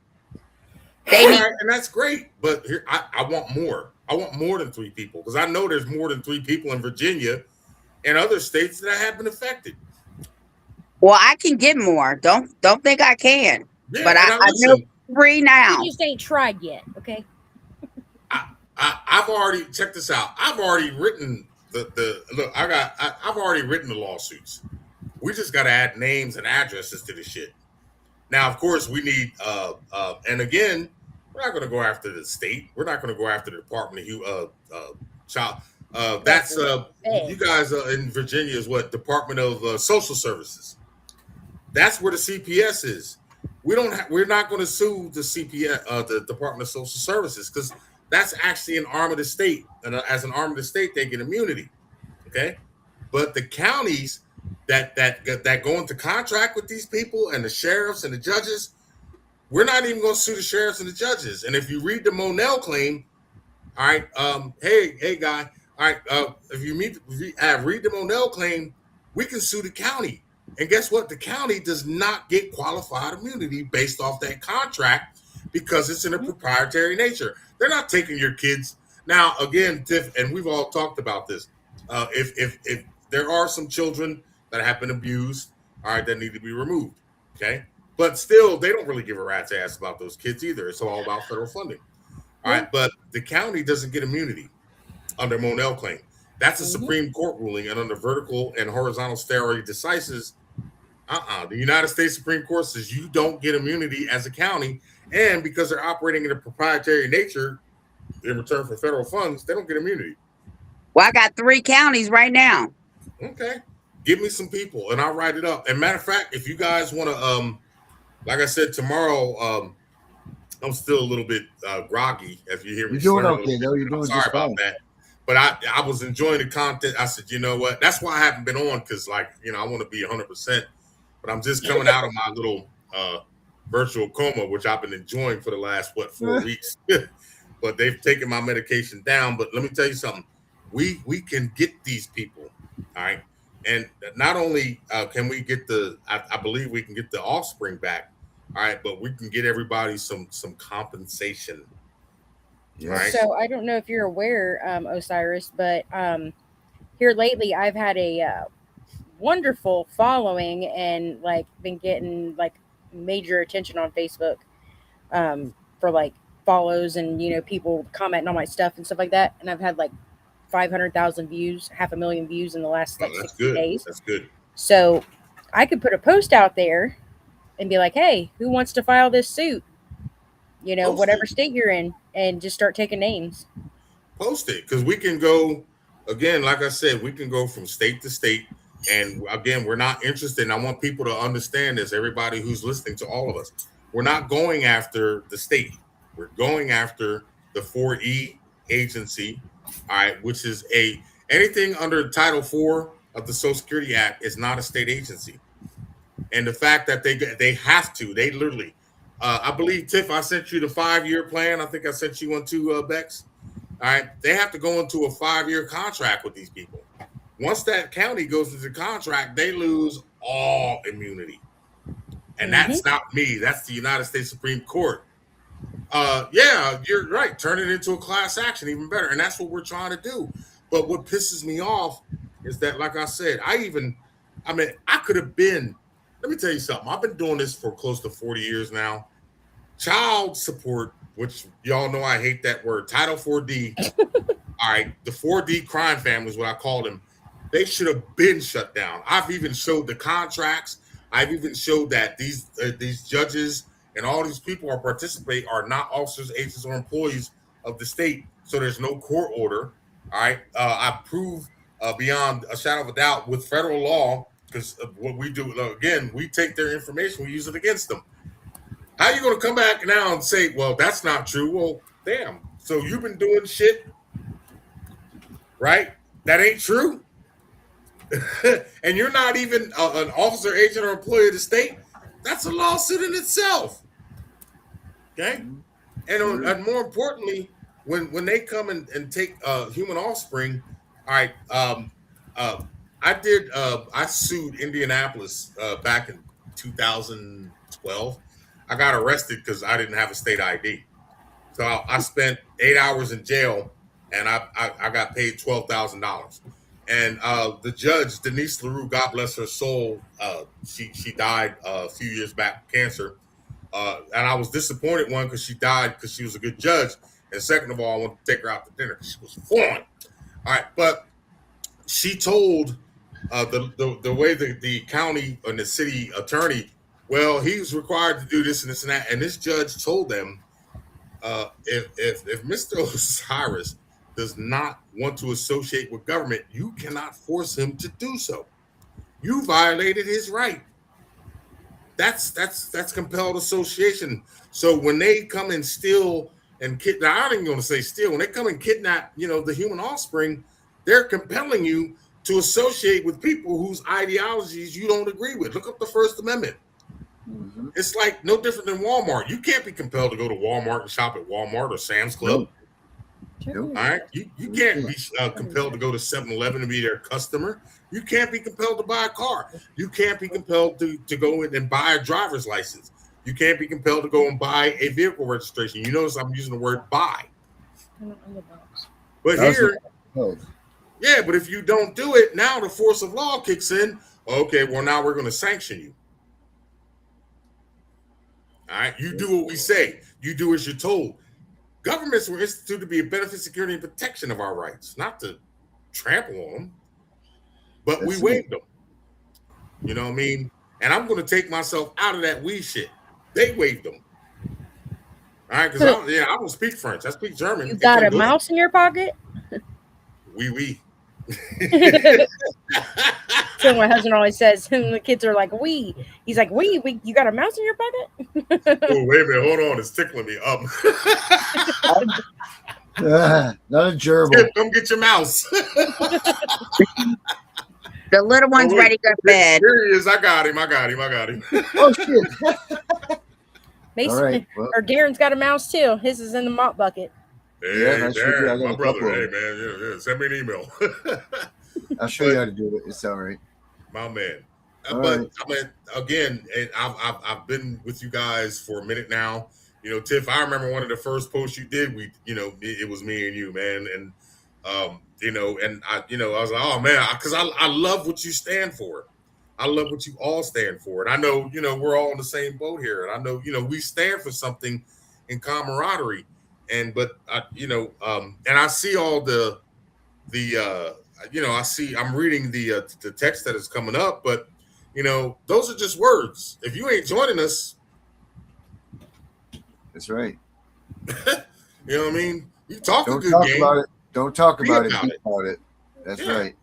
And that's great, but here I want more. I want more than 3 people because I know there's more than 3 people in Virginia and other states that have been affected. Well, I can get more. Don't think I can. Yeah, but I know 3 now. You just ain't tried yet, okay? I've already checked this out. I've already written I've already written the lawsuits. We just got to add names and addresses to the shit. Now, of course, we need and again, we're not going to go after the state. We're not going to go after the Department of Child. That's you guys in Virginia is what Department of Social Services. That's where the CPS is. We're not going to sue the CPS, the Department of Social Services, because that's actually an arm of the state, and as an arm of the state, they get immunity. Okay, but the counties that go into contract with these people and the sheriffs and the judges, we're not even going to sue the sheriffs and the judges. And if you read the Monell claim, all right, hey guy, all right, if you read the Monell claim, we can sue the county. And guess what? The county does not get qualified immunity based off that contract because it's in a proprietary nature. They're not taking your kids. Now, again, Tiff, and we've all talked about this. If there are some children that have been abused, all right, that need to be removed, okay? But still, they don't really give a rat's ass about those kids either. It's all about federal funding, all right? But the county doesn't get immunity under Monell claim. That's a Supreme Court ruling, and under vertical and horizontal stare decisis, the United States Supreme Court says you don't get immunity as a county, and because they're operating in a proprietary nature in return for federal funds, they don't get immunity. Well, I got 3 counties right now. Okay, give me some people, and I'll write it up. And matter of fact, if you guys want to, like I said, tomorrow, I'm still a little bit groggy. If you hear me, you're doing okay though. You're doing sorry just about fine. that. But I was enjoying the content. I said, you know what? That's why I haven't been on, because, like, you know, I want to be 100%. But I'm just coming out of my little virtual coma, which I've been enjoying for the last 4 weeks. But they've taken my medication down. But let me tell you something. We can get these people, all right? And not only can we get I believe we can get the offspring back, all right, but we can get everybody some compensation. Yeah. Right. So I don't know if you're aware, Osiris, but here lately I've had a wonderful following and like been getting like major attention on Facebook for like follows and, you know, people commenting on my stuff and stuff like that. And I've had like 500,000 views, 500,000 views in the last like 60 days. That's good. So I could put a post out there and be like, hey, who wants to file this suit? You know, whatever state you're in, and just start taking names. Post it, because we can go, again, like I said, we can go from state to state. And again, we're not interested. And I want people to understand this, everybody who's listening to all of us. We're not going after the state. We're going after the 4E agency, all right, which is anything under Title 4 of the Social Security Act is not a state agency. And the fact that they have to, they literally, I believe, Tiff, I sent you the 5-year plan. I think I sent you one too, Bex. All right, they have to go into a 5-year contract with these people. Once that county goes into the contract, they lose all immunity. And that's not me. That's the United States Supreme Court. Yeah, you're right. Turn it into a class action, even better. And that's what we're trying to do. But what pisses me off is that, like I said, I could have been, let me tell you something. I've been doing this for close to 40 years now. Child support, which y'all know I hate that word, Title 4D. All right, the 4D crime families, what I call them, they should have been shut down. I've even showed the contracts. I've even showed that these judges and all these people are not officers, agents, or employees of the state. So there's no court order. All right, I prove beyond a shadow of a doubt with federal law, because what we do, again, we take their information, we use it against them. How are you going to come back now and say, well, that's not true? Well, damn. So you've been doing shit, right? That ain't true. And you're not even an officer, agent, or employee of the state. That's a lawsuit in itself. Okay? And more importantly, when they come and take human offspring, all right, I sued Indianapolis back in 2012. I got arrested because I didn't have a state ID. So I spent 8 hours in jail, and I got paid $12,000. And the judge, Denise LaRue, God bless her soul, she died a few years back with cancer. And I was disappointed, one, because she died because she was a good judge. And second of all, I wanted to take her out to dinner. She was fine. All right. But she told the way the county and the city attorney, well, he was required to do this and this and that. And this judge told them, if Mr. Osiris does not want to associate with government, you cannot force him to do so. You violated his right. That's compelled association. So when they come and steal and kidnap, I ain't going to say steal. When they come and kidnap, the human offspring, they're compelling you to associate with people whose ideologies you don't agree with. Look up the First Amendment. Mm-hmm. It's like no different than Walmart. You can't be compelled to go to Walmart and shop at Walmart or Sam's Club. All right, you can't be compelled to go to 7-Eleven and be their customer. You can't be compelled to buy a car. You can't be compelled to go in and buy a driver's license. You can't be compelled to go and buy a vehicle registration. You notice I'm using the word buy. But here, yeah, but if you don't do it, now the force of law kicks in. Okay, well, now we're going to sanction you. All right, you do what we say. You do as you're told. Governments were instituted to be a benefit, security, and protection of our rights, not to trample on them. But we waived them. You know what I mean? And I'm going to take myself out of that we shit. They waived them. All right, because I don't speak French. I speak German. You got a mouse in your pocket? Oui. So my husband always says, and the kids are like, "We." He's like, "We." You got a mouse in your pocket? Oh, wait a minute. Hold on. It's tickling me up. Not a gerbil. Come get your mouse. The little one's ready to go to bed. Here he is. I got him. Oh, shit. Mason, right, well. or Darren's got a mouse too. His is in the mop bucket. Hey, Darren, my brother. Hey, man, yeah. Send me an email. I'll show you how to do it. It's all right. My man. But right. I mean, again, I've been with you guys for a minute now. Tiff, I remember one of the first posts you did. It was me and you, man, and and I was like, oh man, because I love what you stand for. I love what you all stand for, and I know we're all in the same boat here, and I know we stand for something in camaraderie, and I see all I'm reading the text that is coming up, but those are just words. If you ain't joining us, that's right. You know what I mean? You talk Don't a good talk game. about it. Don't talk about it. About Be about it. That's right.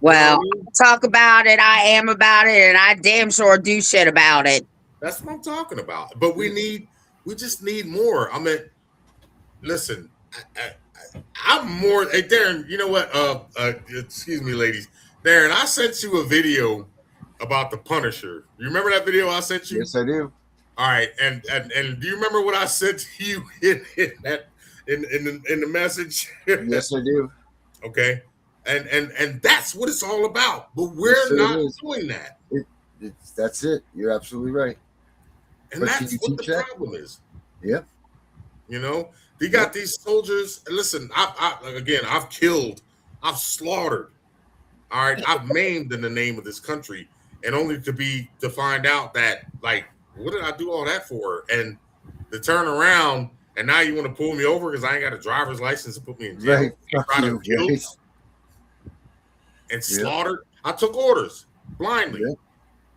Well, talk about it. I am about it, and I damn sure do shit about it. That's what I'm talking about. But we just need more. I mean, listen, I'm more. Hey, Darren, you know what? Excuse me, ladies. Darren, I sent you a video about the Punisher. You remember that video I sent you? Yes, I do. All right, and do you remember what I said to you in the message? Yes, I do. Okay, and that's what it's all about. But we're not doing that. That's it. You're absolutely right. And But that's what the problem is. Yep. You know, they got these soldiers. Listen, I've killed, I've slaughtered. All right, I've maimed in the name of this country, and only to find out that, like, what did I do all that for? And to turn around, and now you want to pull me over because I ain't got a driver's license to put me in jail. Right. And slaughtered. I took orders blindly. Yeah.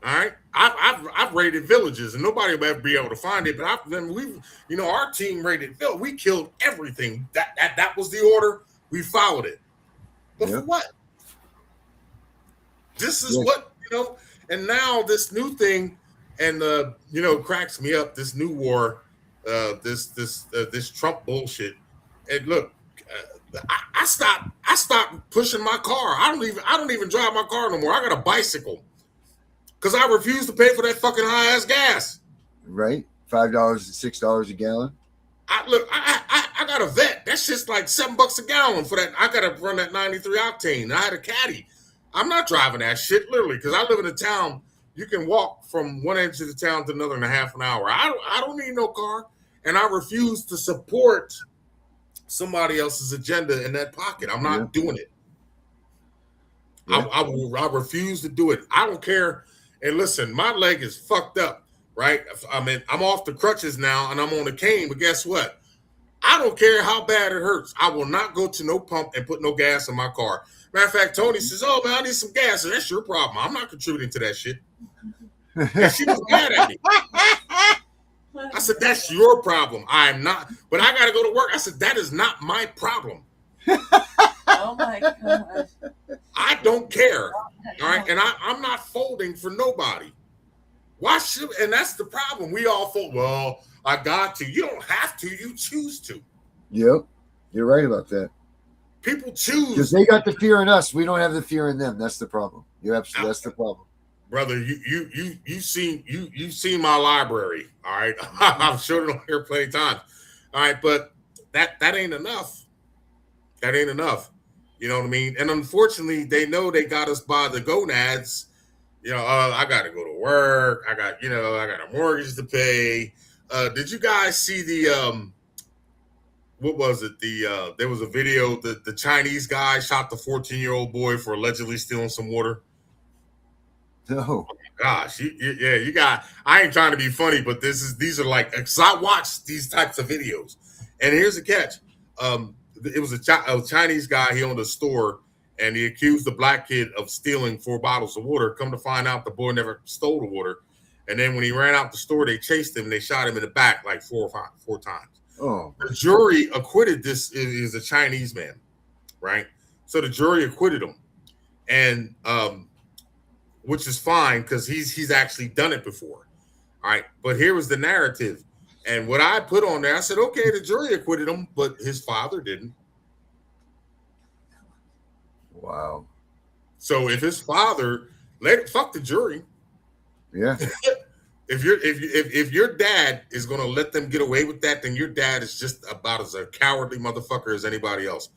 All right, I've raided villages, and nobody will ever be able to find it. But our team raided village. We killed everything. That was the order. We followed it. But for what? This is what, and now this new thing, and cracks me up. This new war, this Trump bullshit. And look, I stopped pushing my car. I don't even drive my car no more. I got a bicycle because I refuse to pay for that fucking high ass gas. Right, $5 to $6 a gallon. I got a vet. That shit's like $7 a gallon for that. I gotta run that 93 octane. I had a caddy. I'm not driving that shit, literally, because I live in a town. You can walk from one end of the town to another in a half an hour. I don't need no car, and I refuse to support somebody else's agenda in that pocket. I'm not doing it. I refuse to do it. I don't care. And listen, my leg is fucked up, right? I mean, I'm off the crutches now, and I'm on a cane. But guess what? I don't care how bad it hurts. I will not go to no pump and put no gas in my car. Matter of fact, Tony says, "Oh man, I need some gas." So that's your problem. I'm not contributing to that shit. And she was mad at me. I said, "That's your problem. I'm not." But I got to go to work. I said, "That is not my problem." Oh my God. I don't care. All right. And I'm not folding for nobody. Why should, and that's the problem. We all fold. Well, I got to. You don't have to. You choose to. Yep. You're right about that. People choose. Because they got the fear in us. We don't have the fear in them. That's the problem. You're absolutely, that's the problem. Brother, you've seen my library. All right. I've showed it on here plenty of times. All right, but that ain't enough. That ain't enough. You know what I mean? And unfortunately, they know they got us by the gonads. I got to go to work. I got a mortgage to pay. Did you guys see the what was it? There was a video that the Chinese guy shot the 14-year-old boy for allegedly stealing some water. No. Oh my gosh, you got. I ain't trying to be funny, but these are like, because I watch these types of videos, and here's the catch. It was a Chinese guy. He owned a store, and he accused the black kid of stealing 4 bottles of water. Come to find out, the boy never stole the water. And then when he ran out the store, they chased him. And they shot him in the back like 4 times. Oh. The jury acquitted this. Is a Chinese man, right? So the jury acquitted him, and which is fine because he's actually done it before. All right, but here was the narrative. And what I put on there, I said, okay, the jury acquitted him, but his father didn't. Wow. So if his father fuck the jury. Yeah. If your dad is gonna let them get away with that, then your dad is just about as a cowardly motherfucker as anybody else.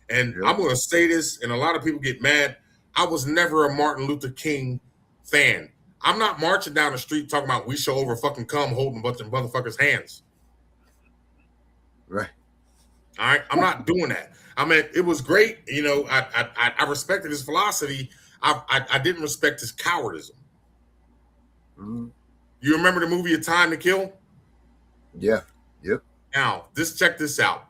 And I'm gonna say this, and a lot of people get mad. I was never a Martin Luther King fan. I'm not marching down the street talking about we shall over fucking come holding a bunch of motherfuckers' hands. Right. All right. I'm not doing that. I mean, it was great. I respected his philosophy. I didn't respect his cowardism. Mm-hmm. You remember the movie A Time to Kill? Yeah. Yep. Now, check this out.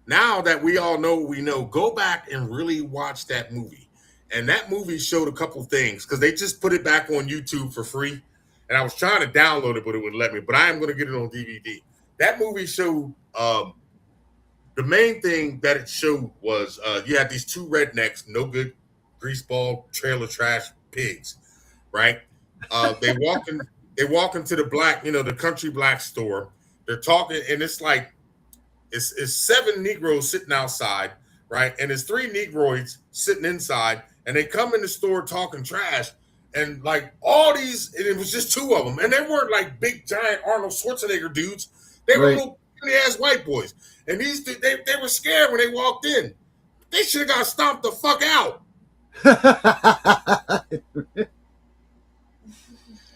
Now that we all know what we know, go back and really watch that movie. And that movie showed a couple things because they just put it back on YouTube for free. And I was trying to download it, but it wouldn't let me. But I am going to get it on DVD. That movie showed the main thing that it showed was you had these 2 rednecks, no good, greaseball, trailer trash pigs, right? They walk into the black, the country black store. They're talking, and it's like it's 7 Negroes sitting outside, right? And there's 3 Negroids sitting inside. And they come in the store talking trash, and like all these, and it was just two of them, and they weren't like big giant Arnold Schwarzenegger dudes. They were little ass white boys, and these they were scared when they walked in. They should have got stomped the fuck out.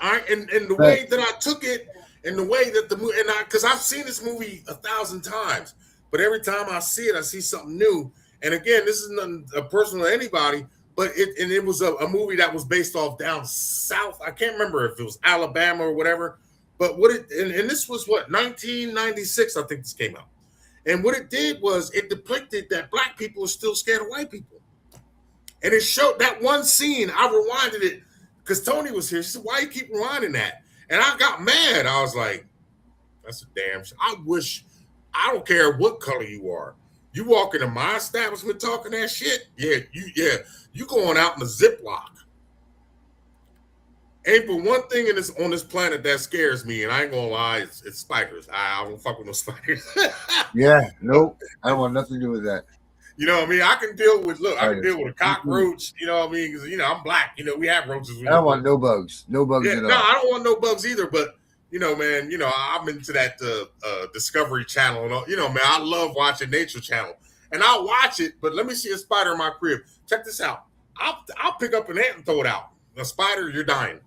All right, and the way that I took it, and the way that the movie, and because I've seen this movie 1,000 times, but every time I see it, I see something new. And again, this is nothing personal to anybody, but it was a movie that was based off down south. I can't remember if it was Alabama or whatever, but and this was 1996, I think this came out. And what it did was it depicted that black people are still scared of white people. And it showed that one scene, I rewinded it because Tony was here. She said, "Why you keep rewinding that?" And I got mad. I was like, that's a damn shit. I don't care what color you are. You walk into my establishment talking that shit, you going out in the Ziploc. Ain't but one thing on this planet that scares me, and I ain't gonna lie, it's spiders. I don't fuck with no spiders. Yeah, nope. I don't want nothing to do with that. You know what I mean? I can deal with a cockroach, you know what I mean? Because, I'm black. We have roaches. I don't want no bugs. No bugs at all. No, I don't want no bugs either. But, man, I'm into that Discovery Channel. Man, I love watching Nature Channel. And I'll watch it, but let me see a spider in my crib. Check this out. I'll pick up an ant and throw it out. A spider, you're dying.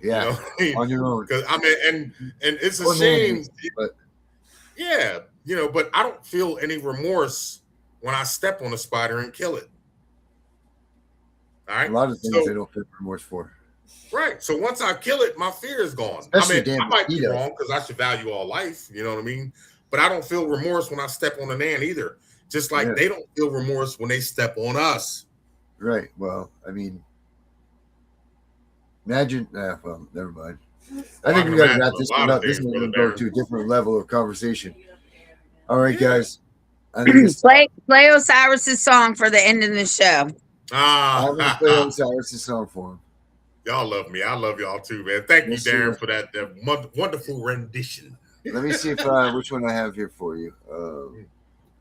Yeah, on your own. Because and it's a shame. But yeah, but I don't feel any remorse when I step on a spider and kill it. All right. A lot of things I don't feel remorse for. Right. So once I kill it, my fear is gone. Especially I might be wrong because I should value all life. You know what I mean? But I don't feel remorse when I step on an ant either. Just like they don't feel remorse when they step on us. Right. Well, I mean, imagine. Well, never mind. I think we got to wrap this one up. This is going to go to a different level of conversation. All right, guys. Play Osiris's song for the end of the show. I'm going to play Osiris's song for him. Y'all love me. I love y'all too, man. Thank you, Darren, for that wonderful rendition. Let me see if which one I have here for you. Of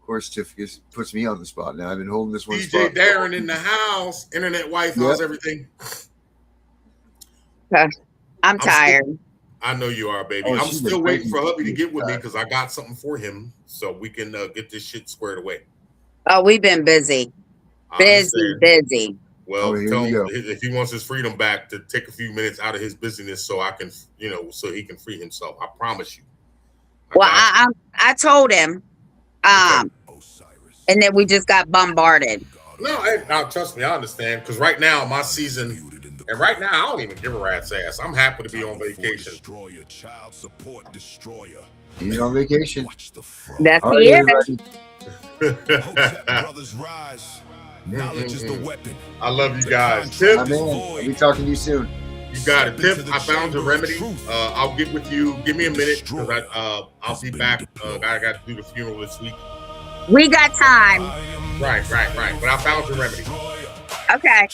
course, Tiff puts me on the spot now. I've been holding this one. DJ Darren in the house. Internet wife. How's everything? I'm tired. I know you are, baby. I'm still waiting for hubby to get with me because I got something for him so we can get this shit squared away. Oh, we've been busy. Busy. Well, tell him if he wants his freedom back to take a few minutes out of his busyness so I can, so he can free himself. I promise you. I told him, and then we just got bombarded. No, trust me, I understand. Because right now, my season, and right now, I don't even give a rat's ass. I'm happy to be on vacation. He's on vacation. That's it. Knowledge is the weapon. I love you guys. Tiff, I'll be talking to you soon. You got it. Tiff, I found a remedy. I'll get with you. Give me a minute because I'll be back. I got to do the funeral this week. We got time. Right. But I found your remedy. Okay.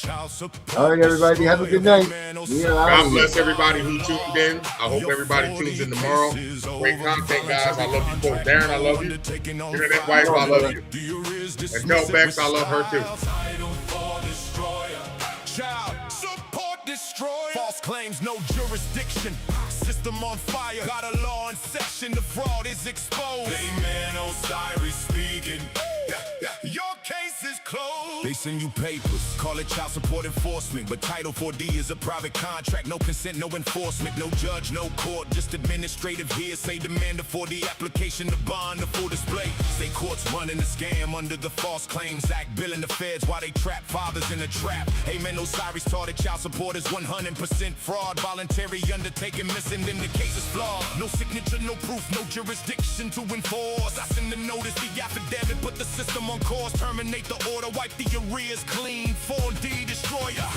All right, everybody. Have a good night. God bless everybody who tuned in. I hope everybody tunes in tomorrow. Great content, guys. I love you both. Darren, I love you. Internet wife, I love you. And Kel Bex, I love her too. False claims, no jurisdiction. System on fire, got a law in section. The fraud is exposed. Amen, Osiris speaking. Your case is closed. They send you papers, call it child support enforcement. But Title 4D is a private contract. No consent, no enforcement. No judge, no court, just administrative hearsay. Demand for the application of bond, the full display. Say courts running a scam under the False Claims Act. Billing the feds while they trap fathers in a trap. Amen, Osiris taught that child support is 100% fraud. Voluntary undertaking missing, then the case is flawed. No signature, no proof, no jurisdiction to enforce. I send the notice, the affidavit, put the system on course. Terminate the order, wipe the arrears clean. 4D destroyer.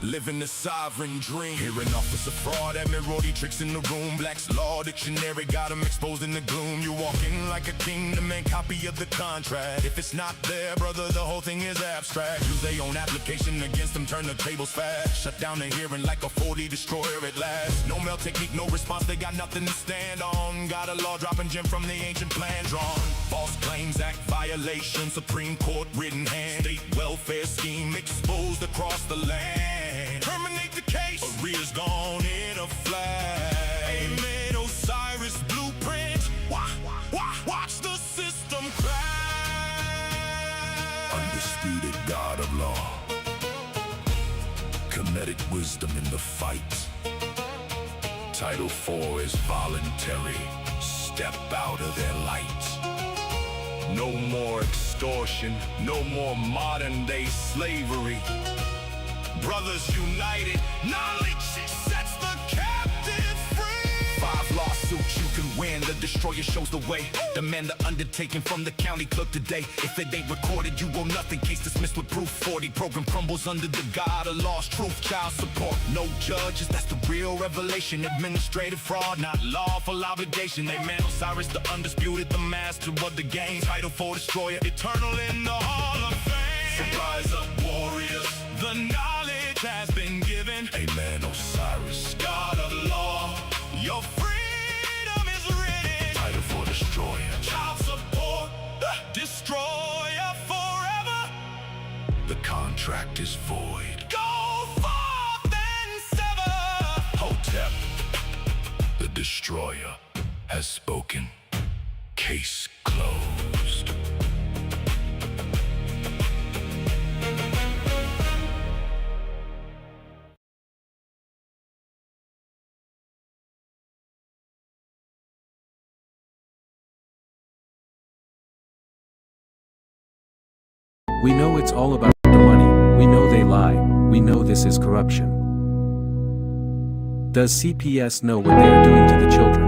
living the sovereign dream. Hearing officer fraud, admiralty tricks in the room. Black's law dictionary got him exposed in the gloom. You walk in like a king, the man copy of the contract. If it's not there, brother, the whole thing is abstract. Use their own application against them, turn the tables fast. Shut down the hearing like a 40 destroyer at last. No mail technique, no response, they got nothing to stand on. Got a law dropping gem from the ancient plan drawn. False Claims Act violation, Supreme Court written hand. State welfare scheme exposed across the land. Terminate the case, arrears gone in a flash. Amen, Osiris blueprint. Watch the system crash. Undisputed God of law, kinetic wisdom in the fight. Title 4 is voluntary. Step out of their light. No more extortion, no more modern day slavery. Brothers united, knowledge sets the captive free. 5 lawsuits you can win, the destroyer shows the way. Demand the undertaking from the county clerk today. If it ain't recorded, you owe nothing, case dismissed with proof. 40 program crumbles under the God of lost truth. Child support, no judges, that's the real revelation. Administrative fraud, not lawful obligation. Amen, Osiris the undisputed, the master of the game. Title 4 destroyer, eternal in the hall of fame. So rise up warriors, the knowledge has been given. Amen, Osiris, God of law, your freedom is written. Title 4 destroyer, child support, destroyer forever. The contract is void. Go forth and sever. Hotep, the destroyer, has spoken. Case closed. We know it's all about the money, we know they lie, we know this is corruption. Does CPS know what they are doing to the children?